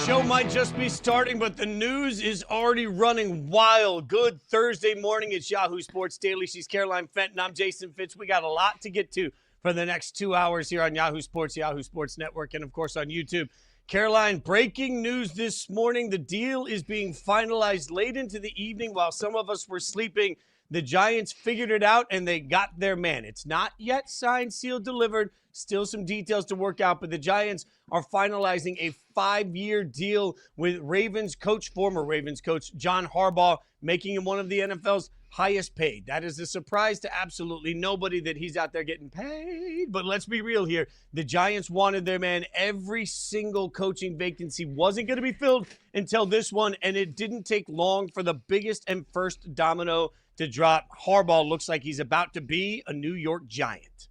show might just be starting, but the news is already running wild. Good Thursday morning. It's Yahoo Sports Daily. She's Caroline Fenton. I'm Jason Fitz. We got a lot to get to for the next 2 hours here on Yahoo Sports Network, and, of course, on YouTube. Caroline, breaking news this morning. The deal is being finalized late into the evening while some of us were sleeping. The Giants figured it out, and they got their man. It's not yet signed, sealed, delivered. Still some details to work out, but the Giants are finalizing a 5-year deal with former Ravens coach John Harbaugh, making him one of the NFL's highest paid. That is a surprise to absolutely nobody that he's out there getting paid. But let's be real here. The Giants wanted their man. Every single coaching vacancy wasn't going to be filled until this one, and it didn't take long for the biggest and first domino to drop. Harbaugh looks like he's about to be a New York Giant.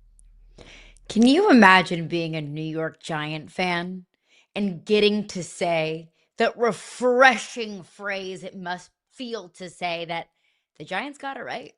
Can you imagine being a New York Giant fan and getting to say that refreshing phrase it must feel to say that the Giants got it right?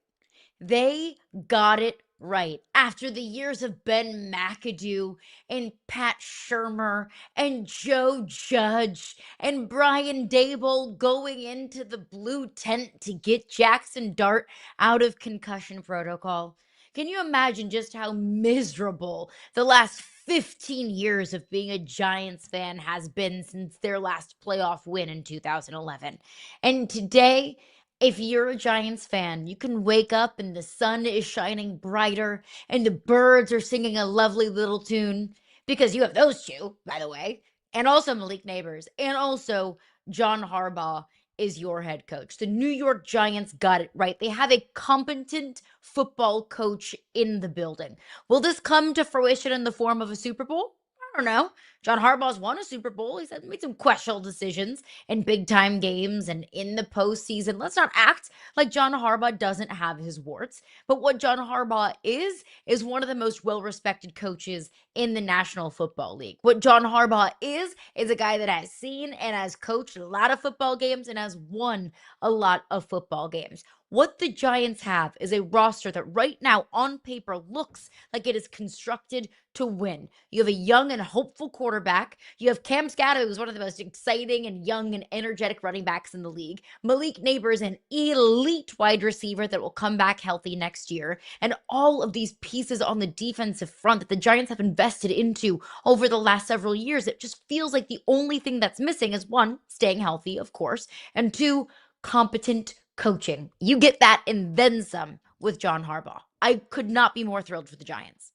They got it right. After the years of Ben McAdoo and Pat Shurmur and Joe Judge and Brian Daboll going into the blue tent to get Jackson Dart out of concussion protocol. Can you imagine just how miserable the last 15 years of being a Giants fan has been since their last playoff win in 2011? And today, if you're a Giants fan, you can wake up and the sun is shining brighter and the birds are singing a lovely little tune, because you have those two, by the way, and also Malik Neighbors, and also John Harbaugh is your head coach. The New York Giants got it right. They have a competent football coach in the building. Will this come to fruition in the form of a Super Bowl? I don't know. John Harbaugh's won a Super Bowl. He's made some questionable decisions in big-time games and in the postseason. Let's not act like John Harbaugh doesn't have his warts. But what John Harbaugh is one of the most well-respected coaches in the National Football League. What John Harbaugh is a guy that has seen and has coached a lot of football games and has won a lot of football games. What the Giants have is a roster that right now on paper looks like it is constructed to win. You have a young and hopeful quarterback. You have Cam Scatto, who's one of the most exciting and young and energetic running backs in the league. Malik Neighbors, an elite wide receiver that will come back healthy next year. And all of these pieces on the defensive front that the Giants have invested into over the last several years. It just feels like the only thing that's missing is, one, staying healthy, of course, and two, competent coaching. You get that and then some with John Harbaugh. I could not be more thrilled for the Giants.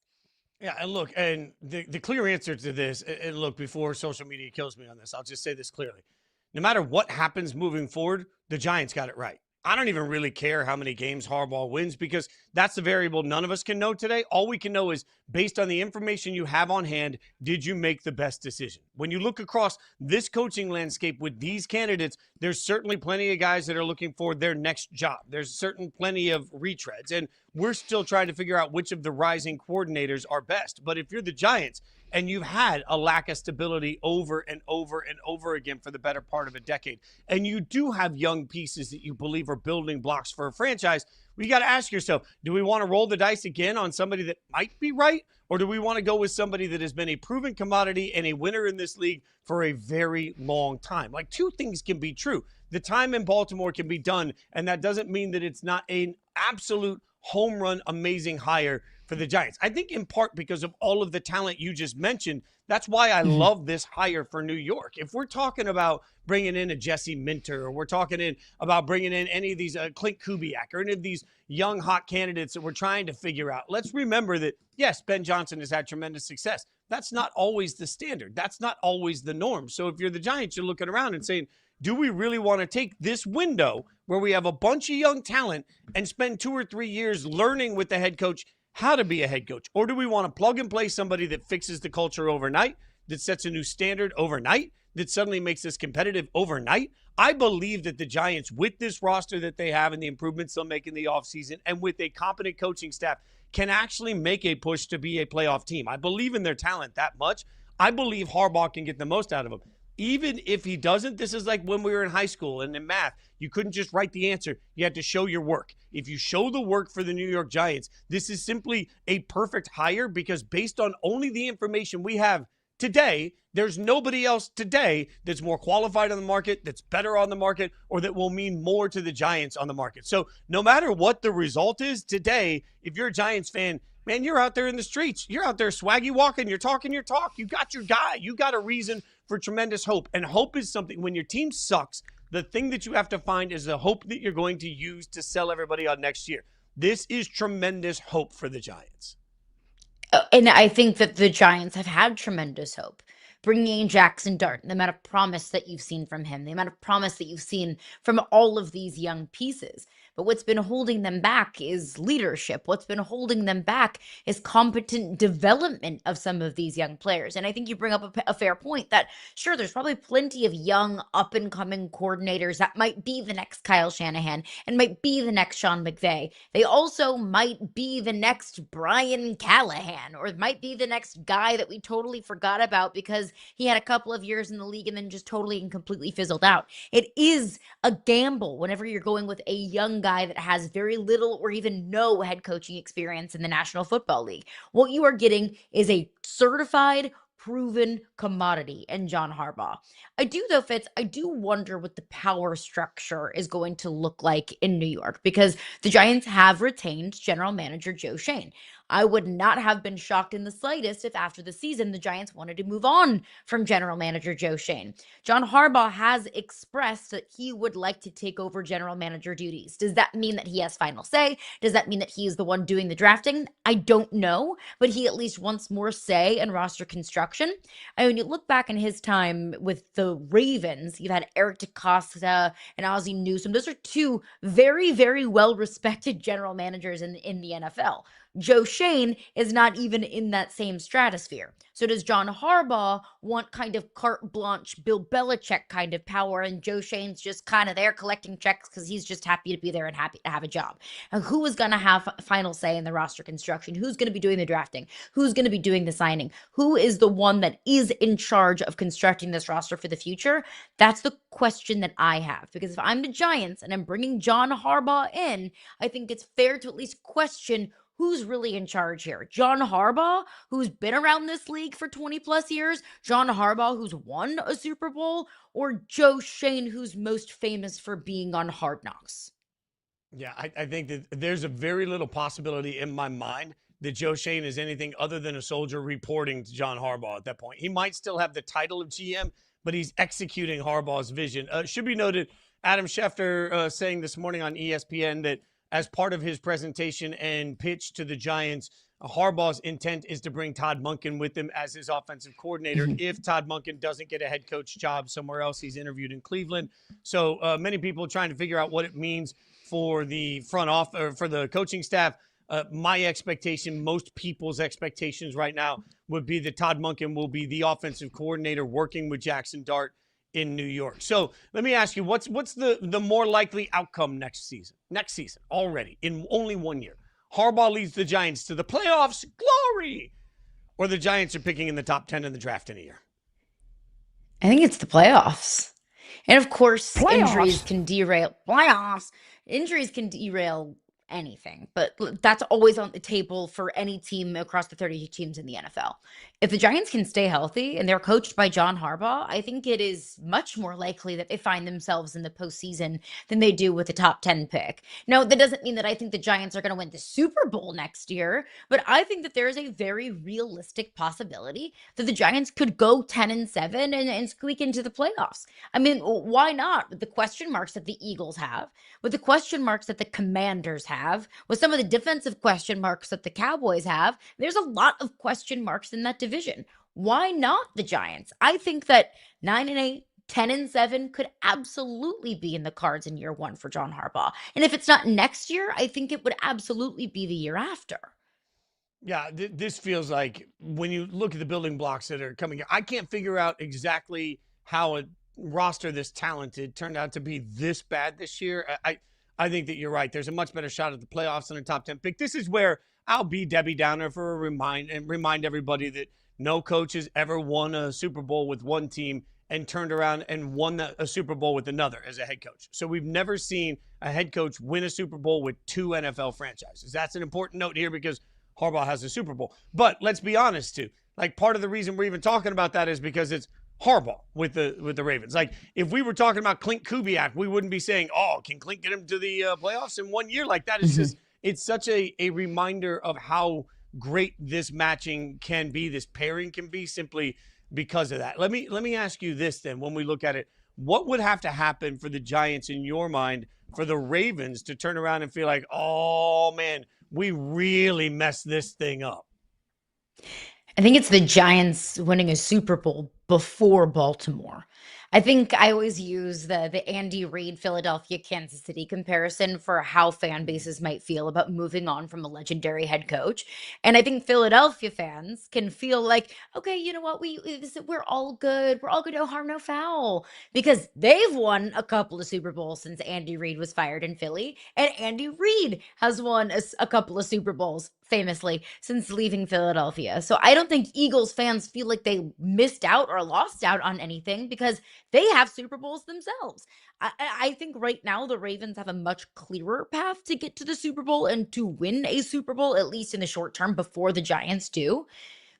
Yeah, and look, and the clear answer to this, and look, before social media kills me on this, I'll just say this clearly. No matter what happens moving forward, the Giants got it right. I don't even really care how many games Harbaugh wins, because that's the variable none of us can know today. All we can know is, based on the information you have on hand, did you make the best decision? When you look across this coaching landscape with these candidates, there's certainly plenty of guys that are looking for their next job. There's certainly plenty of retreads, and we're still trying to figure out which of the rising coordinators are best. But if you're the Giants, and you've had a lack of stability over and over and over again for the better part of a decade, and you do have young pieces that you believe are building blocks for a franchise, well, you got to ask yourself, do we want to roll the dice again on somebody that might be right, or do we want to go with somebody that has been a proven commodity and a winner in this league for a very long time? Like, two things can be true. The time in Baltimore can be done, and that doesn't mean that it's not an absolute home run, amazing hire for the Giants. I think in part because of all of the talent you just mentioned. That's why I love this hire for New York. If we're talking about bringing in a Jesse Minter, or we're talking about bringing in any of these Clint Kubiak, or any of these young hot candidates that we're trying to figure out, let's remember that, yes, Ben Johnson has had tremendous success. That's not always the standard. That's not always the norm. So if you're the Giants, you're looking around and saying, do we really want to take this window where we have a bunch of young talent and spend 2 or 3 years learning with the head coach how to be a head coach? Or do we want to plug and play somebody that fixes the culture overnight, that sets a new standard overnight, that suddenly makes us competitive overnight? I believe that the Giants, with this roster that they have and the improvements they'll make in the offseason, and with a competent coaching staff, can actually make a push to be a playoff team. I believe in their talent that much. I believe Harbaugh can get the most out of them. Even if he doesn't, this is like when we were in high school and in math, you couldn't just write the answer. You had to show your work. If you show the work for the New York Giants, this is simply a perfect hire, because based on only the information we have today, there's nobody else today that's more qualified on the market, that's better on the market, or that will mean more to the Giants on the market. So no matter what the result is today, if you're a Giants fan, man, you're out there in the streets. You're out there swaggy walking. You're talking your talk. You got your guy. You got a reason for tremendous hope. And hope is something, when your team sucks, the thing that you have to find is the hope that you're going to use to sell everybody on next year. This is tremendous hope for the Giants. And I think that the Giants have had tremendous hope. Bringing in Jackson Dart, the amount of promise that you've seen from him, the amount of promise that you've seen from all of these young pieces. But what's been holding them back is leadership. What's been holding them back is competent development of some of these young players. And I think you bring up a fair point that, sure, there's probably plenty of young, up-and-coming coordinators that might be the next Kyle Shanahan and might be the next Sean McVay. They also might be the next Brian Callahan, or might be the next guy that we totally forgot about because he had a couple of years in the league and then just totally and completely fizzled out. It is a gamble whenever you're going with a young guy that has very little or even no head coaching experience in the National Football League. What you are getting is a certified, proven commodity in John Harbaugh. I do, though, Fitz, I do wonder what the power structure is going to look like in New York, because the Giants have retained general manager Joe Schoen. I would not have been shocked in the slightest if after the season the Giants wanted to move on from general manager Joe Schoen. John Harbaugh has expressed that he would like to take over general manager duties. Does that mean that he has final say? Does that mean that he is the one doing the drafting? I don't know, but he at least wants more say in roster construction. I mean, you look back in his time with the Ravens, you've had Eric DeCosta and Ozzie Newsome. Those are two very, very well-respected general managers in the NFL. Joe Schoen is not even in that same stratosphere. So does John Harbaugh want kind of carte blanche Bill Belichick kind of power, and Joe Schoen's just kind of there collecting checks because he's just happy to be there and happy to have a job? And who is going to have final say in the roster construction? Who's going to be doing the drafting? Who's going to be doing the signing? Who is the one that is in charge of constructing this roster for the future? That's the question that I have, because if I'm the Giants and I'm bringing John Harbaugh in, I think it's fair to at least question who's really in charge here. John Harbaugh, who's been around this league for 20 plus years, John Harbaugh, who's won a Super Bowl, or Joe Schoen, who's most famous for being on Hard Knocks? Yeah, I think that there's a very little possibility in my mind that Joe Schoen is anything other than a soldier reporting to John Harbaugh at that point. He might still have the title of GM, but he's executing Harbaugh's vision. Should be noted, Adam Schefter saying this morning on ESPN that as part of his presentation and pitch to the Giants, Harbaugh's intent is to bring Todd Monken with him as his offensive coordinator if Todd Monken doesn't get a head coach job somewhere else. He's interviewed in Cleveland. So many people trying to figure out what it means for the front office or for the coaching staff. My expectation, most people's expectations right now would be that Todd Monken will be the offensive coordinator working with Jackson Dart in New York. So let me ask you, what's the more likely outcome next season? Next season, already, in only 1 year. Harbaugh leads the Giants to the playoffs, glory, or the Giants are picking in the top 10 in the draft in a year? I think it's the playoffs. And of course, injuries can derail anything, but that's always on the table for any team across the 30 teams in the NFL. If the Giants can stay healthy and they're coached by John Harbaugh, I think it is much more likely that they find themselves in the postseason than they do with the top 10 pick. Now, that doesn't mean that I think the Giants are going to win the Super Bowl next year, but I think that there is a very realistic possibility that the Giants could go 10-7 and squeak into the playoffs. I mean, why not? With the question marks that the Eagles have, with the question marks that the Commanders have, with some of the defensive question marks that the Cowboys have, there's a lot of question marks in that division. Why not the Giants? I think that 9-8, 10-7 could absolutely be in the cards in year one for John Harbaugh. And if it's not next year, I think it would absolutely be the year after. Yeah, this feels like when you look at the building blocks that are coming, I can't figure out exactly how a roster this talented turned out to be this bad this year. I think that you're right. There's a much better shot at the playoffs than a top 10 pick. This is where I'll be Debbie Downer for a remind everybody that no coach has ever won a Super Bowl with one team and turned around and won a Super Bowl with another as a head coach. So we've never seen a head coach win a Super Bowl with two NFL franchises. That's an important note here because Harbaugh has a Super Bowl. But let's be honest, too. Like, part of the reason we're even talking about that is because it's Harbaugh with the Ravens. Like, if we were talking about Clint Kubiak, we wouldn't be saying, oh, can Clint get him to the playoffs in 1 year? Like, that is just, it's such a reminder of how great this matching can be, this pairing can be, simply because of that. Let me ask you this then. When we look at it, what would have to happen for the Giants, in your mind, for the Ravens to turn around and feel like, oh man, we really messed this thing up? I think it's the Giants winning a Super Bowl before Baltimore. I think I always use the Andy Reid Philadelphia Kansas City comparison for how fan bases might feel about moving on from a legendary head coach. And I think Philadelphia fans can feel like, okay, you know what, we're all good. We're all good, no harm, no foul, because they've won a couple of Super Bowls since Andy Reid was fired in Philly, and Andy Reid has won a couple of Super Bowls famously since leaving Philadelphia. So I don't think Eagles fans feel like they missed out or lost out on anything because they have Super Bowls themselves. I think right now the Ravens have a much clearer path to get to the Super Bowl and to win a Super Bowl, at least in the short term, before the Giants do.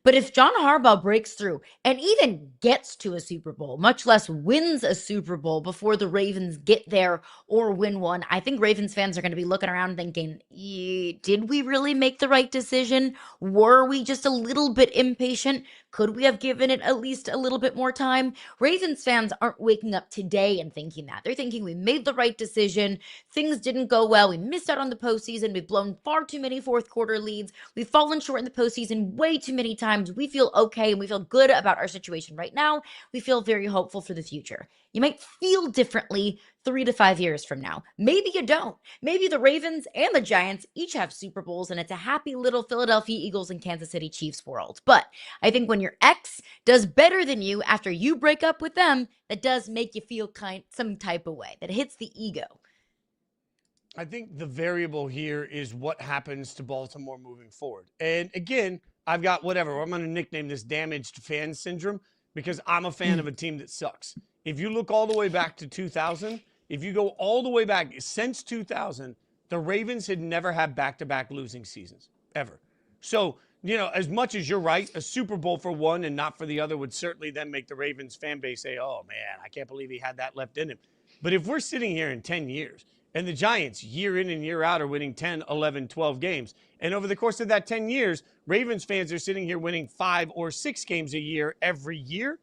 But if John Harbaugh breaks through and even gets to a Super Bowl, much less wins a Super Bowl before the Ravens get there or win one, I think Ravens fans are going to be looking around thinking, did we really make the right decision? Were we just a little bit impatient? Could we have given it at least a little bit more time? Ravens fans aren't waking up today and thinking that. They're thinking we made the right decision. Things didn't go well. We missed out on the postseason. We've blown far too many fourth quarter leads. We've fallen short in the postseason way too many times. We feel okay and we feel good about our situation right now. We feel very hopeful for the future. You might feel differently 3 to 5 years from now. Maybe you don't. Maybe the Ravens and the Giants each have Super Bowls and it's a happy little Philadelphia Eagles and Kansas City Chiefs world. But I think when your ex does better than you after you break up with them, that does make you feel some type of way. That hits the ego. I think the variable here is what happens to Baltimore moving forward. And again, I've got whatever. I'm going to nickname this damaged fan syndrome because I'm a fan of a team that sucks. If you look all the way back to 2000, if you go all the way back since 2000, the Ravens had never had back-to-back losing seasons, ever. So, you know, as much as you're right, a Super Bowl for one and not for the other would certainly then make the Ravens fan base say, oh, man, I can't believe he had that left in him. But if we're sitting here in 10 years and the Giants year in and year out are winning 10, 11, 12 games, and over the course of that 10 years, Ravens fans are sitting here winning 5 or 6 games a year every year,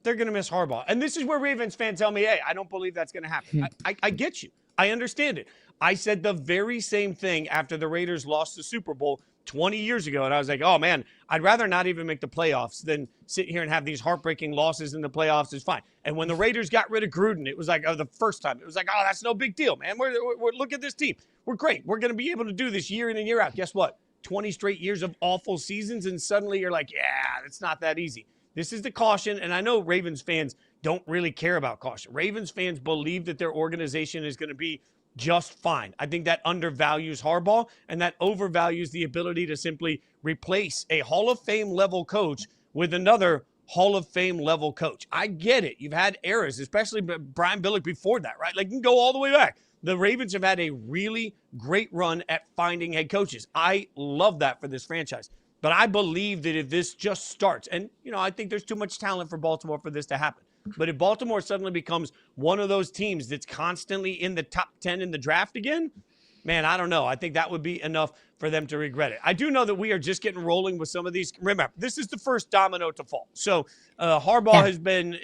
they're going to miss Harbaugh. And this is where Ravens fans tell me, hey, I don't believe that's going to happen. I get you. I understand it. I said the very same thing after the Raiders lost the Super Bowl 20 years ago. And I was like, oh, man, I'd rather not even make the playoffs than sit here and have these heartbreaking losses in the playoffs. It's fine. And when the Raiders got rid of Gruden, it was like the first time. It was like, oh, that's no big deal, man. We're look at this team. We're great. We're going to be able to do this year in and year out. Guess what? 20 straight years of awful seasons. And suddenly you're like, yeah, it's not that easy. This is the caution, and I know Ravens fans don't really care about caution. Ravens fans believe that their organization is going to be just fine. I think that undervalues Harbaugh, and that overvalues the ability to simply replace a Hall of Fame level coach with another Hall of Fame level coach. I get it. You've had eras, especially Brian Billick before that, right? Like, you can go all the way back. The Ravens have had a really great run at finding head coaches. I love that for this franchise. But I believe that if this just starts, and, you know, I think there's too much talent for Baltimore for this to happen. But if Baltimore suddenly becomes one of those teams that's constantly in the top 10 in the draft again, man, I don't know. I think that would be enough for them to regret it. I do know that we are just getting rolling with some of these. Remember, this is the first domino to fall. So Harbaugh has been,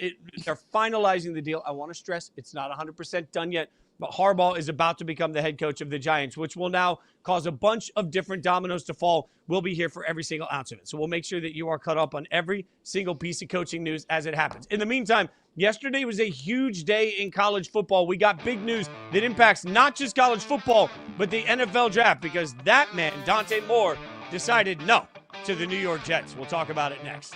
they're finalizing the deal. I want to stress it's not 100% done yet. But Harbaugh is about to become the head coach of the Giants, which will now cause a bunch of different dominoes to fall. We'll be here for every single ounce of it. So we'll make sure that you are caught up on every single piece of coaching news as it happens. In the meantime, yesterday was a huge day in college football. We got big news that impacts not just college football, but the NFL draft, because that man, Dante Moore, decided no to the New York Jets. We'll talk about it next.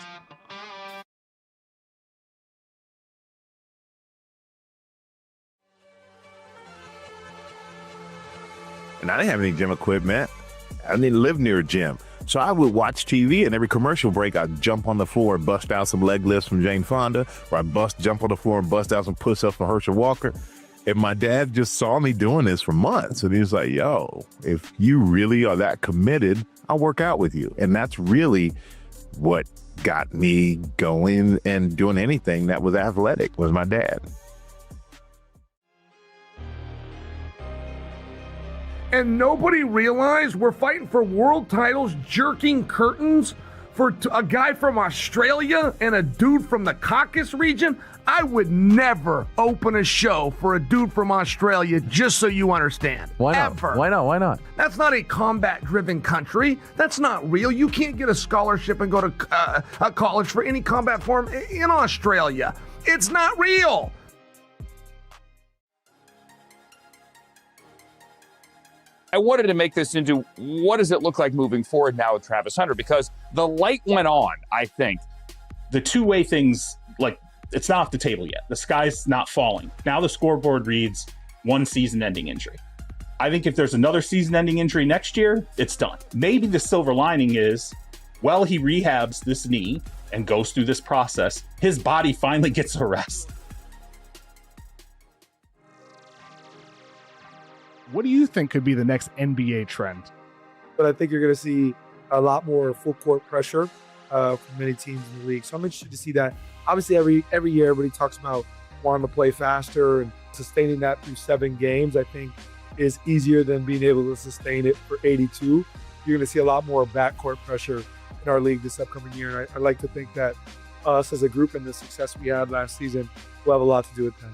And I didn't have any gym equipment. I didn't live near a gym. So I would watch TV, and every commercial break, I'd jump on the floor and bust out some leg lifts from Jane Fonda, or I'd jump on the floor and bust out some push-ups from Herschel Walker. And my dad just saw me doing this for months. And he was like, yo, if you really are that committed, I'll work out with you. And that's really what got me going and doing anything that was athletic was my dad. And nobody realized we're fighting for world titles, jerking curtains for a guy from Australia and a dude from the Caucasus region. I would never open a show for a dude from Australia, just so you understand. Why not? Ever. Why not? Why not? That's not a combat-driven country. That's not real. You can't get a scholarship and go to a college for any combat form in Australia. It's not real. I wanted to make this into what does it look like moving forward now with Travis Hunter, because the light went on, I think. The two-way things, like, it's not off the table yet. The sky's not falling. Now the scoreboard reads one season-ending injury. I think if there's another season-ending injury next year, it's done. Maybe the silver lining is, well, he rehabs this knee and goes through this process, his body finally gets a rest. What do you think could be the next NBA trend? But I think you're going to see a lot more full court pressure from many teams in the league. So I'm interested to see that. Obviously, every year everybody talks about wanting to play faster, and sustaining that through 7 games, I think, is easier than being able to sustain it for 82. You're going to see a lot more backcourt pressure in our league this upcoming year. And I like to think that us as a group and the success we had last season will have a lot to do with that.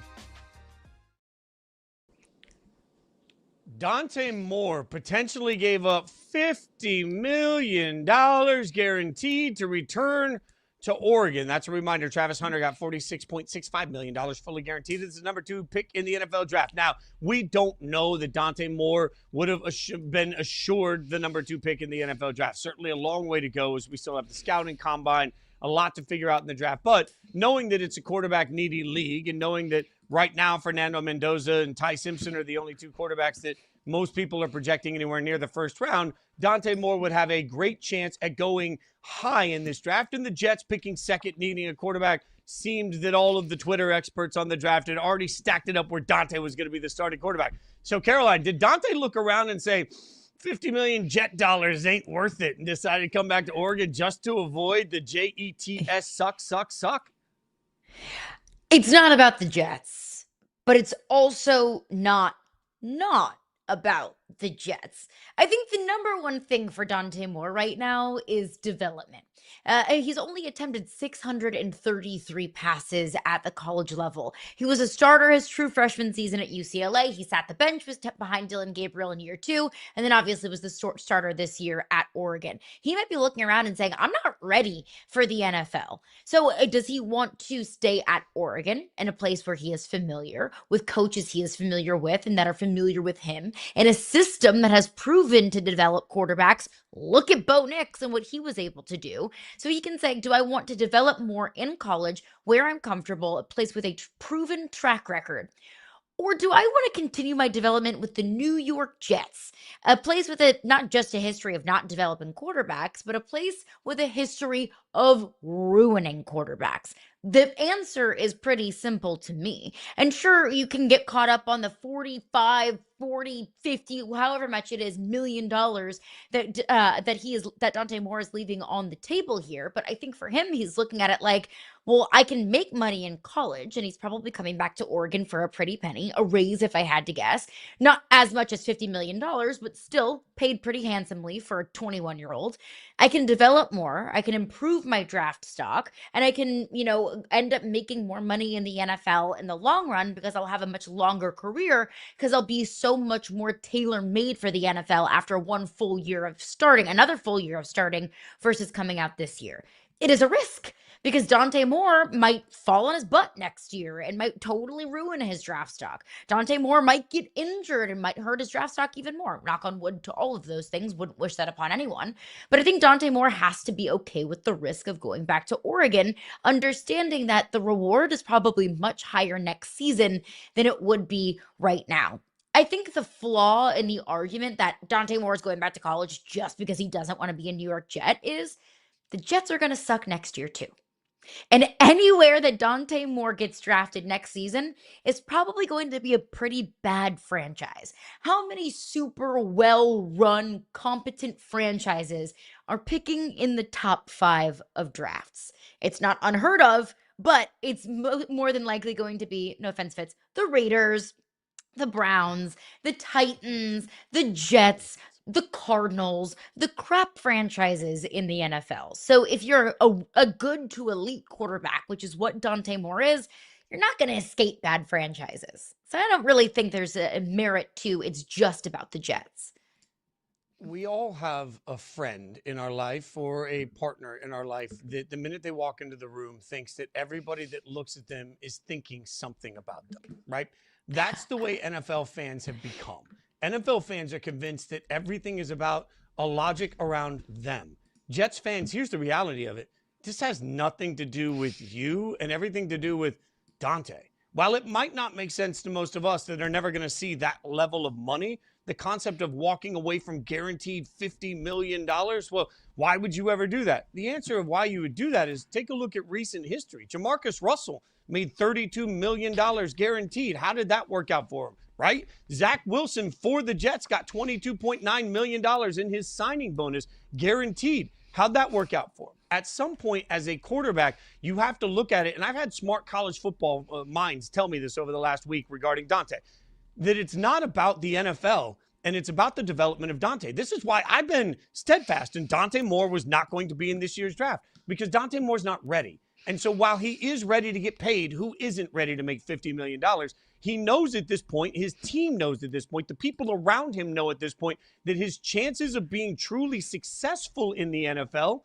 Dante Moore potentially gave up $50 million guaranteed to return to Oregon. That's a reminder. Travis Hunter got $46.65 million fully guaranteed. This is the number 2 pick in the NFL draft. Now, we don't know that Dante Moore would have been assured the number 2 pick in the NFL draft. Certainly a long way to go, as we still have the scouting combine, a lot to figure out in the draft. But knowing that it's a quarterback-needy league, and knowing that right now Fernando Mendoza and Ty Simpson are the only 2 quarterbacks that most people are projecting anywhere near the first round, Dante Moore would have a great chance at going high in this draft. And the Jets picking second, needing a quarterback, seemed that all of the Twitter experts on the draft had already stacked it up where Dante was going to be the starting quarterback. So, Caroline, did Dante look around and say, 50 million jet dollars ain't worth it, and decided to come back to Oregon just to avoid the JETS suck? It's not about the Jets, but it's also not about the Jets. I think the number one thing for Dante Moore right now is development. He's only attempted 633 passes at the college level. He was a starter his true freshman season at UCLA. He sat the bench, was behind Dylan Gabriel in year 2, and then obviously was the starter this year at Oregon. He might be looking around and saying, I'm not ready for the NFL. So does he want to stay at Oregon, in a place where he is familiar, with coaches he is familiar with and that are familiar with him, in a system that has proven to develop quarterbacks? Look at Bo Nix and what he was able to do. So he can say, do I want to develop more in college where I'm comfortable, a place with a proven track record? Or do I want to continue my development with the New York Jets, a place with not just a history of not developing quarterbacks, but a place with a history of ruining quarterbacks? The answer is pretty simple to me. And sure, you can get caught up on the 45, 40, 50, however much it is, $1 million that Dante Moore is leaving on the table here. But I think for him, he's looking at it like, well, I can make money in college, and he's probably coming back to Oregon for a pretty penny, a raise if I had to guess. Not as much as $50 million, but still paid pretty handsomely for a 21-year-old. I can develop more, I can improve my draft stock, and I can, end up making more money in the NFL in the long run, because I'll have a much longer career, because I'll be so much more tailor-made for the NFL after another full year of starting versus coming out this year. It is a risk, because Dante Moore might fall on his butt next year and might totally ruin his draft stock. Dante Moore might get injured and might hurt his draft stock even more. Knock on wood to all of those things. Wouldn't wish that upon anyone. But I think Dante Moore has to be okay with the risk of going back to Oregon, understanding that the reward is probably much higher next season than it would be right now. I think the flaw in the argument that Dante Moore is going back to college just because he doesn't want to be a New York Jet is the Jets are going to suck next year too. And anywhere that Dante Moore gets drafted next season is probably going to be a pretty bad franchise. How many super well-run, competent franchises are picking in the top 5 of drafts. It's not unheard of, but it's more than likely going to be, no offense, Fitz, the Raiders, the Browns, the Titans, the Jets, the Cardinals, the crap franchises in the NFL. So if you're a good to elite quarterback, which is what Dante Moore is, you're not going to escape bad franchises. So I don't really think there's a merit to it's just about the Jets. We all have a friend in our life or a partner in our life that the minute they walk into the room thinks that everybody that looks at them is thinking something about them, right? That's the way NFL fans have become. NFL fans are convinced that everything is about a logic around them. Jets fans, here's the reality of it. This has nothing to do with you and everything to do with Dante. While it might not make sense to most of us that are never going to see that level of money, the concept of walking away from guaranteed $50 million, well, why would you ever do that? The answer of why you would do that is take a look at recent history. Jamarcus Russell made $32 million guaranteed. How did that work out for him, right? Zach Wilson for the Jets got $22.9 million in his signing bonus guaranteed. How'd that work out for him? At some point as a quarterback, you have to look at it, and I've had smart college football minds tell me this over the last week regarding Dante, that it's not about the NFL and it's about the development of Dante. This is why I've been steadfast, and Dante Moore was not going to be in this year's draft because Dante Moore's not ready. And so while he is ready to get paid, who isn't ready to make $50 million? He knows at this point, his team knows at this point, the people around him know at this point that his chances of being truly successful in the NFL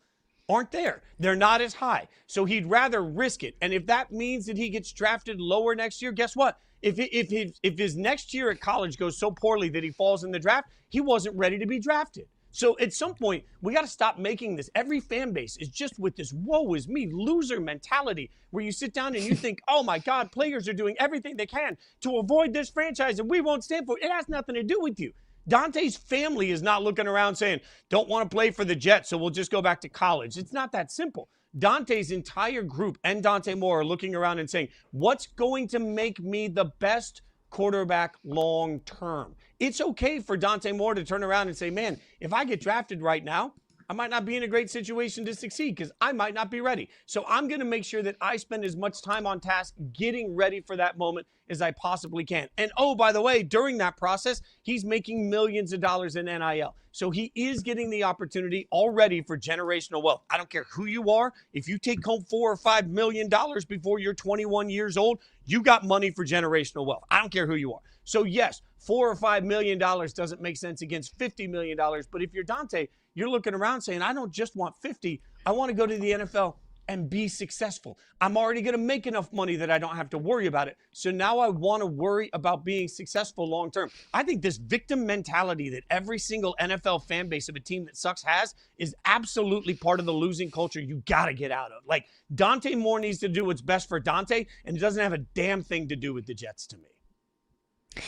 aren't there. They're not as high. So he'd rather risk it. And if that means that he gets drafted lower next year, guess what? If his next year at college goes so poorly that he falls in the draft, he wasn't ready to be drafted. So at some point, we got to stop making this. Every fan base is just with this woe is me loser mentality where you sit down and you think, oh my God, players are doing everything they can to avoid this franchise and we won't stand for it. It has nothing to do with you. Dante's family is not looking around saying, don't want to play for the Jets, so we'll just go back to college. It's not that simple. Dante's entire group and Dante Moore are looking around and saying, what's going to make me the best quarterback long term? It's okay for Dante Moore to turn around and say, man, if I get drafted right now, I might not be in a great situation to succeed because I might not be ready. So I'm going to make sure that I spend as much time on task getting ready for that moment as I possibly can. And oh, by the way, during that process, he's making millions of dollars in NIL. So he is getting the opportunity already for generational wealth. I don't care who you are. If you take home $4 or $5 million before you're 21 years old, you got money for generational wealth. I don't care who you are. So yes, $4 or $5 million doesn't make sense against $50 million. But if you're Dante, you're looking around saying, I don't just want 50. I want to go to the NFL and be successful. I'm already going to make enough money that I don't have to worry about it. So now I want to worry about being successful long term. I think this victim mentality that every single NFL fan base of a team that sucks has is absolutely part of the losing culture you got to get out of. Like, Dante Moore needs to do what's best for Dante, and it doesn't have a damn thing to do with the Jets to me.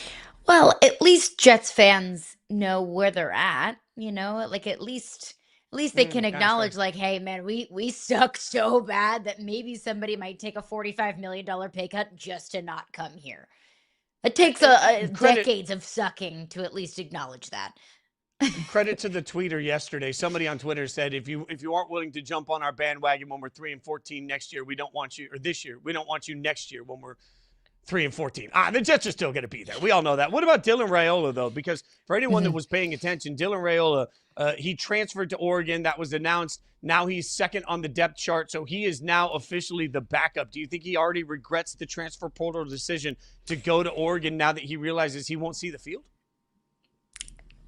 Well, at least Jets fans know where they're at, you know, like at least they can acknowledge like, hey man, we suck so bad that maybe somebody might take a $45 million pay cut just to not come here. It takes decades of sucking to at least acknowledge that. Credit to the tweeter yesterday. Somebody on Twitter said, if you aren't willing to jump on our bandwagon when we're 3-14 next year, we don't want you, or this year, we don't want you next year when we're 3-14. The Jets are still going to be there. We all know that. What about Dylan Raiola, though? Because for anyone that was paying attention, Dylan Raiola, he transferred to Oregon. That was announced. Now he's second on the depth chart, so he is now officially the backup. Do you think he already regrets the transfer portal decision to go to Oregon now that he realizes he won't see the field?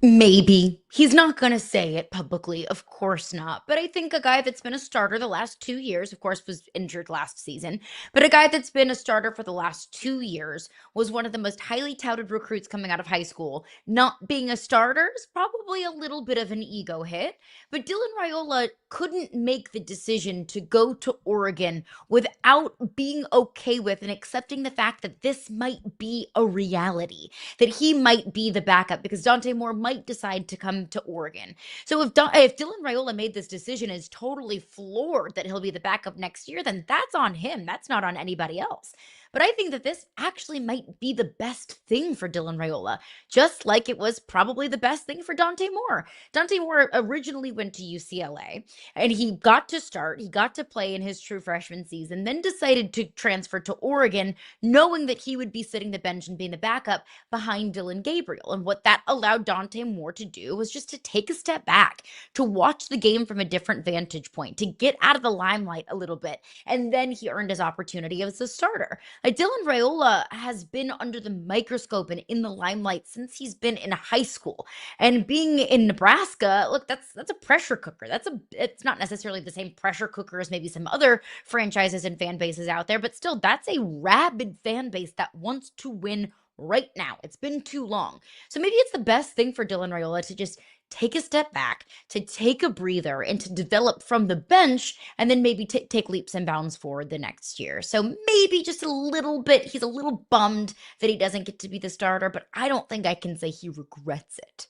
Maybe. He's not going to say it publicly, of course not. But I think a guy that's been a starter the last 2 years, of course, was injured last season, but a guy that's been a starter for the last 2 years was one of the most highly touted recruits coming out of high school. Not being a starter is probably a little bit of an ego hit, but Dylan Raiola couldn't make the decision to go to Oregon without being okay with and accepting the fact that this might be a reality, that he might be the backup because Dante Moore might decide to come to Oregon. So if Dylan Raiola made this decision is totally floored that he'll be the backup next year, then that's on him. That's not on anybody else. But I think that this actually might be the best thing for Dylan Raiola, just like it was probably the best thing for Dante Moore. Dante Moore originally went to UCLA and he got to start, he got to play in his true freshman season, then decided to transfer to Oregon, knowing that he would be sitting the bench and being the backup behind Dylan Gabriel. And what that allowed Dante Moore to do was just to take a step back, to watch the game from a different vantage point, to get out of the limelight a little bit. And then he earned his opportunity as a starter. Like Dylan Raiola has been under the microscope and in the limelight since he's been in high school. And being in Nebraska, look, that's a pressure cooker. It's not necessarily the same pressure cooker as maybe some other franchises and fan bases out there, but still, that's a rabid fan base that wants to win right now. It's been too long. So maybe it's the best thing for Dylan Raiola to just take a step back, to take a breather, and to develop from the bench, and then maybe take leaps and bounds forward the next year. So maybe just a little bit, he's a little bummed that he doesn't get to be the starter, but I don't think I can say he regrets it.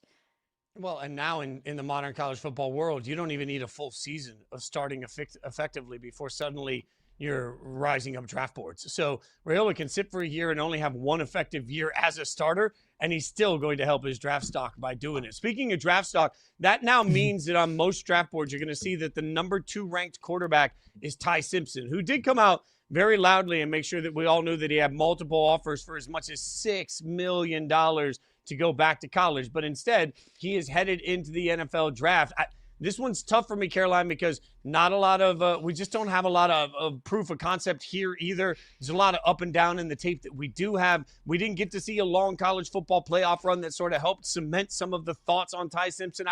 Well, and now in the modern college football world, you don't even need a full season of starting effectively before suddenly you're rising up draft boards. So Raiola can sit for a year and only have one effective year as a starter, and he's still going to help his draft stock by doing it. Speaking of draft stock, that now means that on most draft boards, you're going to see that the number 2 ranked quarterback is Ty Simpson, who did come out very loudly and make sure that we all knew that he had multiple offers for as much as $6 million to go back to college. But instead, he is headed into the NFL draft. This one's tough for me, Caroline, because not a lot of we just don't have a lot of proof of concept here either. There's a lot of up and down in the tape that we do have. We didn't get to see a long college football playoff run that sort of helped cement some of the thoughts on Ty Simpson.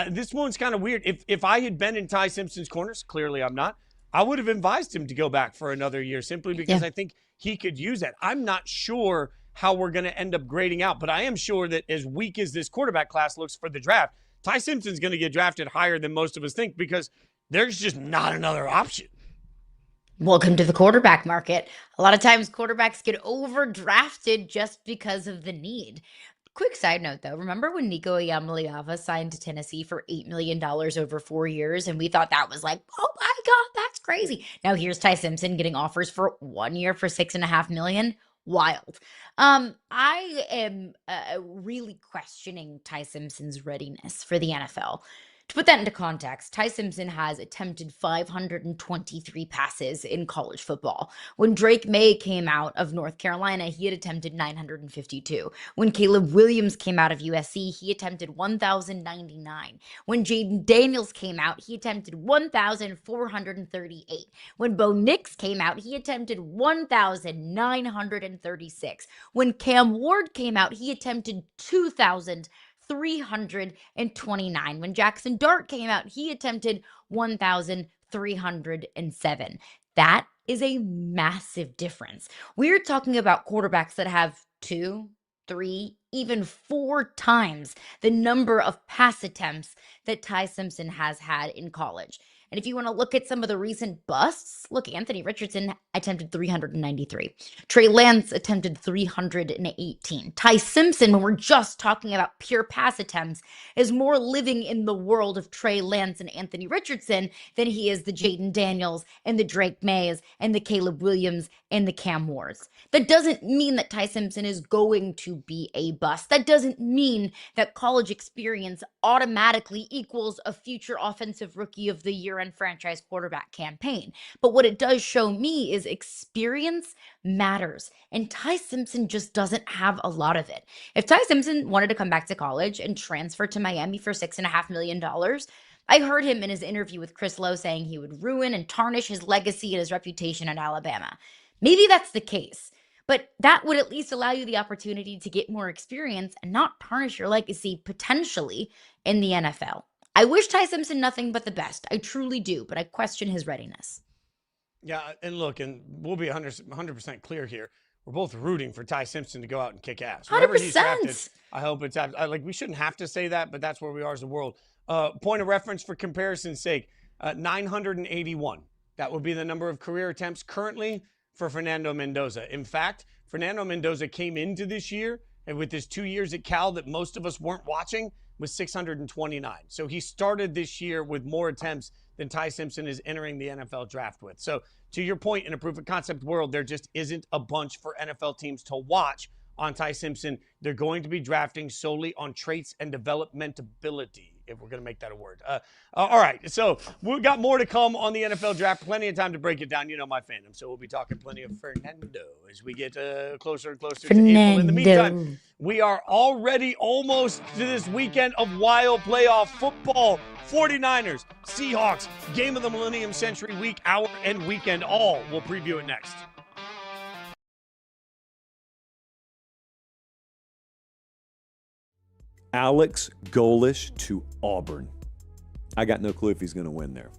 This one's kind of weird. If I had been in Ty Simpson's corners, clearly I'm not, I would have advised him to go back for another year simply because I think he could use that. I'm not sure how we're going to end up grading out, but I am sure that as weak as this quarterback class looks for the draft, Ty Simpson's going to get drafted higher than most of us think because there's just not another option. Welcome to the quarterback market. A lot of times quarterbacks get overdrafted just because of the need. Quick side note, though. Remember when Nico Iamaleava signed to Tennessee for $8 million over 4 years, and we thought that was like, oh my God, that's crazy. Now here's Ty Simpson getting offers for 1 year for $6.5 million. Wild. I am really questioning Ty Simpson's readiness for the NFL. To put that into context, Ty Simpson has attempted 523 passes in college football. When Drake May came out of North Carolina, he had attempted 952. When Caleb Williams came out of USC, he attempted 1,099. When Jaden Daniels came out, he attempted 1,438. When Bo Nix came out, he attempted 1,936. When Cam Ward came out, he attempted 2,329. When Jackson Dart came out, he attempted 1,307. That is a massive difference. We're talking about quarterbacks that have 2, 3, even 4 times the number of pass attempts that Ty Simpson has had in college. And if you want to look at some of the recent busts, look, Anthony Richardson attempted 393. Trey Lance attempted 318. Ty Simpson, when we're just talking about pure pass attempts, is more living in the world of Trey Lance and Anthony Richardson than he is the Jaden Daniels and the Drake Mays and the Caleb Williams and the Cam Wards. That doesn't mean that Ty Simpson is going to be a bust. That doesn't mean that college experience automatically equals a future offensive rookie of the year and franchise quarterback campaign. But what it does show me is experience matters. And Ty Simpson just doesn't have a lot of it. If Ty Simpson wanted to come back to college and transfer to Miami for $6.5 million, I heard him in his interview with Chris Lowe saying he would ruin and tarnish his legacy and his reputation at Alabama. Maybe that's the case, but that would at least allow you the opportunity to get more experience and not tarnish your legacy potentially in the NFL. I wish Ty Simpson nothing but the best. I truly do, but I question his readiness. Yeah, and look, and we'll be 100% clear here. We're both rooting for Ty Simpson to go out and kick ass. 100%. I hope it's like we shouldn't have to say that, but that's where we are as a world. Point of reference for comparison's sake, 981. That would be the number of career attempts currently for Fernando Mendoza. In fact, Fernando Mendoza came into this year, and with his 2 years at Cal that most of us weren't watching, was 629. So he started this year with more attempts than Ty Simpson is entering the NFL draft with. So to your point, in a proof of concept world, there just isn't a bunch for NFL teams to watch on Ty Simpson. They're going to be drafting solely on traits and developmentability, if we're going to make that a word. All right, so we've got more to come on the NFL draft. Plenty of time to break it down. You know my fandom, so we'll be talking plenty of Fernando as we get closer and closer to April. In the meantime, we are already almost to this weekend of wild playoff football. 49ers, Seahawks, game of the Millennium Century week, hour, and weekend all. We'll preview it next. Alex Golesh to Auburn. I got no clue if he's going to win there.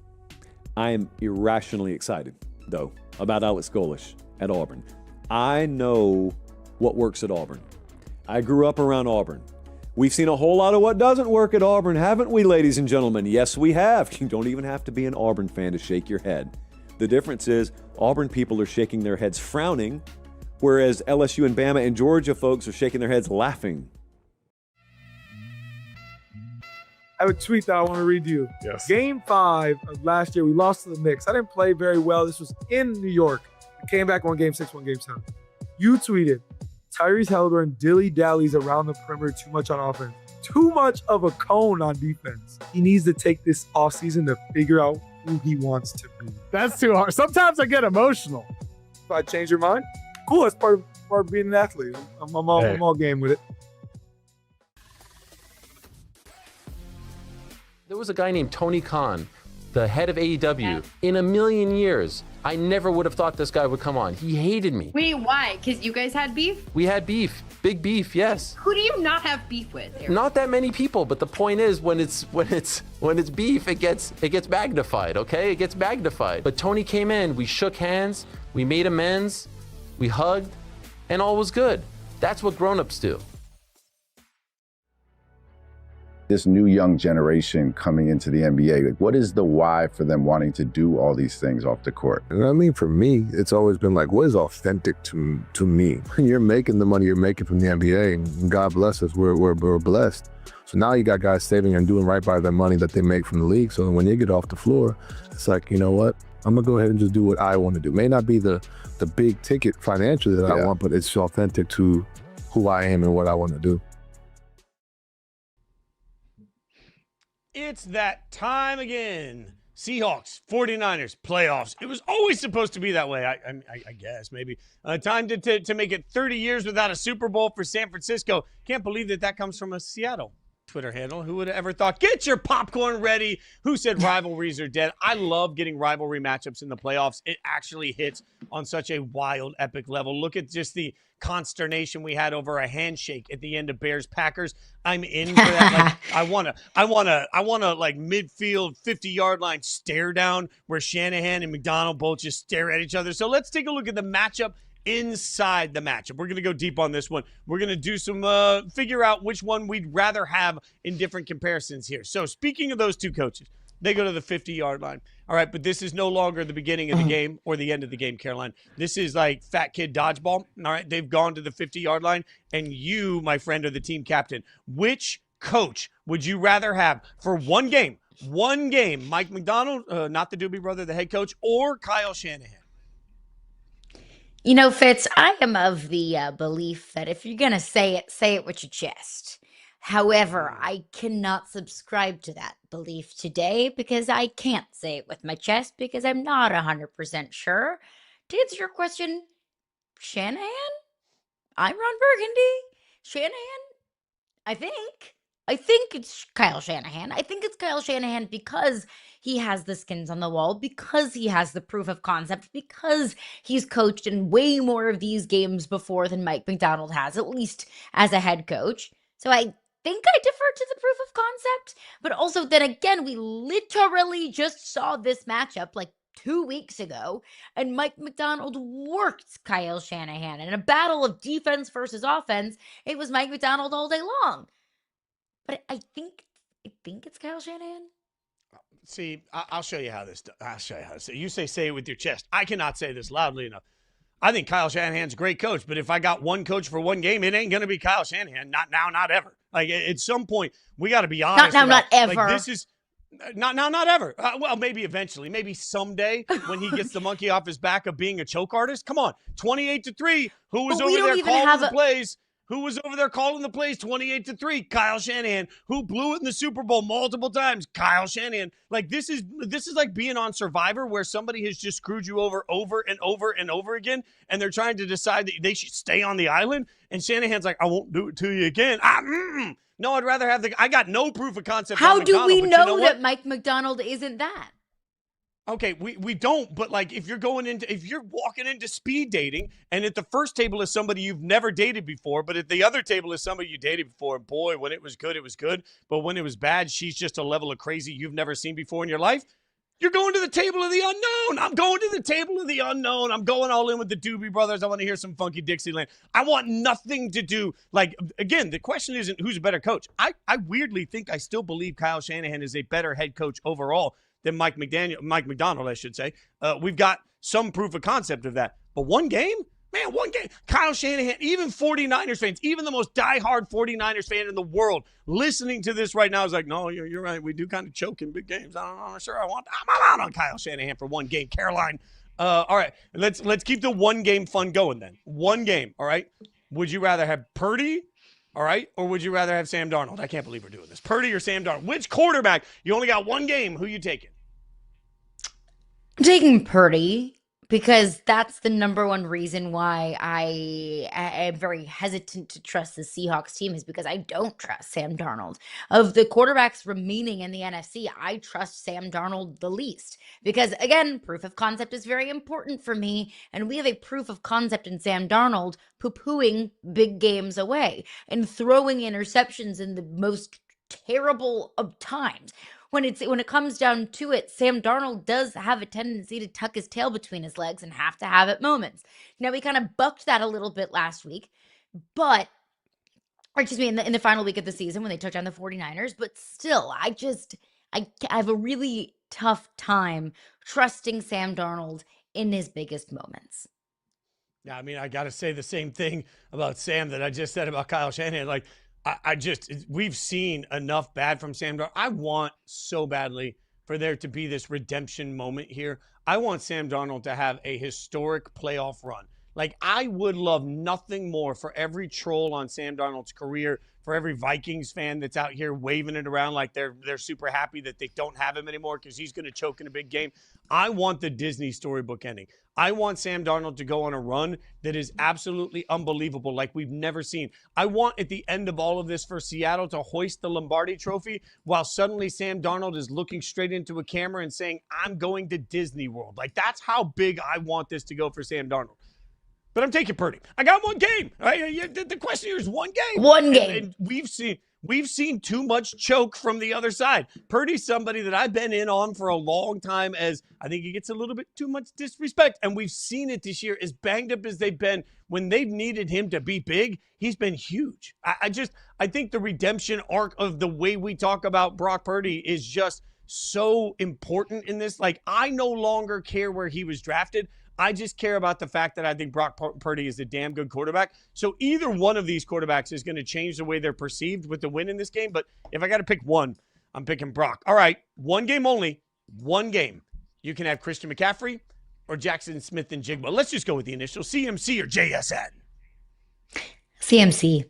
I am irrationally excited, though, about Alex Golesh at Auburn. I know what works at Auburn. I grew up around Auburn. We've seen a whole lot of what doesn't work at Auburn, haven't we, ladies and gentlemen? Yes, we have. You don't even have to be an Auburn fan to shake your head. The difference is Auburn people are shaking their heads frowning, whereas LSU and Bama and Georgia folks are shaking their heads laughing. I have a tweet that I want to read to you. Yes. Game 5 of last year, we lost to the Knicks. I didn't play very well. This was in New York. We came back, won Game 6, won Game 7. You tweeted, Tyrese Halliburton dilly-dallies around the perimeter too much on offense. Too much of a cone on defense. He needs to take this offseason to figure out who he wants to be. That's too hard. Sometimes I get emotional. If I change your mind, cool. That's part of being an athlete. I'm all game with it. There was a guy named Tony Khan, the head of AEW. In a million years, I never would have thought this guy would come on. He hated me. Wait, why? Because you guys had beef? We had beef, big beef, yes. Who do you not have beef with, Eric? Not that many people, but the point is, when it's beef, it gets magnified. Okay, it gets magnified. But Tony came in, we shook hands, we made amends, we hugged, and all was good. That's what grown-ups do. This new young generation coming into the NBA, like, what is the why for them wanting to do all these things off the court? And I mean, for me, it's always been like, what is authentic to me? When you're making the money you're making from the NBA, and God bless us, we're blessed. So now you got guys saving and doing right by their money that they make from the league. So when you get off the floor, it's like, you know what? I'm gonna go ahead and just do what I want to do. May not be the big ticket financially that I want, but it's authentic to who I am and what I want to do. It's that time again. Seahawks, 49ers, playoffs. It was always supposed to be that way, I guess, maybe. Time to make it 30 years without a Super Bowl for San Francisco. Can't believe that comes from a Seattle Twitter handle. Who would have ever thought? Get your popcorn ready. Who said rivalries are dead? I love getting rivalry matchups in the playoffs. It actually hits on such a wild, epic level. Look at just the consternation we had over a handshake at the end of Bears Packers. I'm in for that. Like, I want to like midfield 50-yard line stare down where Shanahan and McDonald both just stare at each other. So let's take a look at the matchup inside the matchup. We're going to go deep on this one. We're going to do some figure out which one we'd rather have in different comparisons here. So speaking of those two coaches, they go to the 50-yard line. All right, but this is no longer the beginning of the game or the end of the game, Caroline. This is like fat kid dodgeball. All right, they've gone to the 50-yard line, and you, my friend, are the team captain. Which coach would you rather have for one game? One game, Mike McDonald, not the Doobie Brother, the head coach, or Kyle Shanahan? You know, Fitz, I am of the belief that if you're going to say it with your chest. However, I cannot subscribe to that belief today because I can't say it with my chest because I'm not 100% sure. To answer your question, Shanahan? I'm Ron Burgundy. Shanahan? I think it's Kyle Shanahan. I think it's Kyle Shanahan because he has the skins on the wall, because he has the proof of concept, because he's coached in way more of these games before than Mike McDonald has, at least as a head coach. So I think I defer to the proof of concept, but also then again, we literally just saw this matchup like 2 weeks ago, and Mike McDonald worked Kyle Shanahan in a battle of defense versus offense. It was Mike McDonald all day long. But I think it's Kyle Shanahan. See, I'll show you how this. I'll show you how to say. You say it with your chest. I cannot say this loudly enough. I think Kyle Shanahan's a great coach, but if I got one coach for one game, it ain't going to be Kyle Shanahan. Not now, not ever. Like at some point, we got to be honest. Not now, not ever. Like, this is Not ever. Well, maybe eventually, maybe someday when he gets the monkey off his back of being a choke artist. Come on, 28-3. Who was over there calling the plays? Who was over there calling the plays? 28-3. Kyle Shanahan, who blew it in the Super Bowl multiple times. Kyle Shanahan. Like this is like being on Survivor, where somebody has just screwed you over and over and over again, and they're trying to decide that they should stay on the island. And Shanahan's like, I won't do it to you again. No, I'd rather have I got no proof of concept. How do we know you know that Mike McDonald isn't that? Okay, we don't, but like if you're walking into speed dating and at the first table is somebody you've never dated before, but at the other table is somebody you dated before, boy, when it was good, it was good. But when it was bad, she's just a level of crazy you've never seen before in your life. You're going to the table of the unknown. I'm going to the table of the unknown. I'm going all in with the Doobie Brothers. I want to hear some funky Dixieland. I want nothing to do. Like, again, the question isn't who's a better coach. I weirdly think I still believe Kyle Shanahan is a better head coach overall than Mike McDonald, I should say. We've got some proof of concept of that. But one game? Man, one game. Kyle Shanahan, even 49ers fans, even the most diehard 49ers fan in the world listening to this right now is like, no, you're right. We do kind of choke in big games. I'm not sure I'm out on Kyle Shanahan for one game. Caroline. All right, let's keep the one game fun going then. One game, all right? Would you rather have Purdy, all right, or would you rather have Sam Darnold? I can't believe we're doing this. Purdy or Sam Darnold? Which quarterback? You only got one game. Who you taking? I'm taking Purdy because that's the number one reason why I am very hesitant to trust the Seahawks team is because I don't trust Sam Darnold. Of the quarterbacks remaining in the NFC, I trust Sam Darnold the least because, again, proof of concept is very important for me, and we have a proof of concept in Sam Darnold poo-pooing big games away and throwing interceptions in the most terrible of times. When it comes down to it, Sam Darnold does have a tendency to tuck his tail between his legs and have to have it moments. Now, we kind of bucked that a little bit last week, in the final week of the season when they took down the 49ers, but still, I have a really tough time trusting Sam Darnold in his biggest moments. Yeah, I mean, I got to say the same thing about Sam that I just said about Kyle Shanahan. Like, we've seen enough bad from Sam Darnold. I want so badly for there to be this redemption moment here. I want Sam Darnold to have a historic playoff run. Like, I would love nothing more for every troll on Sam Darnold's career, for every Vikings fan that's out here waving it around like they're super happy that they don't have him anymore because he's going to choke in a big game. I want the Disney storybook ending. I want Sam Darnold to go on a run that is absolutely unbelievable, like we've never seen. I want at the end of all of this for Seattle to hoist the Lombardi trophy while suddenly Sam Darnold is looking straight into a camera and saying, I'm going to Disney World. Like, that's how big I want this to go for Sam Darnold. But I'm taking Purdy. I got one game. Right? The question here is one game. One game. And we've seen too much choke from the other side. Purdy's somebody that I've been in on for a long time as I think he gets a little bit too much disrespect. And we've seen it this year, as banged up as they've been. When they've needed him to be big, he's been huge. I think the redemption arc of the way we talk about Brock Purdy is just so important in this. Like, I no longer care where he was drafted. I just care about the fact that I think Brock Purdy is a damn good quarterback. So either one of these quarterbacks is going to change the way they're perceived with the win in this game. But if I got to pick one, I'm picking Brock. All right, one game only. One game. You can have Christian McCaffrey or Jackson Smith and Jigba. Let's just go with the initials. CMC or JSN? CMC.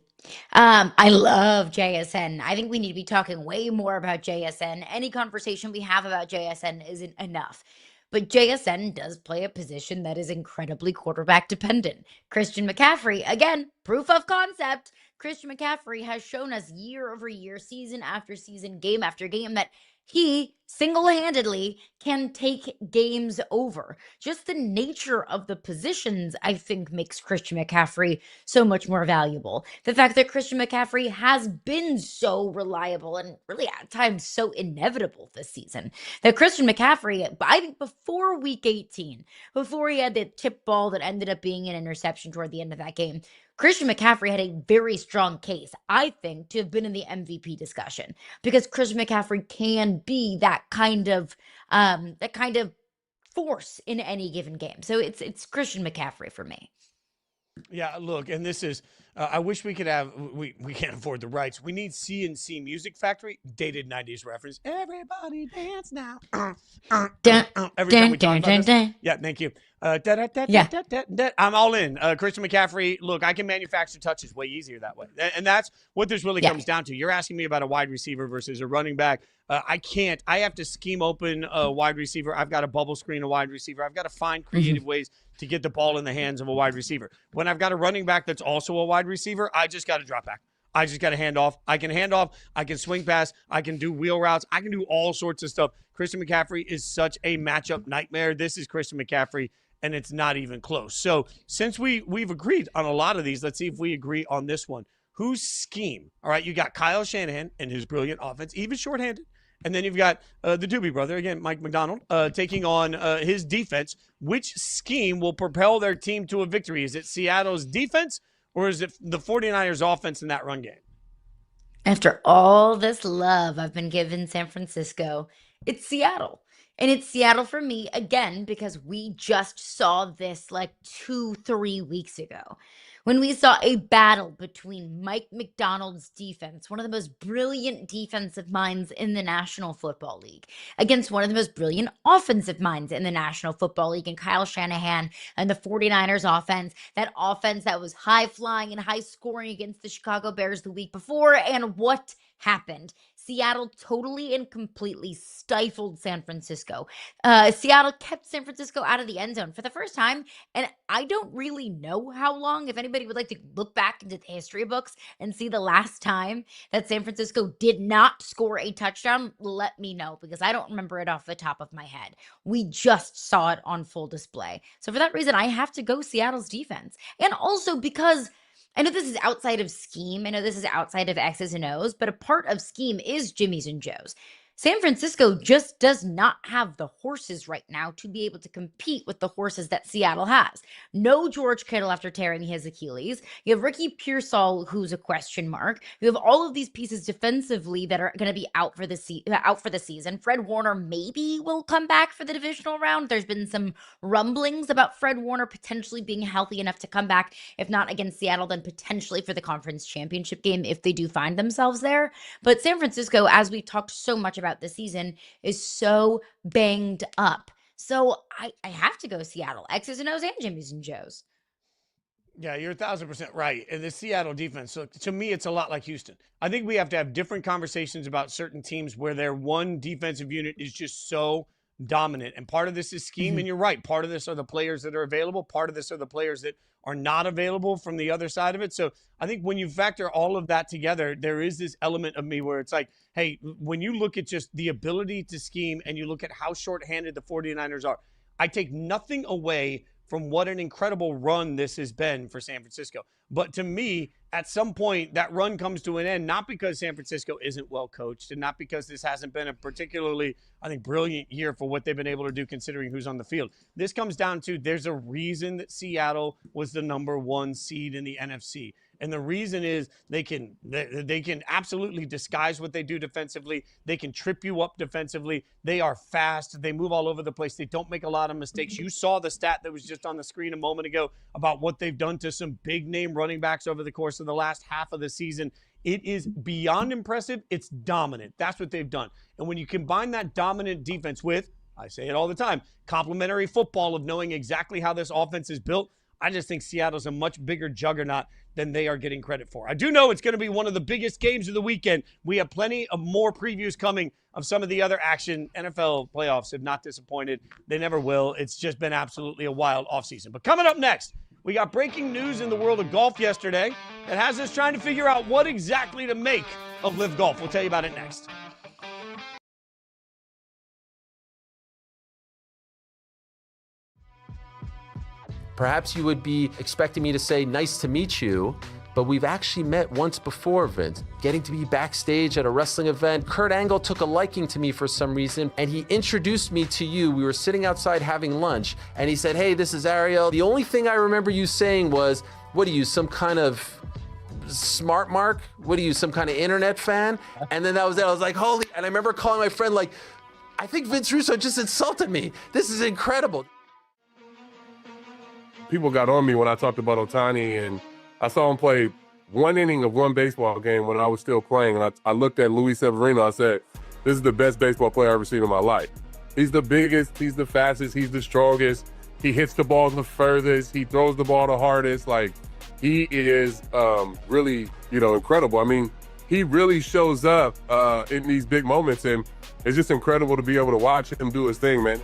I love JSN. I think we need to be talking way more about JSN. Any conversation we have about JSN isn't enough. But JSN does play a position that is incredibly quarterback dependent. Christian McCaffrey, again, proof of concept. Christian McCaffrey has shown us year over year, season after season, game after game that he single-handedly can take games over. Just the nature of the positions, I think, makes Christian McCaffrey so much more valuable. The fact that Christian McCaffrey has been so reliable and really at times so inevitable this season. That Christian McCaffrey, I think before week 18, before he had the tip ball that ended up being an interception toward the end of that game, Christian McCaffrey had a very strong case, I think, to have been in the MVP discussion because Christian McCaffrey can be that kind of force in any given game. So it's Christian McCaffrey for me. Yeah, look, and this is, I wish we could have, we can't afford the rights. We need CNC Music Factory, dated 90s reference. Everybody dance now. Every time we talk about this. Yeah, thank you. I'm all in. Christian McCaffrey, look, I can manufacture touches way easier that way. And that's what this really comes down to. You're asking me about a wide receiver versus a running back. I can't. I have to scheme open a wide receiver. I've got to bubble screen a wide receiver. I've got to find creative ways to get the ball in the hands of a wide receiver. When I've got a running back that's also a wide receiver, I just got to drop back. I just got to hand off. I can hand off. I can swing pass. I can do wheel routes. I can do all sorts of stuff. Christian McCaffrey is such a matchup nightmare. This is Christian McCaffrey, and it's not even close. So since we've agreed on a lot of these, let's see if we agree on this one. Whose scheme? All right, you got Kyle Shanahan and his brilliant offense, even shorthanded. And then you've got the Doobie brother, again, Mike McDonald, taking on his defense. Which scheme will propel their team to a victory? Is it Seattle's defense or is it the 49ers offense in that run game? After all this love I've been giving San Francisco, it's Seattle. And it's Seattle for me, again, because we just saw this like 2-3 weeks ago. When we saw a battle between Mike McDonald's defense, one of the most brilliant defensive minds in the National Football League, against one of the most brilliant offensive minds in the National Football League, and Kyle Shanahan and the 49ers offense that was high-flying and high-scoring against the Chicago Bears the week before. And what happened? Seattle totally and completely stifled San Francisco. Seattle kept San Francisco out of the end zone for the first time, and I don't really know how long. If anybody would like to look back into the history books and see the last time that San Francisco did not score a touchdown, let me know, because I don't remember it off the top of my head. We just saw it on full display. So for that reason, I have to go Seattle's defense. And also because I know this is outside of scheme. I know this is outside of X's and O's, but a part of scheme is Jimmy's and Joe's. San Francisco just does not have the horses right now to be able to compete with the horses that Seattle has. No George Kittle after tearing his Achilles. You have Ricky Pearsall, who's a question mark. You have all of these pieces defensively that are going to be out for the season. Fred Warner maybe will come back for the divisional round. There's been some rumblings about Fred Warner potentially being healthy enough to come back, if not against Seattle, then potentially for the conference championship game if they do find themselves there. But San Francisco, as we talked so much about this season, is so banged up. So I have to go Seattle. X's and O's and Jimmy's and Joe's. Yeah, you're 1,000% right. And the Seattle defense, so to me, it's a lot like Houston. I think we have to have different conversations about certain teams where their one defensive unit is just so dominant. And part of this is scheme, and you're right. Part of this are the players that are available. Part of this are the players that are not available from the other side of it. So I think when you factor all of that together, there is this element of me where it's like, hey, when you look at just the ability to scheme and you look at how shorthanded the 49ers are, I take nothing away from what an incredible run this has been for San Francisco. But to me, at some point, that run comes to an end, not because San Francisco isn't well coached and not because this hasn't been a particularly, I think, brilliant year for what they've been able to do considering who's on the field. This comes down to there's a reason that Seattle was the #1 seed in the NFC. And the reason is they can absolutely disguise what they do defensively. They can trip you up defensively. They are fast. They move all over the place. They don't make a lot of mistakes. You saw the stat that was just on the screen a moment ago about what they've done to some big-name running backs over the course of the last half of the season. It is beyond impressive. It's dominant. That's what they've done. And when you combine that dominant defense with, I say it all the time, complementary football of knowing exactly how this offense is built, I just think Seattle's a much bigger juggernaut than they are getting credit for. I do know it's going to be one of the biggest games of the weekend. We have plenty of more previews coming of some of the other action. NFL playoffs have not disappointed. They never will. It's just been absolutely a wild offseason. But coming up next, we got breaking news in the world of golf yesterday that has us trying to figure out what exactly to make of LIV Golf. We'll tell you about it next. Perhaps you would be expecting me to say, nice to meet you, but we've actually met once before, Vince. Getting to be backstage at a wrestling event. Kurt Angle took a liking to me for some reason, and he introduced me to you. We were sitting outside having lunch, and he said, hey, this is Ariel. The only thing I remember you saying was, what are you, some kind of smart mark? What are you, some kind of internet fan? And then that was it. I was like, holy, and I remember calling my friend like, I think Vince Russo just insulted me. This is incredible. people got on me when I talked about Ohtani, and I saw him play one inning of one baseball game when I was still playing. And I looked at Luis Severino. I said, this is the best baseball player I've ever seen in my life. He's the biggest, he's the fastest, he's the strongest. He hits the ball the furthest. He throws the ball the hardest. Like, he is really, incredible. I mean, he really shows up in these big moments, and it's just incredible to be able to watch him do his thing, man.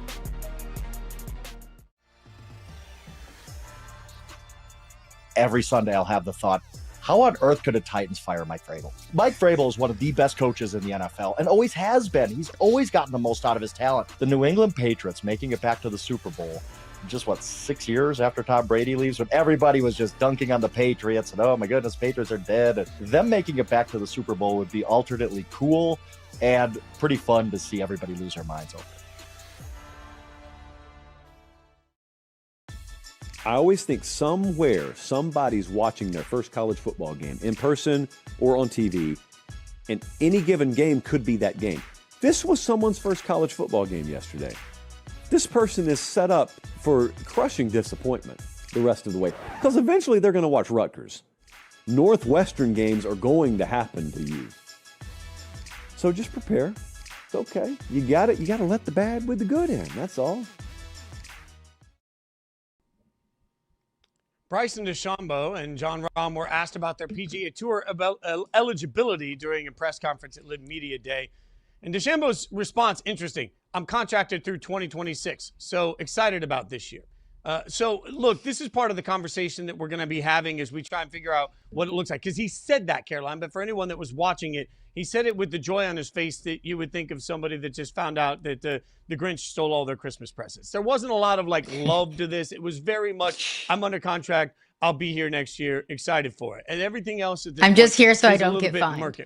Every Sunday I'll have the thought, how on earth could a Titans fire Mike Vrabel? Mike Vrabel is one of the best coaches in the NFL and always has been. He's always gotten the most out of his talent. The New England Patriots making it back to the Super Bowl, just 6 years after Tom Brady leaves, when everybody was just dunking on the Patriots and, oh my goodness, Patriots are dead. And them making it back to the Super Bowl would be alternately cool and pretty fun to see everybody lose their minds over. I always think somewhere somebody's watching their first college football game in person or on TV, and any given game could be that game. This was someone's first college football game yesterday. This person is set up for crushing disappointment the rest of the way, because eventually they're going to watch Rutgers. Northwestern games are going to happen to you. So just prepare. It's okay. You got to let the bad with the good in. That's all. Bryson DeChambeau and John Rahm were asked about their PGA Tour about eligibility during a press conference at LIV Media Day. And DeChambeau's response, interesting. I'm contracted through 2026, so excited about this year. So, look, this is part of the conversation that we're going to be having as we try and figure out what it looks like. Because he said that, Caroline, but for anyone that was watching it, he said it with the joy on his face that you would think of somebody that just found out that the Grinch stole all their Christmas presents. There wasn't a lot of, love to this. It was very much, I'm under contract. I'll be here next year. Excited for it. And everything else at this I'm point just here so I is a don't little get bit fined. murky.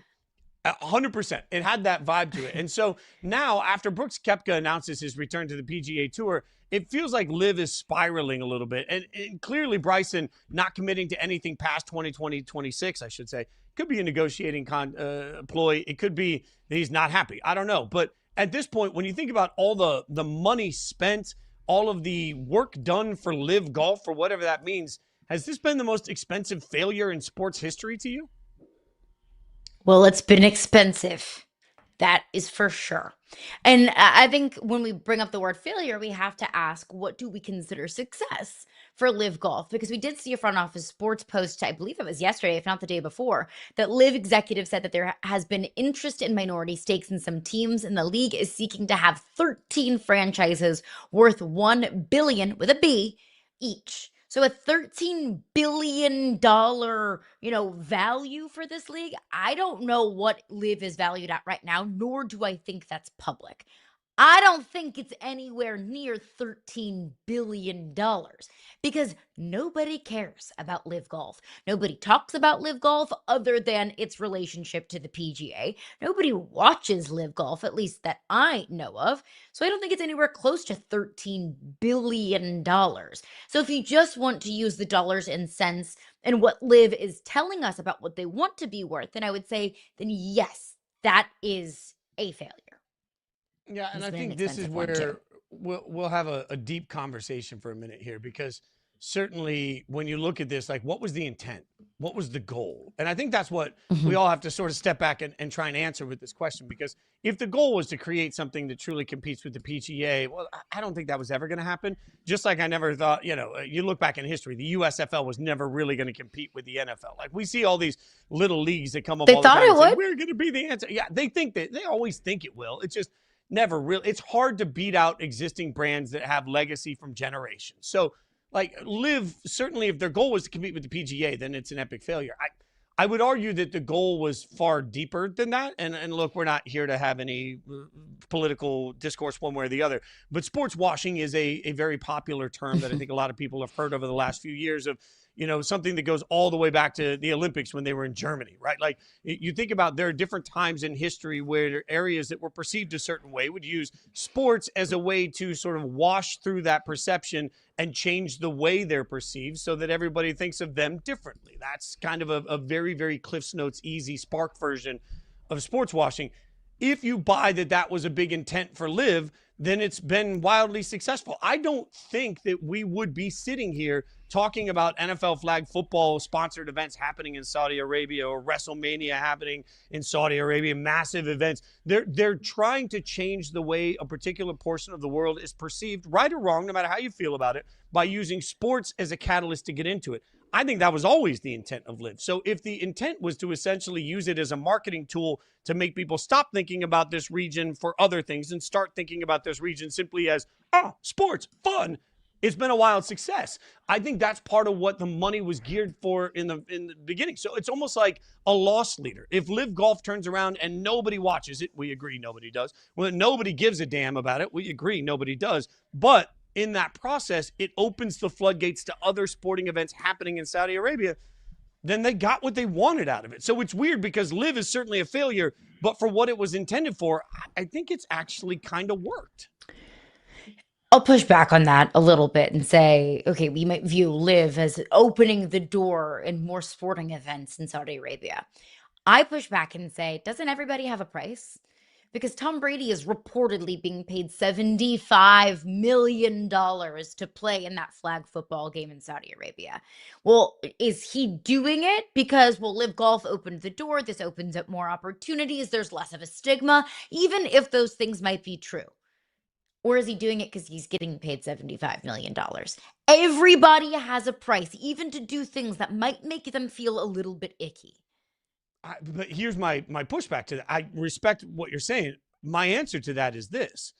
100%. It had that vibe to it. And so now, after Brooks Koepka announces his return to the PGA Tour, it feels like LIV is spiraling a little bit. And clearly, Bryson not committing to anything past 2026, I should say. Could be a negotiating ploy. It could be that he's not happy. I don't know. But at this point, when you think about all the money spent, all of the work done for LIV Golf, for whatever that means, has this been the most expensive failure in sports history to you? Well, it's been expensive. That is for sure. And I think when we bring up the word failure, we have to ask, what do we consider success for LIV Golf? Because we did see a front office sports post, I believe it was yesterday, if not the day before, that LIV executives said that there has been interest in minority stakes in some teams, and the league is seeking to have 13 franchises worth $1 billion with a B each. So a $13 billion, value for this league. I don't know what LIV is valued at right now, nor do I think that's public. I don't think it's anywhere near $13 billion because nobody cares about LIV Golf. Nobody talks about LIV Golf other than its relationship to the PGA. Nobody watches LIV Golf, at least that I know of. So I don't think it's anywhere close to $13 billion. So if you just want to use the dollars and cents and what LIV is telling us about what they want to be worth, then I would say, then yes, that is a failure. Yeah, and I think this is where we'll have a deep conversation for a minute here, because certainly when you look at this, what was the intent? What was the goal? And I think that's what we all have to sort of step back and try and answer with this question, because if the goal was to create something that truly competes with the PGA, well, I don't think that was ever going to happen. Just like I never thought, you look back in history, the USFL was never really going to compete with the NFL. We see all these little leagues that come up all the time. They thought it would. We're going to be the answer. Yeah, they always think it will. It's just never really. It's hard to beat out existing brands that have legacy from generations. So, LIV, certainly if their goal was to compete with the PGA, then it's an epic failure. I would argue that the goal was far deeper than that. And look, we're not here to have any political discourse one way or the other. But sports washing is a very popular term that I think a lot of people have heard over the last few years of, something that goes all the way back to the Olympics when they were in Germany, right? You think about, there are different times in history where areas that were perceived a certain way would use sports as a way to sort of wash through that perception and change the way they're perceived so that everybody thinks of them differently. That's kind of a very, very Cliff's Notes easy spark version of sports washing. If you buy that was a big intent for LIV, then it's been wildly successful. I don't think that we would be sitting here talking about NFL flag football sponsored events happening in Saudi Arabia or WrestleMania happening in Saudi Arabia, massive events. They're trying to change the way a particular portion of the world is perceived, right or wrong, no matter how you feel about it, by using sports as a catalyst to get into it. I think that was always the intent of LIV. So if the intent was to essentially use it as a marketing tool to make people stop thinking about this region for other things and start thinking about this region simply as, sports, fun, it's been a wild success. I think that's part of what the money was geared for in the beginning. So it's almost like a loss leader. If LIV Golf turns around and nobody watches it, we agree nobody does. Well, nobody gives a damn about it, we agree nobody does. But in that process, it opens the floodgates to other sporting events happening in Saudi Arabia. Then they got what they wanted out of it. So it's weird because LIV is certainly a failure, but for what it was intended for, I think it's actually kind of worked. I'll push back on that a little bit and say, okay, we might view LIV as opening the door in more sporting events in Saudi Arabia. I push back and say, doesn't everybody have a price? Because Tom Brady is reportedly being paid $75 million to play in that flag football game in Saudi Arabia. Well, is he doing it because, well, LIV Golf opened the door, this opens up more opportunities, there's less of a stigma, even if those things might be true? Or is he doing it because he's getting paid $75 million? Everybody has a price, even to do things that might make them feel a little bit icky. But here's my pushback to that. I respect what you're saying. My answer to that is this.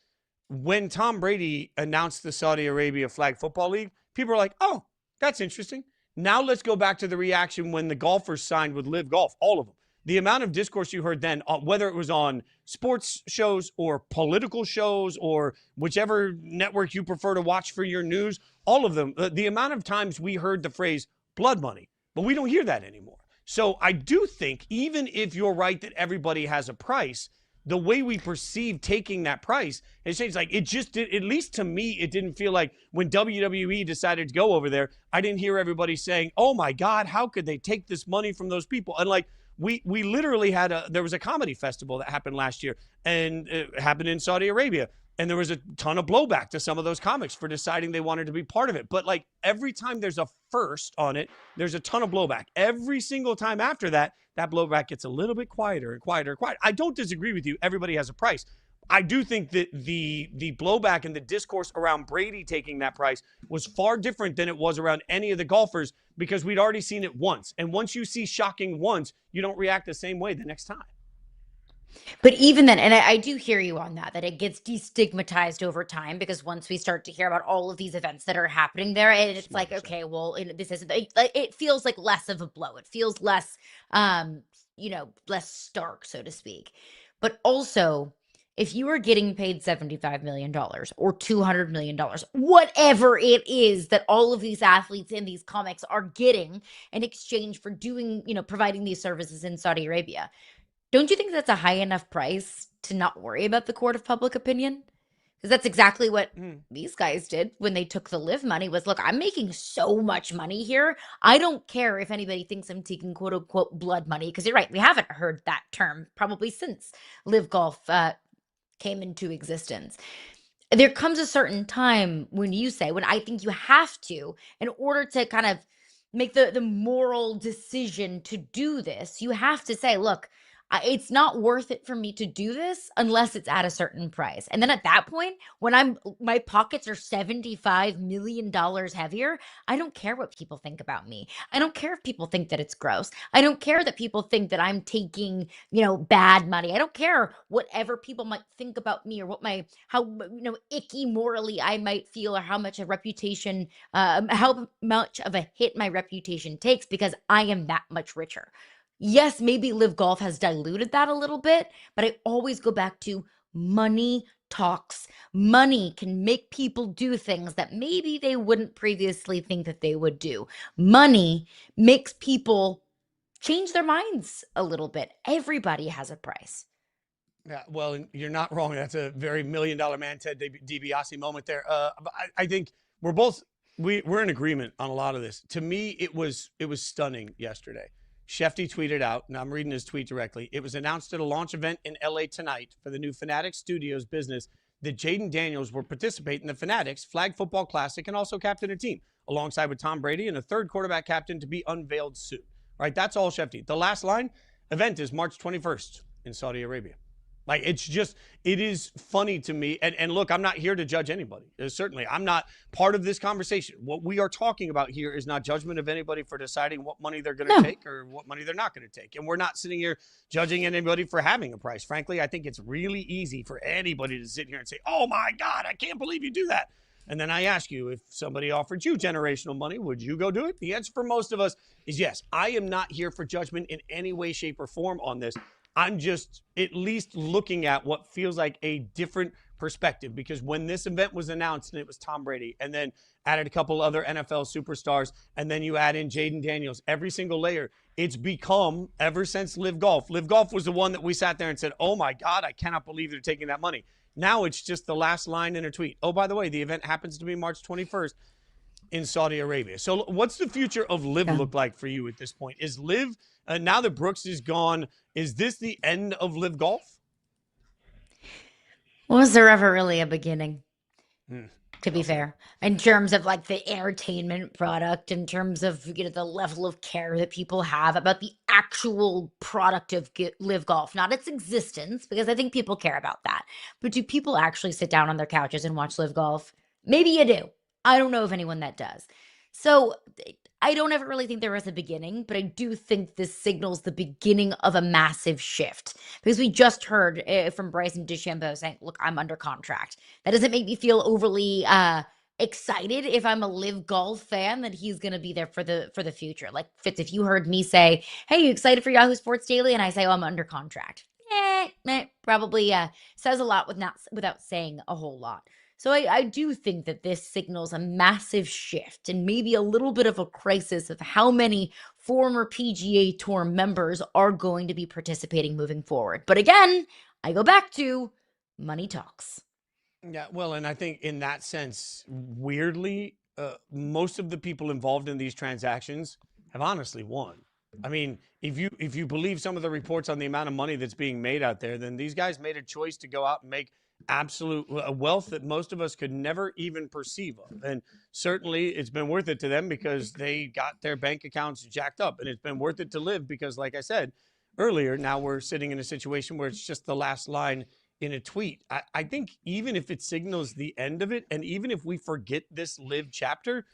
When Tom Brady announced the Saudi Arabia Flag Football League, people are like, oh, that's interesting. Now let's go back to the reaction when the golfers signed with LIV Golf, all of them. The amount of discourse you heard then, whether it was on sports shows or political shows or whichever network you prefer to watch for your news, all of them, the amount of times we heard the phrase blood money, but we don't hear that anymore. So I do think, even if you're right that everybody has a price, the way we perceive taking that price has changed. Like, it just did, at least to me, it didn't feel like when WWE decided to go over there, I didn't hear everybody saying, oh my God, how could they take this money from those people? And like, we literally had there was a comedy festival that happened last year, and it happened in Saudi Arabia. And there was a ton of blowback to some of those comics for deciding they wanted to be part of it. But like, every time there's a first on it, there's a ton of blowback. Every single time after that, that blowback gets a little bit quieter and quieter and quieter. I don't disagree with you. Everybody has a price. I do think that the blowback and the discourse around Brady taking that price was far different than it was around any of the golfers, because we'd already seen it once. And once you see shocking once, you don't react the same way the next time. But even then, and I do hear you on that it gets destigmatized over time, because once we start to hear about all of these events that are happening there, and it's like, okay, well, this isn't, it feels like less of a blow. It feels less, less stark, so to speak. But also, if you are getting paid $75 million or $200 million, whatever it is that all of these athletes in these comics are getting in exchange for doing, providing these services in Saudi Arabia, don't you think that's a high enough price to not worry about the court of public opinion? Because that's exactly what these guys did when they took the LIV money, was, look, I'm making so much money here. I don't care if anybody thinks I'm taking quote unquote blood money. Because you're right, we haven't heard that term probably since LIV Golf came into existence. There comes a certain time when I think you have to, in order to kind of make the moral decision to do this, you have to say, look, it's not worth it for me to do this unless it's at a certain price. And then at that point, when my pockets are $75 million heavier, I don't care what people think about me. I don't care if people think that it's gross. I don't care that people think that I'm taking, bad money. I don't care whatever people might think about me, or how icky morally I might feel, or how much a reputation, how much of a hit my reputation takes, because I am that much richer. Yes, maybe LIV Golf has diluted that a little bit, but I always go back to money talks. Money can make people do things that maybe they wouldn't previously think that they would do. Money makes people change their minds a little bit. Everybody has a price. Yeah, well, you're not wrong. That's a very $1 million man, Ted DiBiase moment there. I think we're in agreement on a lot of this. To me, it was stunning yesterday. Shefty tweeted out, and I'm reading his tweet directly, it was announced at a launch event in LA tonight for the new Fanatic Studios business that Jaden Daniels will participate in the Fanatics Flag Football Classic and also captain a team alongside with Tom Brady and a third quarterback captain to be unveiled soon. Right? That's all Shefty. The last line, event is March 21st in Saudi Arabia. Like, it's just, it is funny to me. And look, I'm not here to judge anybody. Certainly, I'm not part of this conversation. What we are talking about here is not judgment of anybody for deciding what money they're going to take or what money they're not going to take. And we're not sitting here judging anybody for having a price. Frankly, I think it's really easy for anybody to sit here and say, oh my God, I can't believe you do that. And then I ask you, if somebody offered you generational money, would you go do it? The answer for most of us is yes. I am not here for judgment in any way, shape, or form on this. I'm just at least looking at what feels like a different perspective, because when this event was announced and it was Tom Brady and then added a couple other NFL superstars and then you add in Jaden Daniels, every single layer, it's become, ever since LIV Golf. LIV Golf was the one that we sat there and said, oh my God, I cannot believe they're taking that money. Now it's just the last line in a tweet. Oh, by the way, the event happens to be March 21st in Saudi Arabia. So what's the future of LIV look like for you at this point? Is LIV, now that Brooks is gone, is this the end of LIV Golf? Was there ever really a beginning? To be fair, in terms of like the entertainment product, in terms of, you know, the level of care that people have about the actual product of LIV Golf, not its existence, because I think people care about that. But do people actually sit down on their couches and watch LIV Golf? Maybe you do. I don't know of anyone that does. So I don't ever really think there was a beginning, but I do think this signals the beginning of a massive shift, because we just heard from Bryson DeChambeau saying, look, I'm under contract. That doesn't make me feel overly excited if I'm a LIV Golf fan that he's going to be there for the future. Like, Fitz, if you heard me say, hey, you excited for Yahoo Sports Daily? And I say, oh, I'm under contract. Probably says a lot without saying a whole lot. So I do think that this signals a massive shift and maybe a little bit of a crisis of how many former PGA Tour members are going to be participating moving forward. But again, I go back to money talks. Yeah, well, and I think in that sense, weirdly, most of the people involved in these transactions have honestly won. I mean, if you believe some of the reports on the amount of money that's being made out there, then these guys made a choice to go out and make absolute wealth that most of us could never even perceive of. And certainly it's been worth it to them because they got their bank accounts jacked up, and it's been worth it to LIV because, like I said earlier, now we're sitting in a situation where it's just the last line in a tweet. I think even if it signals the end of it, and even if we forget this LIV chapter,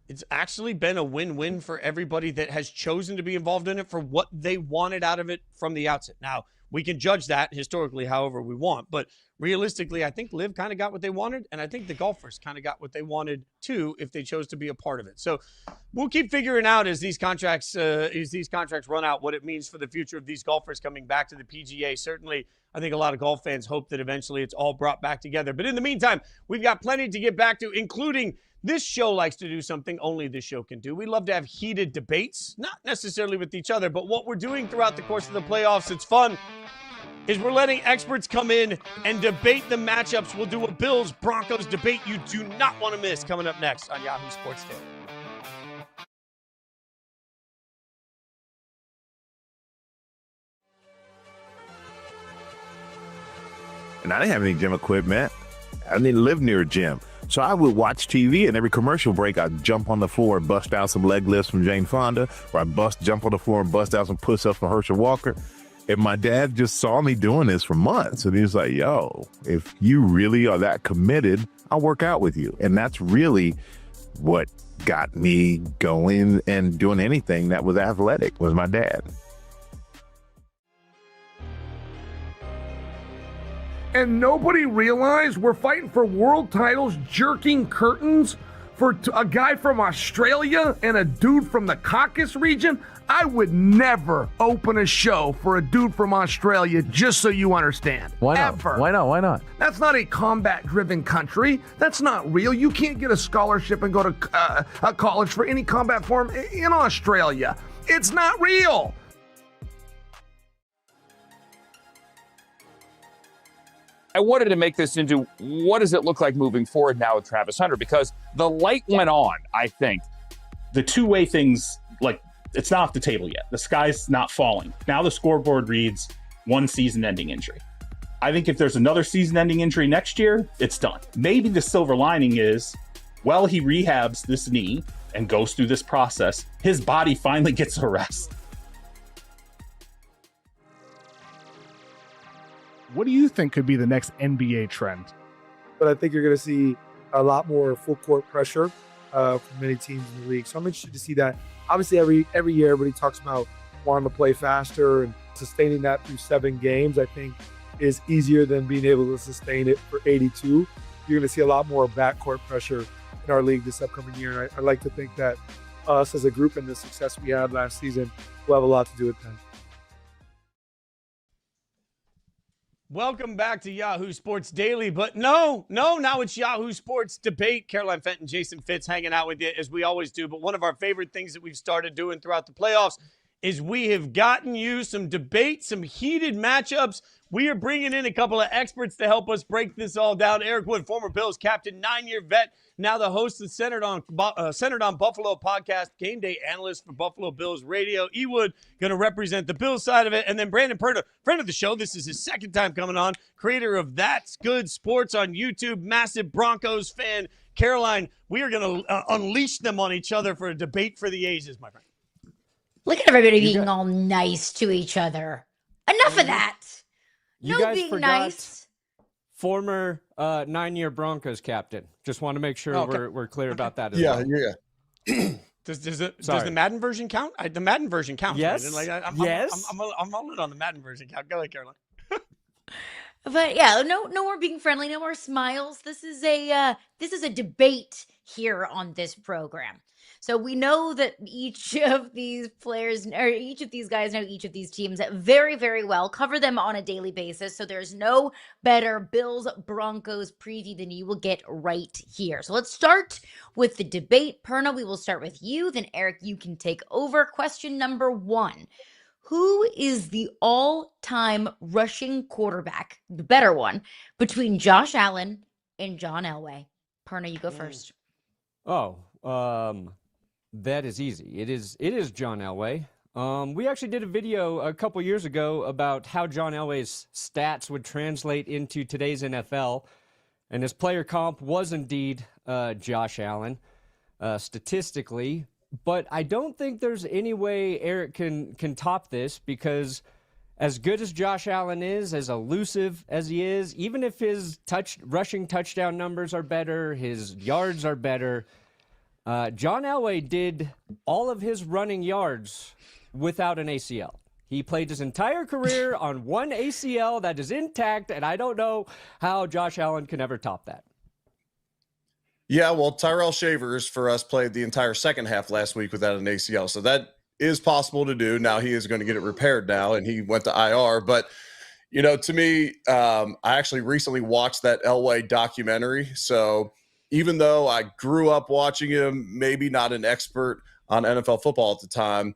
it's actually been a win-win for everybody that has chosen to be involved in it for what they wanted out of it from the outset. Now, we can judge that historically however we want, but realistically, I think LIV kind of got what they wanted, and I think the golfers kind of got what they wanted too if they chose to be a part of it. So we'll keep figuring out as these contracts run out what it means for the future of these golfers coming back to the PGA. Certainly, I think a lot of golf fans hope that eventually it's all brought back together. But in the meantime, we've got plenty to get back to, including this show likes to do something only this show can do. We love to have heated debates, not necessarily with each other, but what we're doing throughout the course of the playoffs, it's fun, is we're letting experts come in and debate the matchups. We'll do a Bills Broncos debate you do not want to miss coming up next on Yahoo Sports Daily. And I didn't have any gym equipment. I didn't live near a gym. So I would watch TV, and every commercial break, I'd jump on the floor and bust out some leg lifts from Jane Fonda, or I'd jump on the floor and bust out some push-ups from Herschel Walker. And my dad just saw me doing this for months, and he was like, yo, if you really are that committed, I'll work out with you. And that's really what got me going and doing anything that was athletic, was my dad. And nobody realized we're fighting for world titles, jerking curtains for a guy from Australia and a dude from the Caucasus region. I would never open a show for a dude from Australia, just so you understand. Why not? Ever. Why not? Why not? That's not a combat-driven country. That's not real. You can't get a scholarship and go to a college for any combat form in Australia. It's not real. I wanted to make this into what does it look like moving forward now with Travis Hunter, because the light went on, I think. The two-way things, like, it's not off the table yet. The sky's not falling. Now the scoreboard reads one season-ending injury. I think if there's another season-ending injury next year, it's done. Maybe the silver lining is, while he rehabs this knee and goes through this process, his body finally gets a rest. What do you think could be the next NBA trend? But I think you're going to see a lot more full court pressure from many teams in the league. So I'm interested to see that. Obviously, every year everybody talks about wanting to play faster, and sustaining that through 7 games, I think, is easier than being able to sustain it for 82. You're going to see a lot more backcourt pressure in our league this upcoming year. And I like to think that us as a group and the success we had last season will have a lot to do with that. Welcome back to Yahoo Sports Daily. But no, now it's Yahoo Sports Debate. Caroline Fenton, Jason Fitz hanging out with you as we always do. But one of our favorite things that we've started doing throughout the playoffs is we have gotten you some debate, some heated matchups. We are bringing in a couple of experts to help us break this all down. Eric Wood, former Bills captain, 9-year vet, now the host of Centered on Buffalo podcast, game day analyst for Buffalo Bills Radio. E. Wood going to represent the Bills side of it. And then Brandon Perna, friend of the show. This is his second time coming on. Creator of That's Good Sports on YouTube, massive Broncos fan. Caroline, we are going to unleash them on each other for a debate for the ages, my friend. Look at everybody being all nice to each other. Enough of that. You no guys being forgot nice. Former 9-year Broncos captain. Just want to make sure we're clear about that as well. Yeah. Does the Madden version count? The Madden version counts. Yes. Right? Yes. I'm all in on the Madden version count. Go ahead, Caroline. But yeah, no more being friendly, no more smiles. This is a debate here on this program. So we know that each of these players, or each of these guys know each of these teams very, very well, cover them on a daily basis. So there's no better Bills Broncos preview than you will get right here. So let's start with the debate. Perna, we will start with you. Then Eric, you can take over. Question number 1. Who is the all-time rushing quarterback, the better one, between Josh Allen and John Elway? Perna, you go first. That is easy. It is John Elway. We actually did a video a couple years ago about how John Elway's stats would translate into today's NFL, and his player comp was indeed Josh Allen, statistically. But I don't think there's any way Eric can top this, because as good as Josh Allen is, as elusive as he is, even if his rushing touchdown numbers are better, his yards are better, John Elway did all of his running yards without an ACL. He played his entire career on one ACL that is intact, and I don't know how Josh Allen can ever top that. Yeah, well, Tyrell Shavers for us played the entire second half last week without an ACL, so that is possible to do. Now he is going to get it repaired now, and he went to IR. But, you know, to me, I actually recently watched that Elway documentary, so even though I grew up watching him, maybe not an expert on NFL football at the time,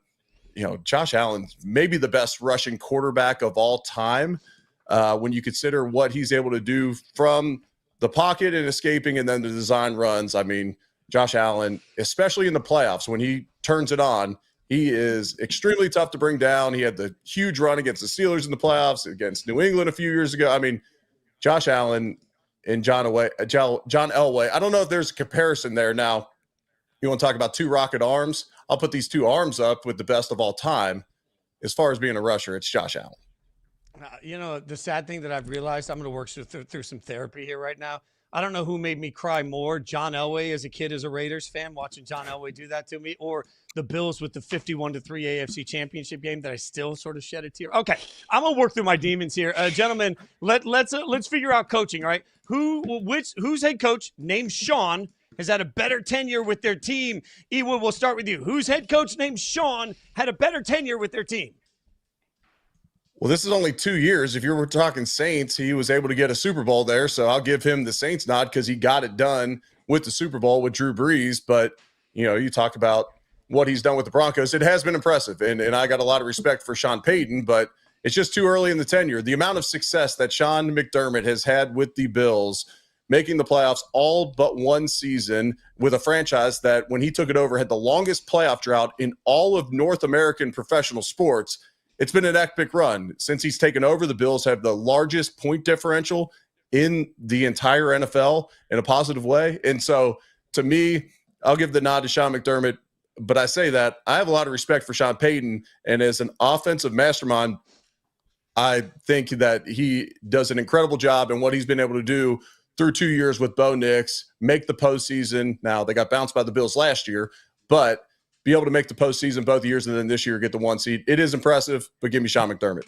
you know, Josh Allen's maybe the best rushing quarterback of all time when you consider what he's able to do from the pocket and escaping and then the design runs. I mean, Josh Allen, especially in the playoffs, when he turns it on, he is extremely tough to bring down. He had the huge run against the Steelers in the playoffs, against New England a few years ago. I mean, Josh Allen and John Elway, I don't know if there's a comparison there. Now, you want to talk about two rocket arms? I'll put these two arms up with the best of all time. As far as being a rusher, it's Josh Allen. You know, the sad thing that I've realized, I'm going to work through some therapy here right now. I don't know who made me cry more, John Elway as a kid as a Raiders fan, watching John Elway do that to me, or the Bills with the 51-3 AFC Championship game that I still sort of shed a tear. Okay, I'm going to work through my demons here. Gentlemen, let's figure out coaching, all right? Whose head coach named Sean has had a better tenure with their team? Ewood, we'll start with you. Whose head coach named Sean had a better tenure with their team? Well, this is only 2 years. If you were talking Saints, he was able to get a Super Bowl there, so I'll give him the Saints nod because he got it done with the Super Bowl with Drew Brees. But, you know, you talk about what he's done with the Broncos. It has been impressive, and I got a lot of respect for Sean Payton, but it's just too early in the tenure. The amount of success that Sean McDermott has had with the Bills, making the playoffs all but one season with a franchise that, when he took it over, had the longest playoff drought in all of North American professional sports. it's been an epic run. Since he's taken over, the Bills have the largest point differential in the entire NFL in a positive way. And so to me, I'll give the nod to Sean McDermott, but I say that I have a lot of respect for Sean Payton. And as an offensive mastermind, I think that he does an incredible job in what he's been able to do through 2 years with Bo Nix, make the postseason. Now, they got bounced by the Bills last year, but be able to make the postseason both years and then this year get the 1 seed. It is impressive, but give me Sean McDermott.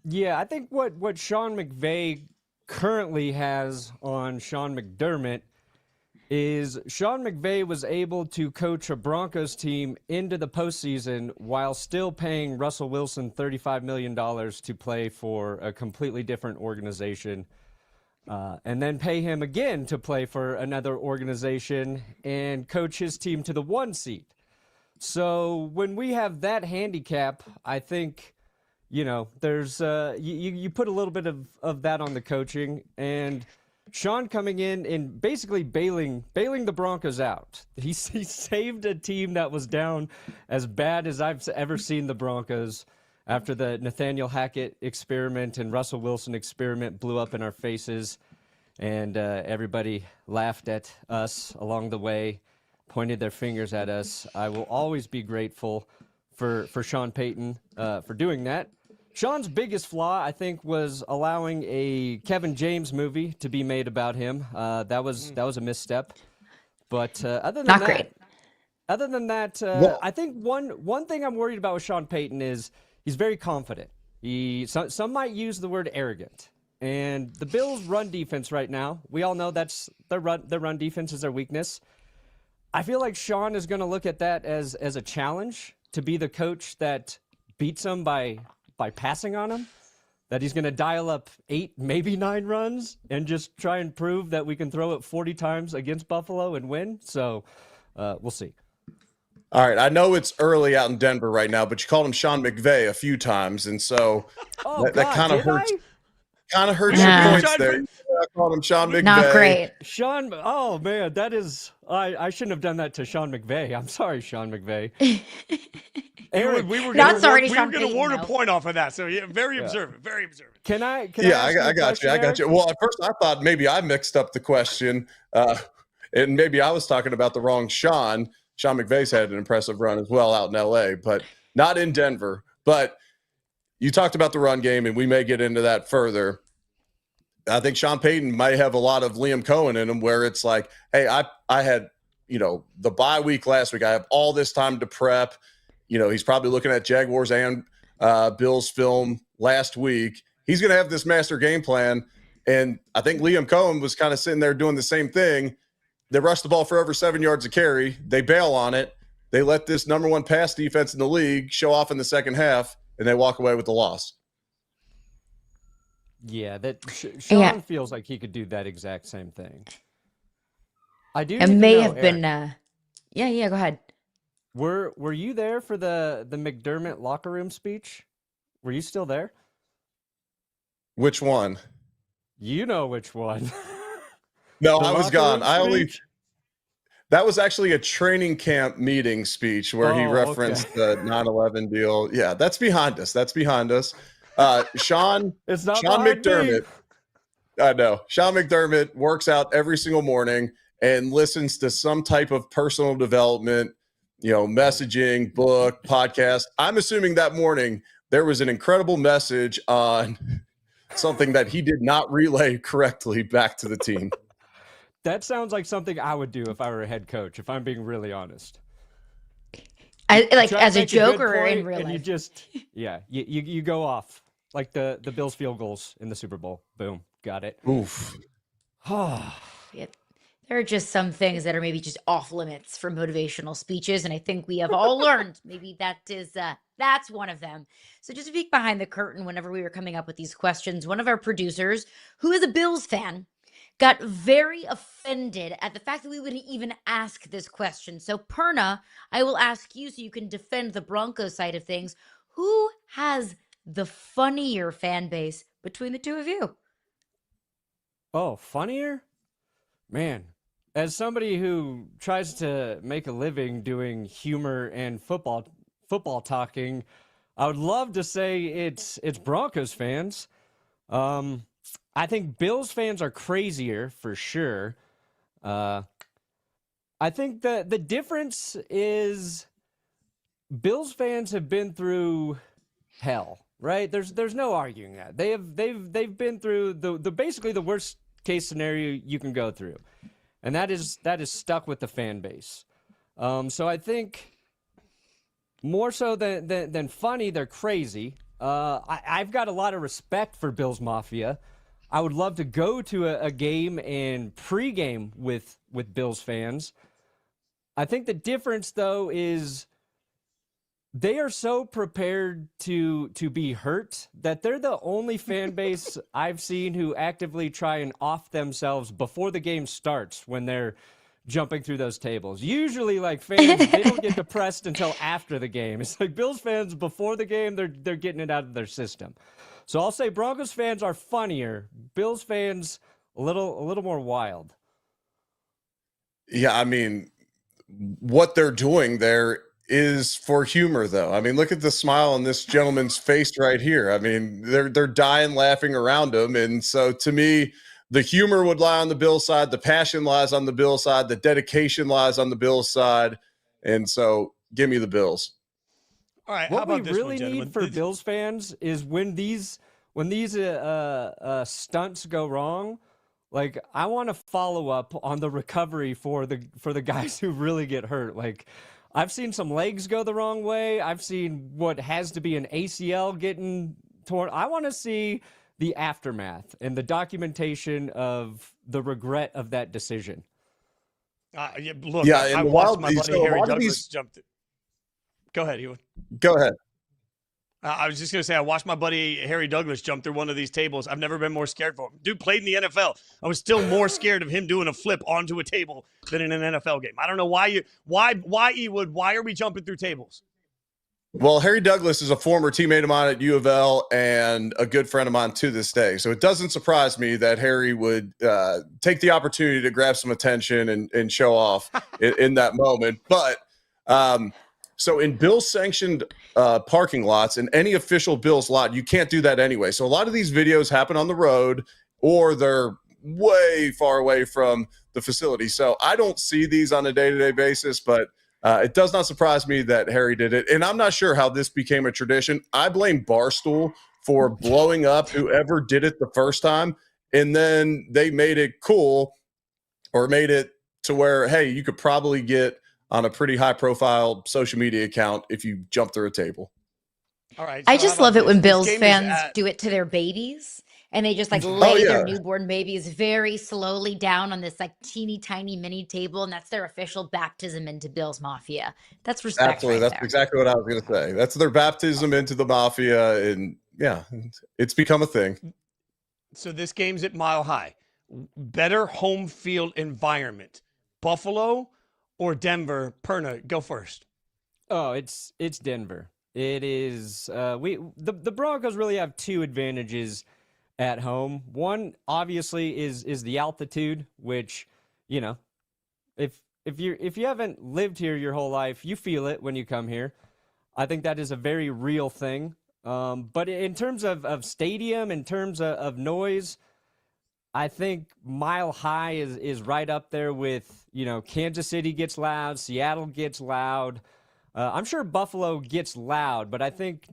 Yeah, I think what Sean McVay currently has on Sean McDermott is Sean McVay was able to coach a Broncos team into the postseason while still paying Russell Wilson $35 million to play for a completely different organization, and then pay him again to play for another organization and coach his team to the 1 seed. So when we have that handicap, I think, there's you put a little bit of that on the coaching, and Sean coming in and basically bailing the Broncos out. He saved a team that was down as bad as I've ever seen the Broncos after the Nathaniel Hackett experiment and Russell Wilson experiment blew up in our faces, and everybody laughed at us along the way, pointed their fingers at us. I will always be grateful for Sean Payton for doing that. Sean's biggest flaw, I think, was allowing a Kevin James movie to be made about him. That was a misstep. But other than that, I think one thing I'm worried about with Sean Payton is he's very confident. Some might use the word arrogant. And the Bills' run defense right now, we all know that's their run defense is their weakness. I feel like Sean is going to look at that as a challenge to be the coach that beats them by passing on him, that he's going to dial up 8, maybe 9 runs and just try and prove that we can throw it 40 times against Buffalo and win. So we'll see. All right. I know it's early out in Denver right now, but you called him Sean McVay a few times. And so that kind of hurts. Kind of hurts your points there. I called him Sean McVay. Not great. Sean, oh man, that is, I shouldn't have done that to Sean McVay. I'm sorry, Sean McVay. Eric, we were Not sorry to we Sean were going to Payton, award a though. point off of that. So yeah, very observant, very observant. Can I I got you. Well, at first I thought maybe I mixed up the question, and maybe I was talking about the wrong Sean. Sean McVay's had an impressive run as well out in LA, but not in Denver. But you talked about the run game, and we may get into that further. I think Sean Payton might have a lot of Liam Cohen in him, where it's like, hey, I had, the bye week last week. I have all this time to prep. He's probably looking at Jaguars and Bills film last week. He's going to have this master game plan. And I think Liam Cohen was kind of sitting there doing the same thing. They rush the ball for over 7 yards a carry. They bail on it. They let this number 1 pass defense in the league show off in the second half, and they walk away with the loss. Yeah, Sean feels like he could do that exact same thing. I do. It may have been. Yeah. Go ahead. Were you there for the McDermott locker room speech? Were you still there? Which one? You know which one. No, I was gone. That was actually a training camp meeting speech where he referenced the 9/11 deal. Yeah, that's behind us. Sean McDermott. I know. Sean McDermott works out every single morning and listens to some type of personal development, messaging, book, podcast. I'm assuming that morning there was an incredible message on something that he did not relay correctly back to the team. That sounds like something I would do if I were a head coach, if I'm being really honest. As a joke or in real life? And you just, you go off like the Bills field goals in the Super Bowl. Boom. Got it. Oof. There are just some things that are maybe just off limits for motivational speeches, and I think we have all learned maybe that's one of them. So just a peek behind the curtain, whenever we were coming up with these questions, one of our producers, who is a Bills fan, got very offended at the fact that we would even ask this question. So Perna, I will ask you so you can defend the Broncos side of things. Who has the funnier fan base between the two of you? Oh, funnier? Man, as somebody who tries to make a living doing humor and football football talking, I would love to say it's Broncos fans. I think Bills fans are crazier for sure. I think the difference is Bills fans have been through hell, right? There's no arguing that. They've been through the basically the worst case scenario you can go through. And that is stuck with the fan base. So I think more so than funny, they're crazy. I've got a lot of respect for Bills Mafia. I would love to go to a game and pregame with Bills fans. I think the difference, though, is they are so prepared to be hurt that they're the only fan base I've seen who actively try and off themselves before the game starts when they're jumping through those tables. Usually, like, fans, they don't get depressed until after the game. It's like Bills fans, before the game, they're getting it out of their system. So I'll say Broncos fans are funnier. Bills fans, a little more wild. Yeah, I mean, what they're doing there is for humor, though. I mean, look at the smile on this gentleman's face right here. I mean, they're dying laughing around him. And so to me, the humor would lie on the Bills side, the passion lies on the Bills side, the dedication lies on the Bills side. And so give me the Bills. All right, what how about we this really one, gentlemen? need for Bills fans is when these stunts go wrong, like, I want to follow up on the recovery for the guys who really get hurt. Like, I've seen some legs go the wrong way. I've seen what has to be an ACL getting torn. I want to see the aftermath and the documentation of the regret of that decision. Look, Yeah, I and watched my so buddy a Harry lot of Douglas these- jump. Go ahead, Ewan. Go ahead. I was just going to say, I watched my buddy Harry Douglas jump through one of these tables. I've never been more scared for him. Dude played in the NFL. I was still more scared of him doing a flip onto a table than in an NFL game. I don't know why Ewood, why are we jumping through tables? Well, Harry Douglas is a former teammate of mine at U of L and a good friend of mine to this day. So it doesn't surprise me that Harry would take the opportunity to grab some attention and show off in that moment. But so in Bills sanctioned parking lots, in any official Bills lot, you can't do that anyway. So a lot of these videos happen on the road or they're way far away from the facility. So I don't see these on a day-to-day basis, but it does not surprise me that Harry did it. And I'm not sure how this became a tradition. I blame Barstool for blowing up whoever did it the first time. And then they made it cool or made it to where, hey, you could probably get on a pretty high-profile social media account if you jump through a table. All right. I so just how about love it this? when This Bills game is fans at- do it to their babies and they just like lay yeah. their newborn babies very slowly down on this like teeny tiny mini table, and that's their official baptism into Bills Mafia. That's respect. Absolutely. Right That's there. exactly what I was going to say. That's their baptism into the mafia. And yeah, it's become a thing. So this game's at Mile High. Better home field environment. Buffalo or Denver? Perna, go first. Oh, it's Denver. It is the Broncos really have two advantages at home. One obviously is the altitude, which, you know, if you haven't lived here your whole life, you feel it when you come here. I think that is a very real thing. But in terms of stadium, in terms of noise, I think Mile High is right up there with, you know, Kansas City gets loud, Seattle gets loud. I'm sure Buffalo gets loud, but I think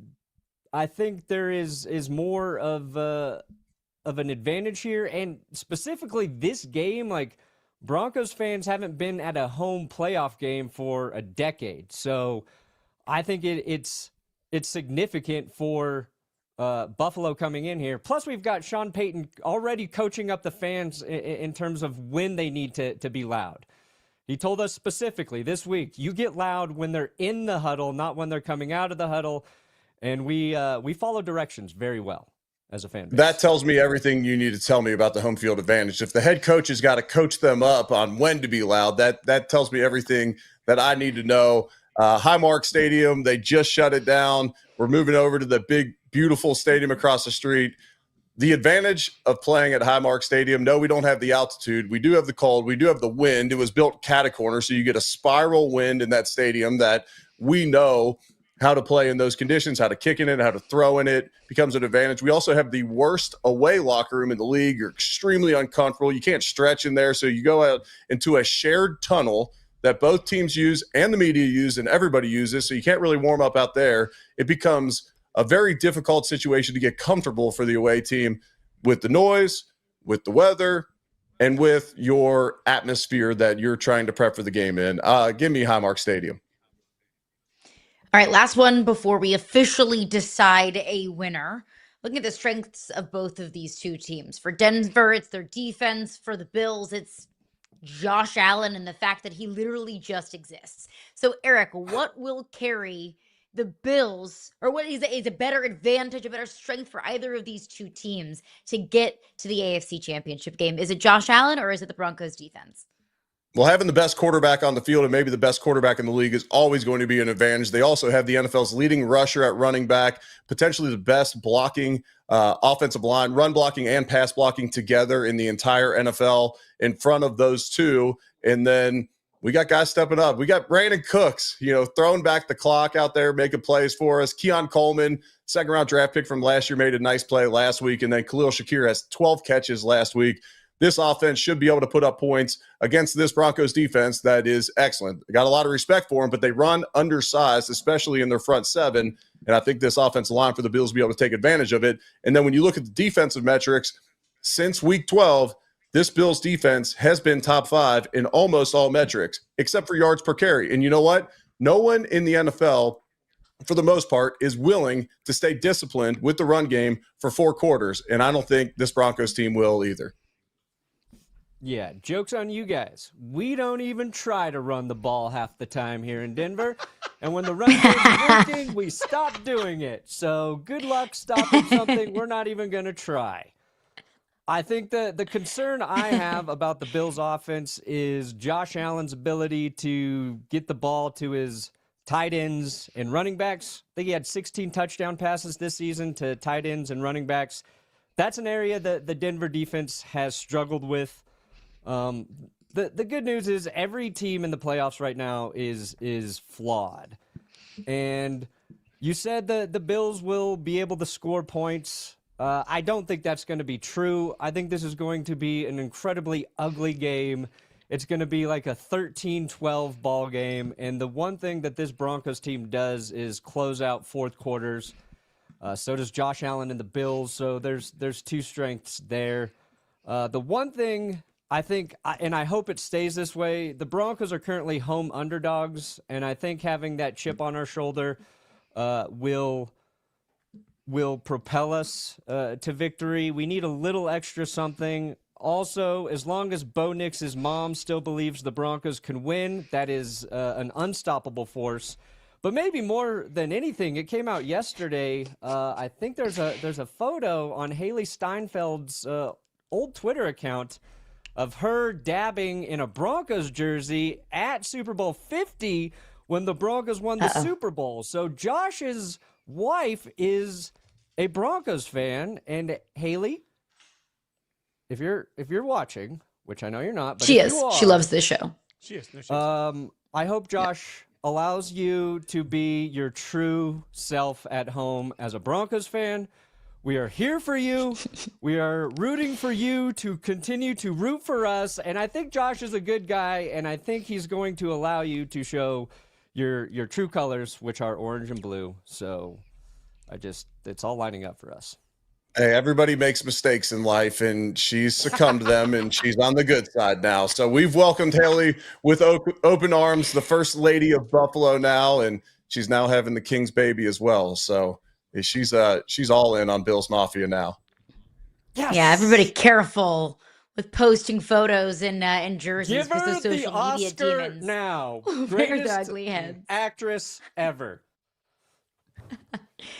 there is more of an advantage here, and specifically this game, like, Broncos fans haven't been at a home playoff game for a decade, so I think it's significant for Buffalo coming in here. Plus, we've got Sean Payton already coaching up the fans in terms of when they need to be loud. He told us specifically this week, you get loud when they're in the huddle, not when they're coming out of the huddle. And we follow directions very well as a fan base. That tells me everything you need to tell me about the home field advantage. If the head coach has got to coach them up on when to be loud, that tells me everything that I need to know. Highmark Stadium, they just shut it down. We're moving over to the big, beautiful stadium across the street. The advantage of playing at Highmark Stadium, no, we don't have the altitude. We do have the cold. We do have the wind. It was built catacorner, so you get a spiral wind in that stadium that we know how to play in those conditions, how to kick in it, how to throw in it becomes an advantage. We also have the worst away locker room in the league. You're extremely uncomfortable. You can't stretch in there. So you go out into a shared tunnel that both teams use and the media use and everybody uses. So you can't really warm up out there. It becomes a very difficult situation to get comfortable for the away team with the noise, with the weather, and with your atmosphere that you're trying to prep for the game in. Give me Highmark Stadium. All right, last one before we officially decide a winner. Looking at the strengths of both of these two teams. For Denver, it's their defense. For the Bills, it's Josh Allen and the fact that he literally just exists. So, Eric, what will carry the Bills, or what is a better advantage, a better strength for either of these two teams to get to the AFC Championship game? Is it Josh Allen or is it the Broncos defense? Well, having the best quarterback on the field and maybe the best quarterback in the league is always going to be an advantage. They also have the NFL's leading rusher at running back, potentially the best blocking offensive line, run blocking and pass blocking together in the entire NFL in front of those two. And then we got guys stepping up. We got Brandon Cooks, throwing back the clock out there, making plays for us. Keon Coleman, second-round draft pick from last year, made a nice play last week. And then Khalil Shakir has 12 catches last week. This offense should be able to put up points against this Broncos defense that is excellent. I got a lot of respect for them, but they run undersized, especially in their front seven. And I think this offensive line for the Bills will be able to take advantage of it. And then when you look at the defensive metrics, since week 12, this Bills defense has been top 5 in almost all metrics, except for yards per carry. And you know what? No one in the NFL, for the most part, is willing to stay disciplined with the run game for 4 quarters. And I don't think this Broncos team will either. Yeah, joke's on you guys. We don't even try to run the ball half the time here in Denver. And when the run game's working, we stop doing it. So good luck stopping something we're not even going to try. I think the concern I have about the Bills offense is Josh Allen's ability to get the ball to his tight ends and running backs. I think he had 16 touchdown passes this season to tight ends and running backs. That's an area that the Denver defense has struggled with. The good news is every team in the playoffs right now is flawed. And you said the Bills will be able to score points. I don't think that's going to be true. I think this is going to be an incredibly ugly game. It's going to be like a 13-12 ball game. And the one thing that this Broncos team does is close out fourth quarters. So does Josh Allen and the Bills. So there's two strengths there. The one thing I think, and I hope it stays this way, the Broncos are currently home underdogs, and I think having that chip on our shoulder will propel us to victory. We need a little extra something. Also, as long as Bo Nix's mom still believes the Broncos can win, that is an unstoppable force. But maybe more than anything, it came out yesterday. I think there's a photo on Haley Steinfeld's old Twitter account of her dabbing in a Broncos jersey at Super Bowl 50 when the Broncos won the Super Bowl. So Josh's wife is a Broncos fan, and Haley, if you're watching, which I know you're not, but she if is. You are, she loves this show. She is. No, she is. I hope Josh allows you to be your true self at home as a Broncos fan. We are here for you. We are rooting for you to continue to root for us. And I think Josh is a good guy, and I think he's going to allow you to show your true colors, which are orange and blue. So it's all lining up for us. Hey, everybody makes mistakes in life, and she's succumbed to them, and she's on the good side now. So we've welcomed Haley with open arms, the first lady of Buffalo now, and she's now having the King's baby as well. So she's all in on Bills Mafia now. Yes. Yeah, everybody careful with posting photos and jerseys Give her because the social the media Oscar demons now. wear Greatest the ugly heads. Actress ever.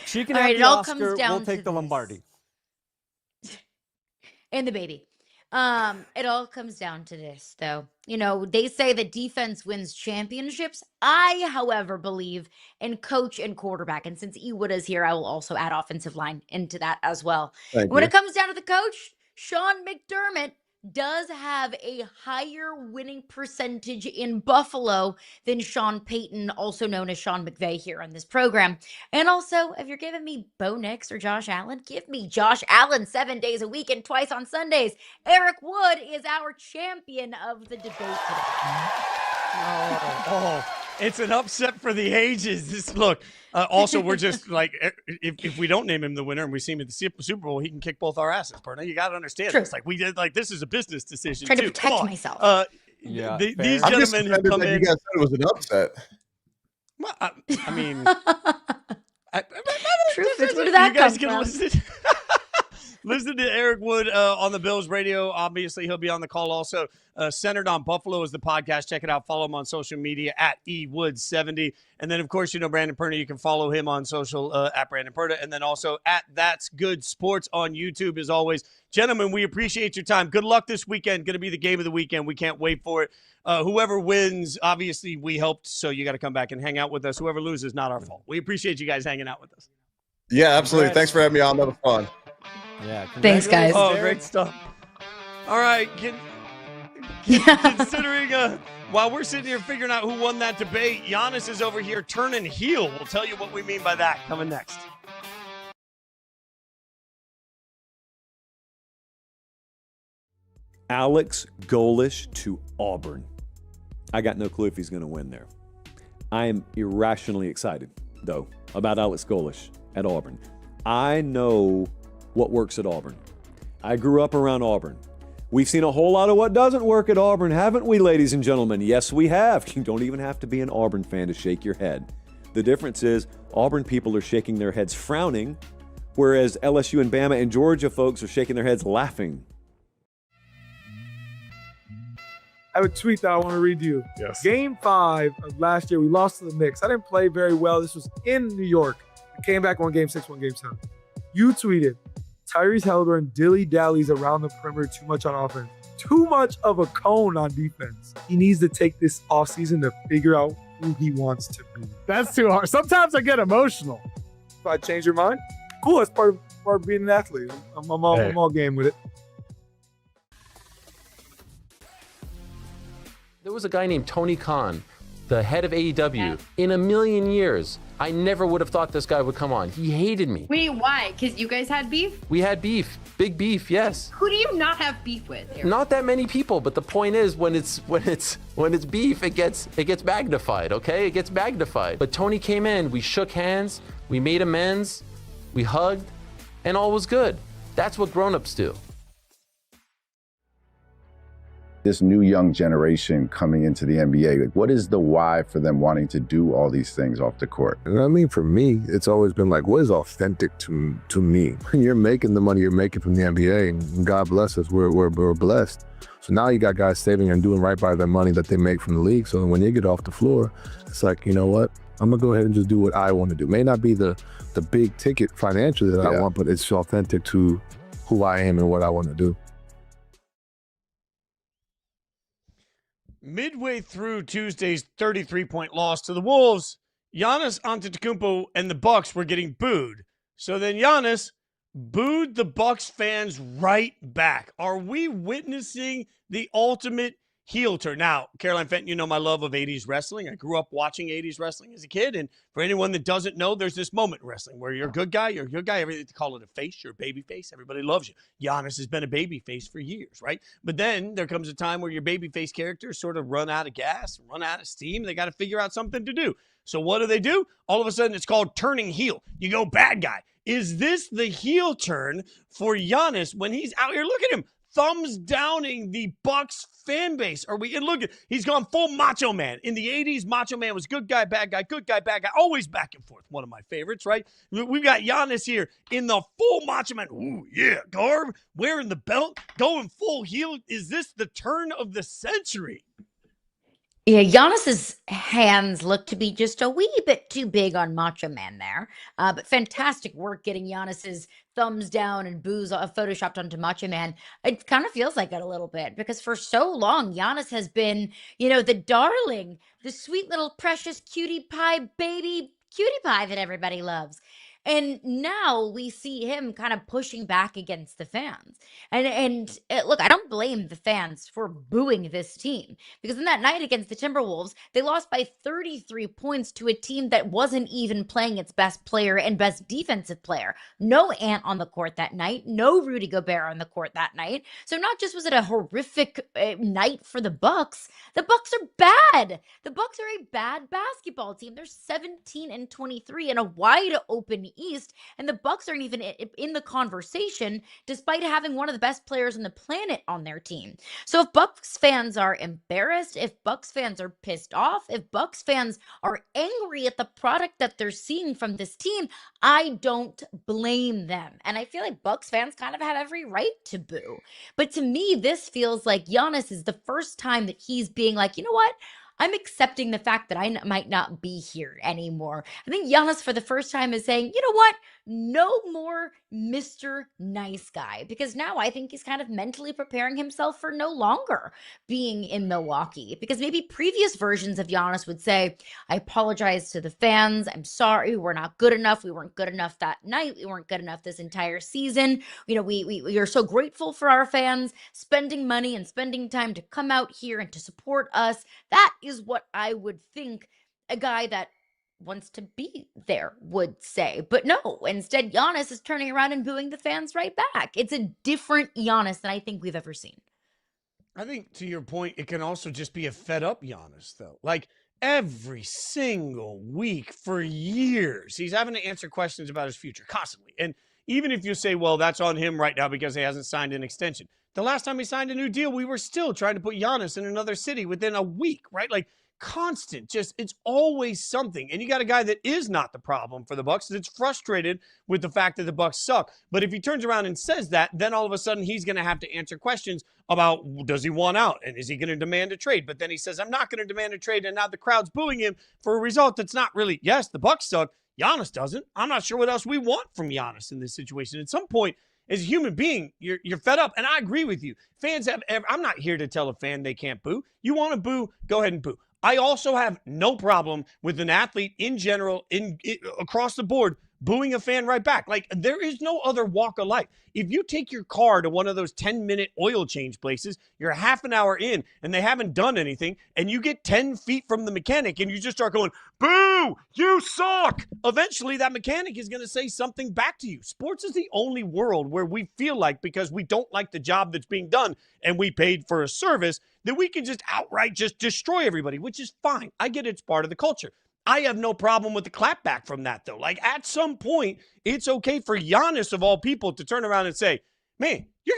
She can All have right, the it all Oscar. comes down We'll take to the this. Lombardi. And the baby. It all comes down to this, though. They say that defense wins championships. I, however, believe in coach and quarterback. And since Ewood is here, I will also add offensive line into that as well. Thank When you. it comes down to the coach, Sean McDermott, does have a higher winning percentage in Buffalo than Sean Payton, also known as Sean McVay here on this program. And also, if you're giving me Bo Nix or Josh Allen, give me Josh Allen 7 days a week and twice on Sundays. Eric Wood is our champion of the debate today. It's an upset for the ages. Look, also, we're just like, if we don't name him the winner and we see him at the Super Bowl, he can kick both our asses, Perna. You got to understand this. Like, we did, like, this is a business decision, Try too. to protect myself. These gentlemen who come in. You guys said it was an upset. Well, I mean, Truth is, where did that you guys come can from? listen to Eric Wood on the Bills radio. Obviously, he'll be on the call also. Centered on Buffalo is the podcast. Check it out. Follow him on social media at ewood70. And then, of course, you know Brandon Perna. You can follow him on social at Brandon Perna. And then also at That's Good Sports on YouTube, as always. Gentlemen, we appreciate your time. Good luck this weekend. Going to be the game of the weekend. We can't wait for it. Whoever wins, obviously, we helped, so you got to come back and hang out with us. Whoever loses, not our fault. We appreciate you guys hanging out with us. Yeah, absolutely. Thanks for having me on. That was fun. Yeah. Thanks, guys. Oh, great stuff. All right. Considering while we're sitting here figuring out who won that debate, Giannis is over here turning heel. We'll tell you what we mean by that coming next. Alex Golesh to Auburn. I got no clue if he's going to win there. I am irrationally excited, though, about Alex Golesh at Auburn. I know what works at Auburn. I grew up around Auburn. We've seen a whole lot of what doesn't work at Auburn, haven't we, ladies and gentlemen? Yes, we have. You don't even have to be an Auburn fan to shake your head. The difference is Auburn people are shaking their heads frowning, whereas LSU and Bama and Georgia folks are shaking their heads laughing. I have a tweet that I want to read to you. Yes. Game 5 of last year, we lost to the Knicks. I didn't play very well. This was in New York. We came back, won Game 6, won Game 7. You tweeted, Tyrese Halliburton dilly-dallies around the perimeter too much on offense. Too much of a cone on defense. He needs to take this offseason to figure out who he wants to be. That's too hard. Sometimes I get emotional. If I change your mind, cool. That's part of being an athlete. I'm all game with it. There was a guy named Tony Khan, the head of AEW. In a million years, I never would have thought this guy would come on. He hated me. Wait, why? Because you guys had beef? We had beef, big beef, yes. Who do you not have beef with, Eric? Not that many people, but the point is, when it's beef, it gets magnified. Okay, it gets magnified. But Tony came in, we shook hands, we made amends, we hugged, and all was good. That's what grown-ups do. This new young generation coming into the NBA, like, what is the why for them wanting to do all these things off the court? And I mean, for me, it's always been like, what is authentic to me? When you're making the money you're making from the NBA, and God bless us, we're blessed. So now you got guys saving and doing right by their money that they make from the league. So when they get off the floor, it's like, you know what? I'm gonna go ahead and just do what I want to do. May not be the big ticket financially that I want, but it's authentic to who I am and what I want to do. Midway through Tuesday's 33-point loss to the Wolves, Giannis Antetokounmpo and the Bucks were getting booed. So then Giannis booed the Bucks fans right back. Are we witnessing the ultimate heel turn? Now, Caroline Fenton, you know my love of 80s wrestling. I grew up watching 80s wrestling as a kid. And for anyone that doesn't know, there's this moment in wrestling where you're a good guy. Everybody call it a face. You're a baby face. Everybody loves you. Giannis has been a baby face for years, right? But then there comes a time where your baby face characters sort of run out of gas, run out of steam. They got to figure out something to do. So what do? All of a sudden, it's called turning heel. You go bad guy. Is this the heel turn for Giannis when he's out here? Look at him. Thumbs downing the Bucks fan base. And look, he's gone full Macho Man. In the 80s, Macho Man was good guy, bad guy, always back and forth. One of my favorites, right? We've got Giannis here in the full Macho Man. Ooh, yeah, garb, wearing the belt, going full heel. Is this the turn of the century? Yeah, Giannis's hands look to be just a wee bit too big on Macho Man there. But fantastic work getting Giannis's thumbs down and boos photoshopped onto Macho Man. It kind of feels like it a little bit because for so long, Giannis has been, the darling, the sweet little precious cutie pie baby cutie pie that everybody loves. And now we see him kind of pushing back against the fans. Look, I don't blame the fans for booing this team, because in that night against the Timberwolves, they lost by 33 points to a team that wasn't even playing its best player and best defensive player. No Ant on the court that night, no Rudy Gobert on the court that night. So not just was it a horrific night for the Bucks are bad. The Bucks are a bad basketball team. They're 17-23 in a wide open East, and the Bucks aren't even in the conversation despite having one of the best players on the planet on their team. So if Bucks fans are embarrassed, if Bucks fans are pissed off, if Bucks fans are angry at the product that they're seeing from this team, I don't blame them. And I feel like Bucks fans kind of have every right to boo. But to me, this feels like Giannis is the first time that he's being like, you know what? I'm accepting the fact that I might not be here anymore. I think Giannis for the first time is saying, you know what? No more Mr. Nice Guy. Because now I think he's kind of mentally preparing himself for no longer being in Milwaukee. Because maybe previous versions of Giannis would say, I apologize to the fans. I'm sorry. We're not good enough. We weren't good enough that night. We weren't good enough this entire season. You know, we are so grateful for our fans spending money and spending time to come out here and to support us. That is what I would think a guy that wants to be there would say. But no, instead Giannis is turning around and booing the fans right back. It's a different Giannis than I think we've ever seen. I think, to your point, it can also just be a fed up Giannis, though. Like, every single week for years, he's having to answer questions about his future constantly. And even if you say, well, that's on him right now because he hasn't signed an extension. The last time he signed a new deal, we were still trying to put Giannis in another city within a week, right? Like, constant, just it's always something. And you got a guy that is not the problem for the Bucks that's frustrated with the fact that the Bucks suck. But if he turns around and says that, then all of a sudden he's going to have to answer questions about, does he want out and is he going to demand a trade? But then he says, I'm not going to demand a trade, and now the crowd's booing him for a result that's not really, yes, the Bucks suck, Giannis doesn't. I'm not sure what else we want from Giannis in this situation. At some point, as a human being, you're fed up. And I agree with you. Fans I'm not here to tell a fan they can't boo. You want to boo, go ahead and boo. I also have no problem with an athlete in general, across the board, booing a fan right back. Like, there is no other walk of life. If you take your car to one of those 10-minute oil change places, you're half an hour in and they haven't done anything, and you get 10 feet from the mechanic and you just start going, boo, you suck. Eventually that mechanic is going to say something back to you. Sports is the only world where we feel like, because we don't like the job that's being done and we paid for a service, that we can just outright just destroy everybody, which is fine. I get it's part of the culture. I have no problem with the clapback from that, though. Like, at some point, it's okay for Giannis, of all people, to turn around and say, man, you're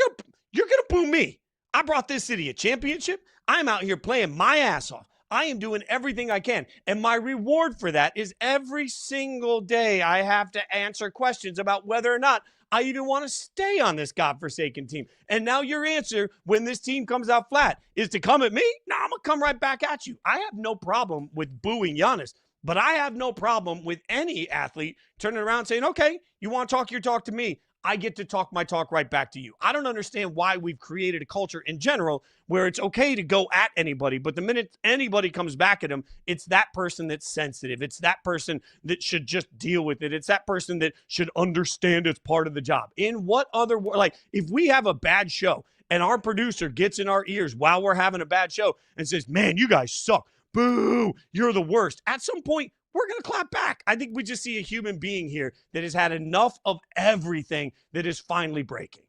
gonna boo me. I brought this city a championship. I'm out here playing my ass off. I am doing everything I can. And my reward for that is every single day I have to answer questions about whether or not I even want to stay on this godforsaken team. And now your answer, when this team comes out flat, is to come at me? No, I'm going to come right back at you. I have no problem with booing Giannis. But I have no problem with any athlete turning around and saying, okay, you want to talk your talk to me. I get to talk my talk right back to you. I don't understand why we've created a culture in general where it's okay to go at anybody, but the minute anybody comes back at them, it's that person that's sensitive. It's that person that should just deal with it. It's that person that should understand it's part of the job. In what other, like, if we have a bad show and our producer gets in our ears while we're having a bad show and says, man, you guys suck. Boo, you're the worst. At some point, we're going to clap back. I think we just see a human being here that has had enough of everything that is finally breaking.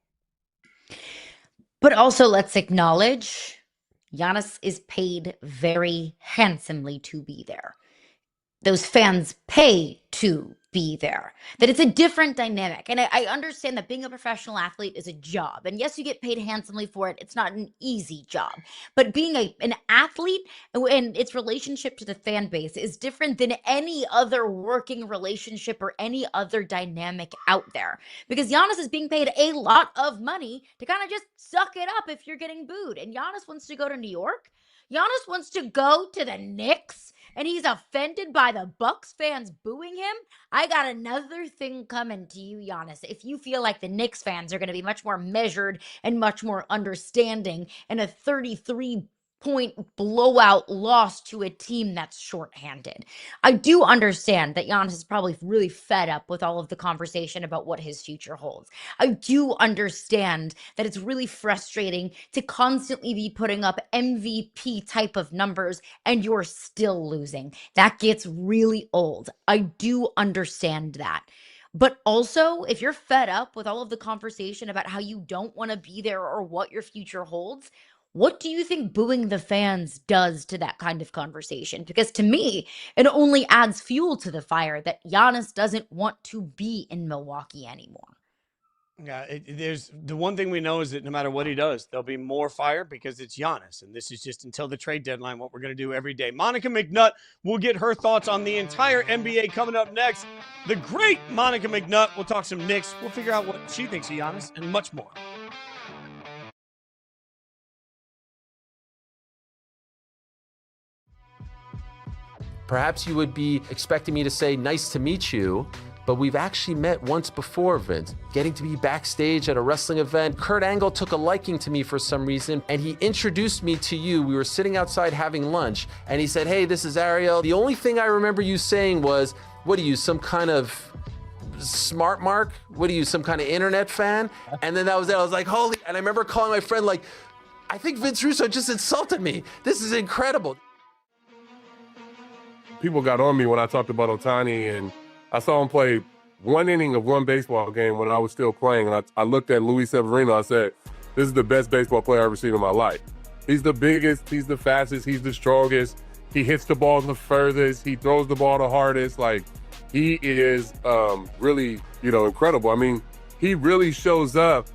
But also, let's acknowledge Giannis is paid very handsomely to be there. Those fans pay to be there. That it's a different dynamic. And I understand that being a professional athlete is a job. And yes, you get paid handsomely for it. It's not an easy job. But being an athlete and its relationship to the fan base is different than any other working relationship or any other dynamic out there. Because Giannis is being paid a lot of money to kind of just suck it up if you're getting booed. And Giannis wants to go to New York. Giannis wants to go to the Knicks, and he's offended by the Bucks fans booing him. I got another thing coming to you, Giannis. If you feel like the Knicks fans are going to be much more measured and much more understanding in a 33 point blowout loss to a team that's shorthanded. I do understand that Giannis is probably really fed up with all of the conversation about what his future holds. I do understand that it's really frustrating to constantly be putting up MVP type of numbers and you're still losing. That gets really old. I do understand that. But also, if you're fed up with all of the conversation about how you don't want to be there or what your future holds, what do you think booing the fans does to that kind of conversation? Because to me, it only adds fuel to the fire that Giannis doesn't want to be in Milwaukee anymore. Yeah, there's the one thing we know is that no matter what he does, there'll be more fire because it's Giannis. And this is just until the trade deadline, what we're going to do every day. Monica McNutt will get her thoughts on the entire NBA coming up next. The great Monica McNutt. We'll talk some Knicks. We'll figure out what she thinks of Giannis and much more. Perhaps you would be expecting me to say, nice to meet you, but we've actually met once before, Vince. Getting to be backstage at a wrestling event. Kurt Angle took a liking to me for some reason, and he introduced me to you. We were sitting outside having lunch, and he said, hey, this is Ariel. The only thing I remember you saying was, what are you, some kind of smart mark? What are you, some kind of internet fan? And then that was it. I was like, holy, and I remember calling my friend like, I think Vince Russo just insulted me. This is incredible. People got on me when I talked about Ohtani, and I saw him play one inning of one baseball game when I was still playing. And I looked at Luis Severino. I said, this is the best baseball player I've ever seen in my life. He's the biggest, he's the fastest, he's the strongest. He hits the ball the furthest. He throws the ball the hardest. Like, he is really, incredible. I mean, he really shows up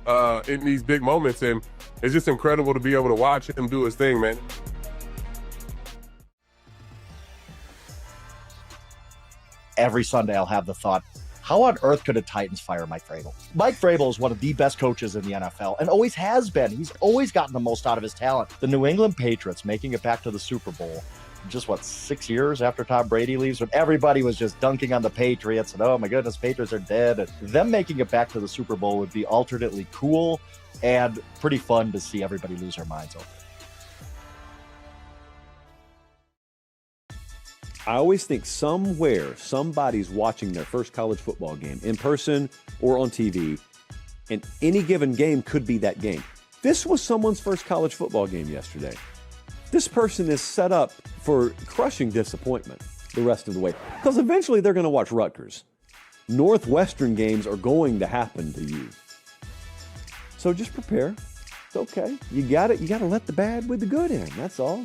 in these big moments, and it's just incredible to be able to watch him do his thing, man. Every Sunday I'll have the thought, how on earth could a Titans fire Mike Vrabel? Mike Vrabel is one of the best coaches in the NFL and always has been. He's always gotten the most out of his talent. The New England Patriots making it back to the Super Bowl, just 6 years after Tom Brady leaves, when everybody was just dunking on the Patriots and, oh my goodness, Patriots are dead. And them making it back to the Super Bowl would be alternately cool and pretty fun to see everybody lose their minds over. I always think somewhere somebody's watching their first college football game in person or on TV, and any given game could be that game. This was someone's first college football game yesterday. This person is set up for crushing disappointment the rest of the way, because eventually they're going to watch Rutgers. Northwestern games are going to happen to you. So just prepare. It's okay. You got it. You got to let the bad with the good in. That's all.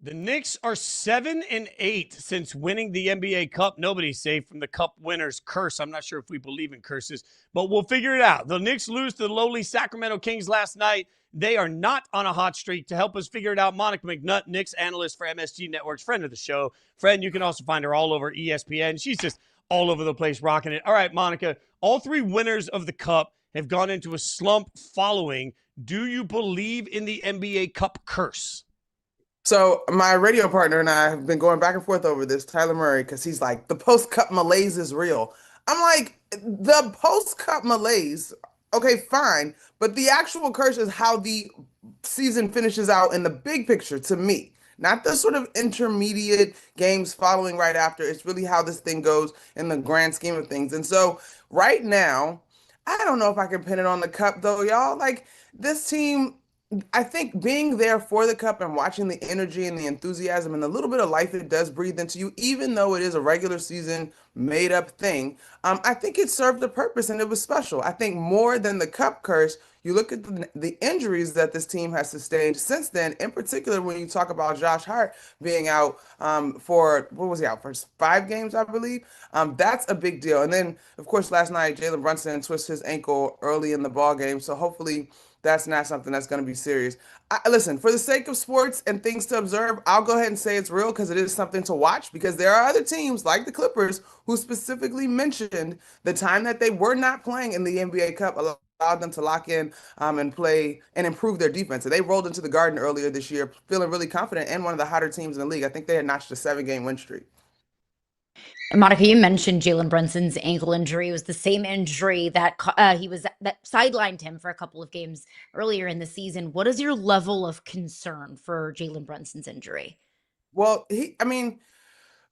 The Knicks are 7-8 since winning the NBA Cup. Nobody's safe from the Cup winner's curse. I'm not sure if we believe in curses, but we'll figure it out. The Knicks lose to the lowly Sacramento Kings last night. They are not on a hot streak. To help us figure it out, Monica McNutt, Knicks analyst for MSG Networks, friend of the show. Friend, you can also find her all over ESPN. She's just all over the place rocking it. All right, Monica, all three winners of the Cup have gone into a slump following. Do you believe in the NBA Cup curse? So my radio partner and I have been going back and forth over this, Tyler Murray, because he's like, the post-cup malaise is real. I'm like, the post-cup malaise, okay, fine. But the actual curse is how the season finishes out in the big picture to me. Not the sort of intermediate games following right after. It's really how this thing goes in the grand scheme of things. And so right now, I don't know if I can pin it on the cup, though, y'all. Like, this team, I think being there for the cup and watching the energy and the enthusiasm and the little bit of life it does breathe into you, even though it is a regular season made up thing, I think it served a purpose and it was special. I think more than the cup curse, you look at the injuries that this team has sustained since then, in particular when you talk about Josh Hart being out for 5 games, I believe. That's a big deal. And then, of course, last night, Jalen Brunson twisted his ankle early in the ball game. So hopefully that's not something that's going to be serious. Listen, for the sake of sports and things to observe, I'll go ahead and say it's real because it is something to watch, because there are other teams like the Clippers who specifically mentioned the time that they were not playing in the NBA Cup allowed them to lock in and play and improve their defense. And they rolled into the Garden earlier this year feeling really confident and one of the hotter teams in the league. I think they had notched a 7-game win streak. Monica, you mentioned Jalen Brunson's ankle injury. It was the same injury that that sidelined him for a couple of games earlier in the season. What is your level of concern for Jalen Brunson's injury? Well,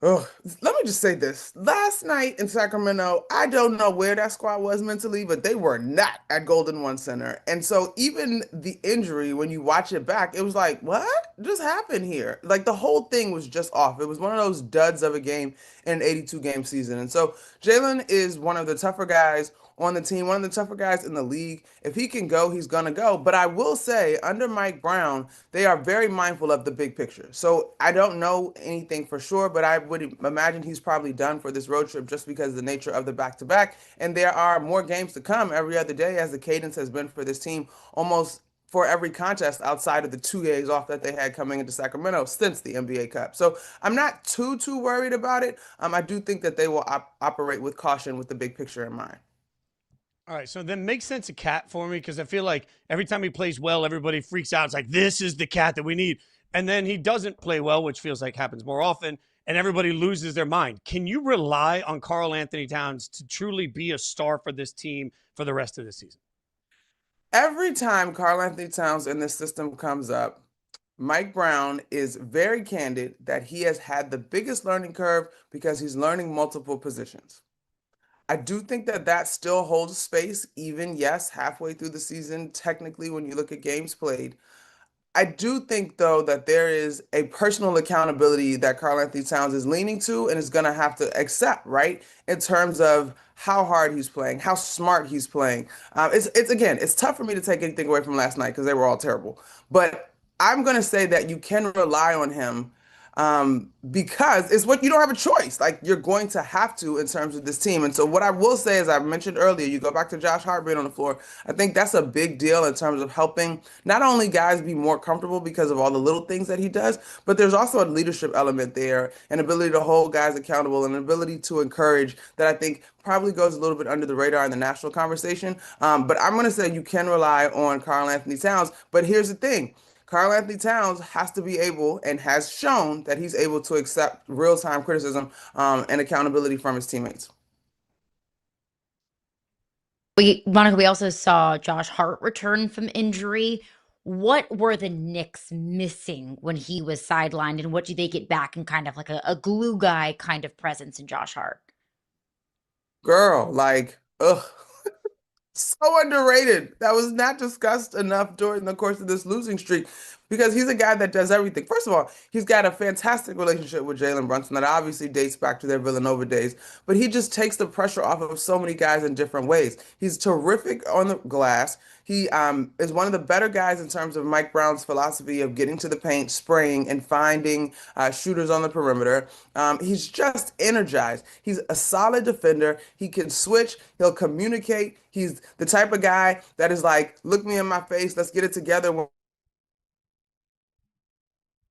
let me just say this. Last night in Sacramento, I don't know where that squad was mentally, but they were not at Golden One Center. And so even the injury, when you watch it back, it was like, what just happened here? Like the whole thing was just off. It was one of those duds of a game in an 82 game season. And so Jalen is one of the tougher guys on the team, one of the tougher guys in the league. If he can go, he's going to go. But I will say, under Mike Brown, they are very mindful of the big picture. So I don't know anything for sure, but I would imagine he's probably done for this road trip just because of the nature of the back-to-back. And there are more games to come every other day, as the cadence has been for this team almost for every contest outside of the 2 days off that they had coming into Sacramento since the NBA Cup. So I'm not too worried about it. I do think that they will operate with caution with the big picture in mind. All right, so then make sense of Cat for me, because I feel like every time he plays well, everybody freaks out. It's like, this is the Cat that we need. And then he doesn't play well, which feels like happens more often, and everybody loses their mind. Can you rely on Karl Anthony Towns to truly be a star for this team for the rest of the season? Every time Karl Anthony Towns in this system comes up, Mike Brown is very candid that he has had the biggest learning curve because he's learning multiple positions. I do think that that still holds space, even, yes, halfway through the season, technically, when you look at games played. I do think, though, that there is a personal accountability that Karl Anthony Towns is leaning to and is going to have to accept, right, in terms of how hard he's playing, how smart he's playing. It's tough for me to take anything away from last night because they were all terrible. But I'm going to say that you can rely on him because it's what you don't have a choice. Like, you're going to have to in terms of this team. And so what I will say, as I mentioned earlier, you go back to Josh Hart being on the floor. I think that's a big deal in terms of helping not only guys be more comfortable because of all the little things that he does, but there's also a leadership element there, an ability to hold guys accountable, and an ability to encourage that I think probably goes a little bit under the radar in the national conversation. But I'm going to say you can rely on Karl Anthony Towns. But here's the thing. Karl Anthony Towns has to be able and has shown that he's able to accept real-time criticism and accountability from his teammates. Monica, we also saw Josh Hart return from injury. What were the Knicks missing when he was sidelined, and what do they get back in kind of like a glue guy kind of presence in Josh Hart? Girl, so underrated. That was not discussed enough during the course of this losing streak because he's a guy that does everything. First of all, he's got a fantastic relationship with Jalen Brunson that obviously dates back to their Villanova days, but he just takes the pressure off of so many guys in different ways. He's terrific on the glass. He is one of the better guys in terms of Mike Brown's philosophy of getting to the paint, spraying, and finding shooters on the perimeter. He's just energized. He's a solid defender. He can switch. He'll communicate. He's the type of guy that is like, look me in my face. Let's get it together.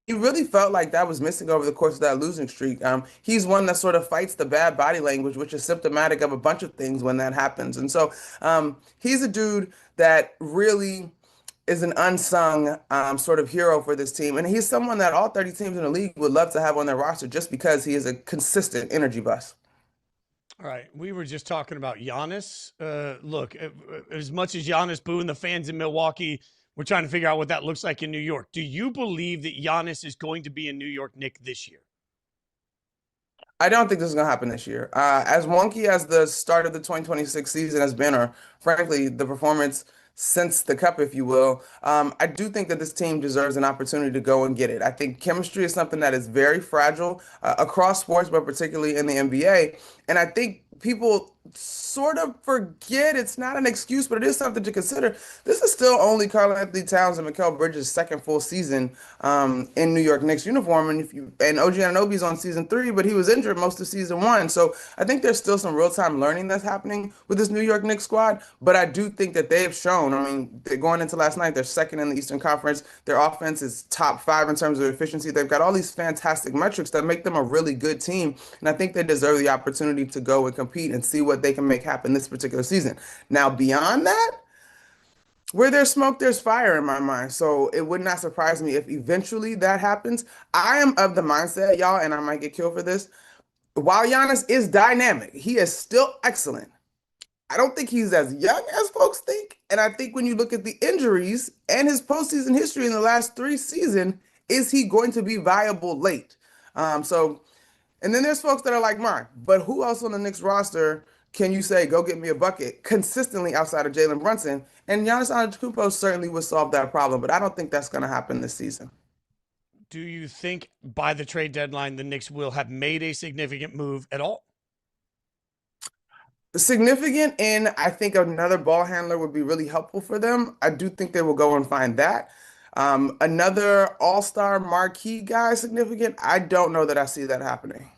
He really felt like that was missing over the course of that losing streak. He's one that sort of fights the bad body language, which is symptomatic of a bunch of things when that happens. And so he's a dude that really is an unsung sort of hero for this team. And he's someone that all 30 teams in the league would love to have on their roster just because he is a consistent energy bus. All right, we were just talking about Giannis. Look, as much as Giannis booing the fans in Milwaukee, we're trying to figure out what that looks like in New York. Do you believe that Giannis is going to be a New York Knick this year? I don't think this is going to happen this year. As wonky as the start of the 2026 season has been, or frankly, the performance since the Cup, if you will, I do think that this team deserves an opportunity to go and get it. I think chemistry is something that is very fragile across sports, but particularly in the NBA. And I think people sort of forget, it's not an excuse, but it is something to consider. This is still only Karl Anthony Towns and Mikal Bridges' second full season in New York Knicks uniform. And OG Anunoby's on season 3, but he was injured most of season 1. So I think there's still some real-time learning that's happening with this New York Knicks squad. But I do think that they've shown, they're going into last night, they're second in the Eastern Conference. Their offense is top 5 in terms of efficiency. They've got all these fantastic metrics that make them a really good team. And I think they deserve the opportunity to go and compete and see what they can make happen this particular season. Now, beyond that, where there's smoke, there's fire in my mind. So it would not surprise me if eventually that happens. I am of the mindset, y'all, and I might get killed for this. while Giannis is dynamic, he is still excellent. I don't think he's as young as folks think. And I think when you look at the injuries and his postseason history in the last 3 seasons, is he going to be viable late? And then there's folks that are like mine, but who else on the Knicks roster can you say, go get me a bucket consistently outside of Jalen Brunson? And Giannis Antetokounmpo certainly would solve that problem, but I don't think that's going to happen this season. Do you think by the trade deadline, the Knicks will have made a significant move at all? Significant, and I think another ball handler would be really helpful for them. I do think they will go and find that. Another all-star marquee guy significant, I don't know that I see that happening.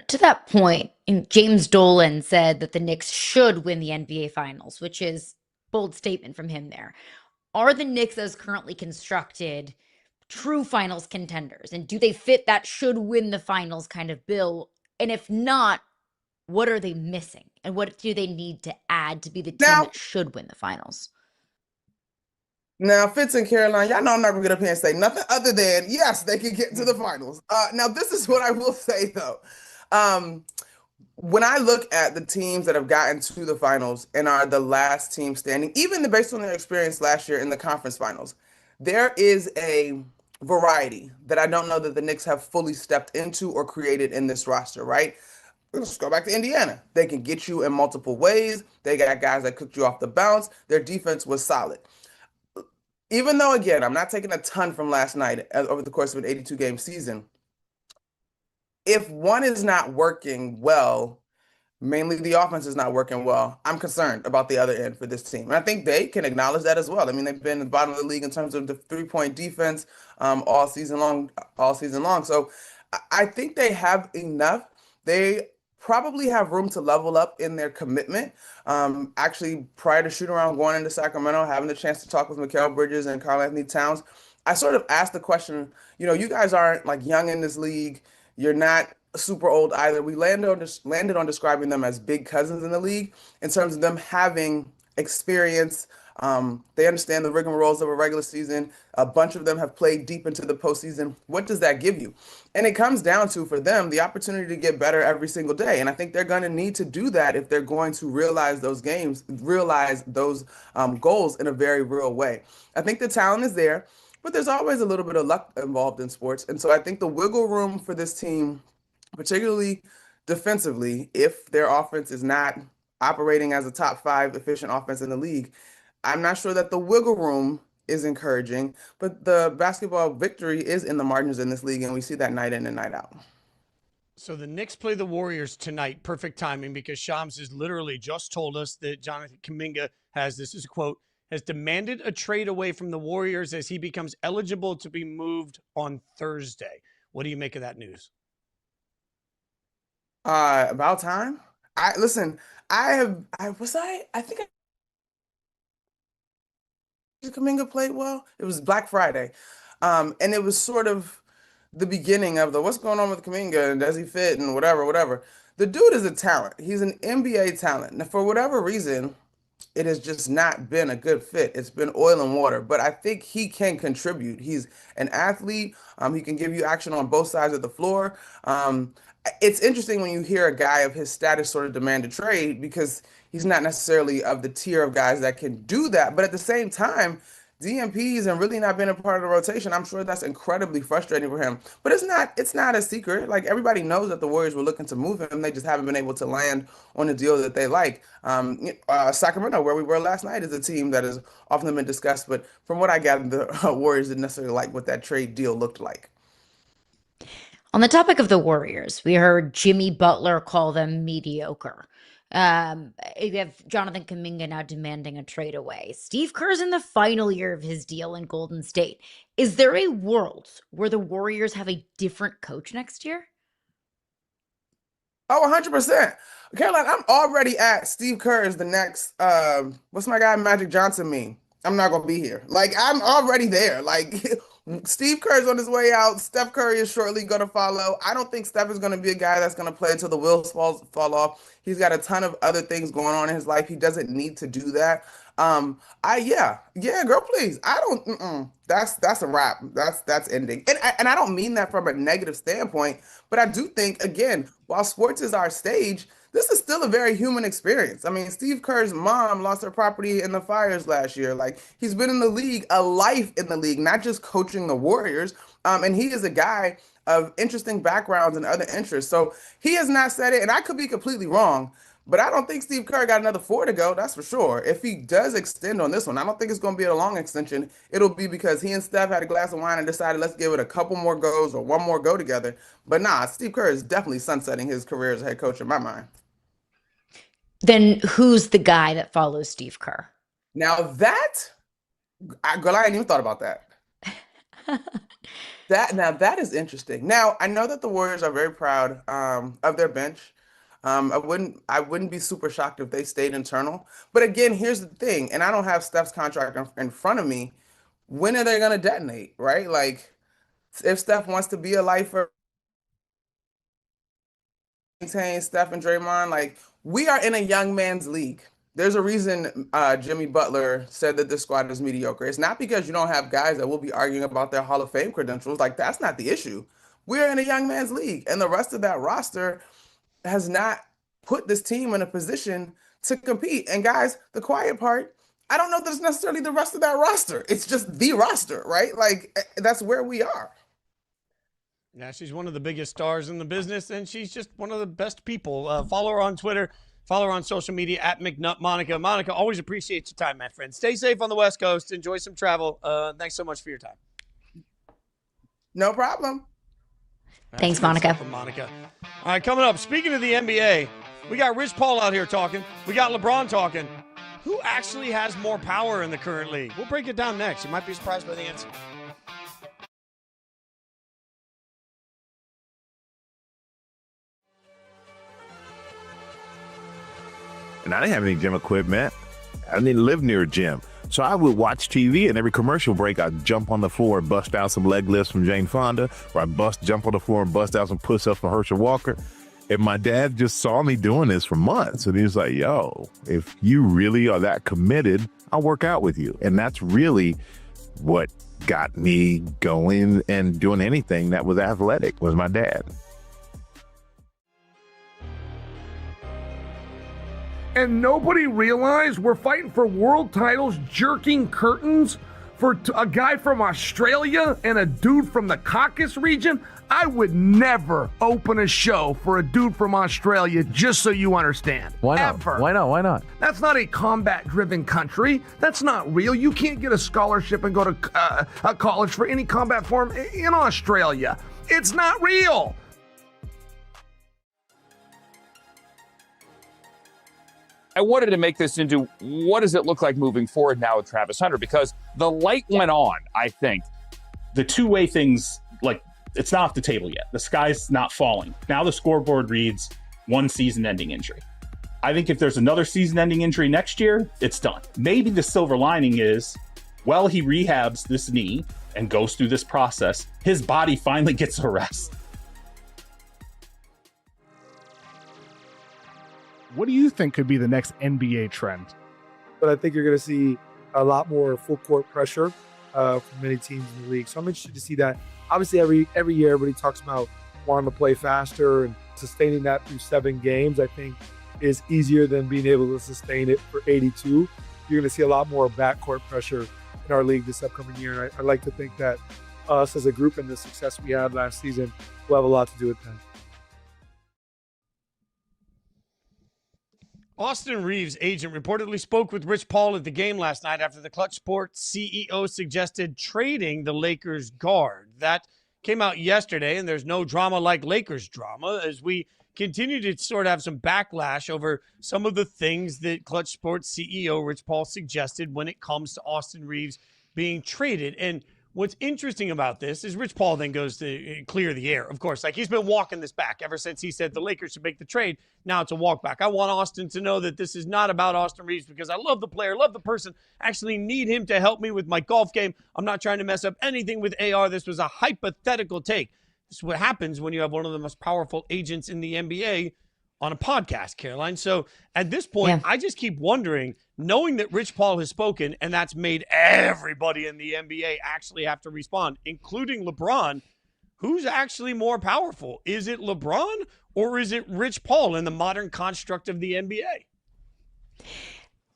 To that point, James Dolan said that the Knicks should win the NBA Finals, which is a bold statement from him there. Are the Knicks, as currently constructed, true finals contenders? And do they fit that should win the finals kind of bill? And if not, what are they missing? And what do they need to add to be the team that should win the finals? Now, Fitz and Caroline, y'all know I'm not going to get up here and say nothing other than, yes, they can get to the finals. Now, this is what I will say, though. When I look at the teams that have gotten to the finals and are the last team standing, even based on their experience last year in the conference finals, there is a variety that I don't know that the Knicks have fully stepped into or created in this roster, right? Let's go back to Indiana. They can get you in multiple ways. They got guys that cooked you off the bounce. Their defense was solid. Even though, again, I'm not taking a ton from last night over the course of an 82-game season, if one is not working well, mainly the offense is not working well, I'm concerned about the other end for this team. And I think they can acknowledge that as well. I mean, they've been at the bottom of the league in terms of the three-point defense all season long. So I think they have enough. They probably have room to level up in their commitment. Actually, prior to shoot around going into Sacramento, having the chance to talk with Mikal Bridges and Karl-Anthony Towns, I sort of asked the question, you guys aren't like young in this league. You're not super old either. We landed on describing them as big cousins in the league in terms of them having experience. They understand the rigmaroles of a regular season. A bunch of them have played deep into the postseason. What does that give you? And it comes down to, for them, the opportunity to get better every single day. And I think they're going to need to do that if they're going to realize those goals in a very real way. I think the talent is there, but there's always a little bit of luck involved in sports. And so I think the wiggle room for this team, particularly defensively, if their offense is not operating as a top 5 efficient offense in the league, I'm not sure that the wiggle room is encouraging, but the basketball victory is in the margins in this league, and we see that night in and night out. So the Knicks play the Warriors tonight. Perfect timing, because Shams has literally just told us that Jonathan Kuminga has, this is a quote, has demanded a trade away from the Warriors as he becomes eligible to be moved on Thursday. What do you make of that news? About time. I think Kuminga played well. It was Black Friday. And it was sort of the beginning of the what's going on with Kuminga and does he fit and whatever. The dude is a talent. He's an NBA talent. Now, for whatever reason, it has just not been a good fit. It's been oil and water, but I think he can contribute. He's an athlete. He can give you action on both sides of the floor. It's interesting when you hear a guy of his status sort of demand a trade, because he's not necessarily of the tier of guys that can do that. But at the same time, DMPs and really not being a part of the rotation, I'm sure that's incredibly frustrating for him. But it's not a secret. Like, everybody knows that the Warriors were looking to move him. They just haven't been able to land on a deal that they like. Sacramento, where we were last night, is a team that has often been discussed. But from what I gathered, the Warriors didn't necessarily like what that trade deal looked like. On the topic of the Warriors, we heard Jimmy Butler call them mediocre. You have Jonathan Kuminga now demanding a trade away. Steve Kerr's in the final year of his deal in Golden State. Is there a world where the Warriors have a different coach next year? Oh, 100%. Caroline, I'm already at Steve Kerr is the next, what's my guy Magic Johnson mean? I'm not going to be here. Like, I'm already there. Like, Steve Kerr's on his way out. Steph Curry is shortly going to follow. I don't think Steph is going to be a guy that's going to play until the wheels fall off. He's got a ton of other things going on in his life. He doesn't need to do that. Girl, please. I don't. That's a wrap. That's ending. And I don't mean that from a negative standpoint, but I do think, again, while sports is our stage, this is still a very human experience. I mean, Steve Kerr's mom lost her property in the fires last year. Like, he's been in the league, a life in the league, not just coaching the Warriors. And he is a guy of interesting backgrounds and other interests. So he has not said it, and I could be completely wrong, but I don't think Steve Kerr got another 4 to go. That's for sure. If he does extend on this one, I don't think it's going to be a long extension. It'll be because he and Steph had a glass of wine and decided, let's give it a couple more goes or one more go together. But nah, Steve Kerr is definitely sunsetting his career as a head coach in my mind. Then who's the guy that follows Steve Kerr? Now I hadn't even thought about that. That is interesting. Now, I know that the Warriors are very proud of their bench. I wouldn't be super shocked if they stayed internal. But again, here's the thing, and I don't have Steph's contract in front of me. When are they going to detonate, right? Like, if Steph wants to be a lifer, maintain Steph and Draymond, like, we are in a young man's league. There's a reason Jimmy Butler said that this squad is mediocre. It's not because you don't have guys that will be arguing about their Hall of Fame credentials. Like, that's not the issue. We're in a young man's league, and the rest of that roster has not put this team in a position to compete. And guys, the quiet part, I don't know that it's necessarily the rest of that roster. It's just the roster, right? Like, that's where we are. Yeah, she's one of the biggest stars in the business, and she's just one of the best people. Follow her on Twitter. Follow her on social media at McNutt Monica. Monica, always appreciate your time, my friend. Stay safe on the West Coast. Enjoy some travel. Thanks so much for your time. No problem. Thanks, Monica. From Monica. All right, coming up, speaking of the NBA, we got Rich Paul out here talking. We got LeBron talking. Who actually has more power in the current league? We'll break it down next. You might be surprised by the answer. And I didn't have any gym equipment. I didn't live near a gym. So I would watch TV, and every commercial break, I'd jump on the floor and bust out some leg lifts from Jane Fonda, or I'd jump on the floor and bust out some push-ups from Herschel Walker. And my dad just saw me doing this for months. And he was like, yo, if you really are that committed, I'll work out with you. And that's really what got me going and doing anything that was athletic, was my dad. And nobody realized we're fighting for world titles, jerking curtains for a guy from Australia and a dude from the Caucasus region. I would never open a show for a dude from Australia, just so you understand. Why not? Ever. Why not? Why not? That's not a combat-driven country. That's not real. You can't get a scholarship and go to a college for any combat form in Australia. It's not real. I wanted to make this into what does it look like moving forward now with Travis Hunter, because the light went on, I think. The two-way things, like, it's not off the table yet. The sky's not falling. Now the scoreboard reads 1 season-ending injury. I think if there's another season-ending injury next year, it's done. Maybe the silver lining is, well, he rehabs this knee and goes through this process, his body finally gets a rest. What do you think could be the next NBA trend? But I think you're going to see a lot more full court pressure from many teams in the league. So I'm interested to see that. Obviously, every year everybody talks about wanting to play faster, and sustaining that through 7 games, I think, is easier than being able to sustain it for 82. You're going to see a lot more backcourt pressure in our league this upcoming year. And I like to think that us as a group and the success we had last season will have a lot to do with that. Austin Reeves' agent reportedly spoke with Rich Paul at the game last night after the Clutch Sports CEO suggested trading the Lakers guard. That came out yesterday, and there's no drama like Lakers drama as we continue to sort of have some backlash over some of the things that Clutch Sports CEO Rich Paul suggested when it comes to Austin Reeves being traded. And what's interesting about this is Rich Paul then goes to clear the air. Of course, like, he's been walking this back ever since he said the Lakers should make the trade. Now it's a walk back. I want Austin to know that this is not about Austin Reeves, because I love the player, love the person, actually need him to help me with my golf game. I'm not trying to mess up anything with AR. This was a hypothetical take. This is what happens when you have one of the most powerful agents in the NBA on a podcast, Caroline. So at this point, I just keep wondering, knowing that Rich Paul has spoken, and that's made everybody in the NBA actually have to respond, including LeBron, who's actually more powerful? Is it LeBron or is it Rich Paul in the modern construct of the NBA?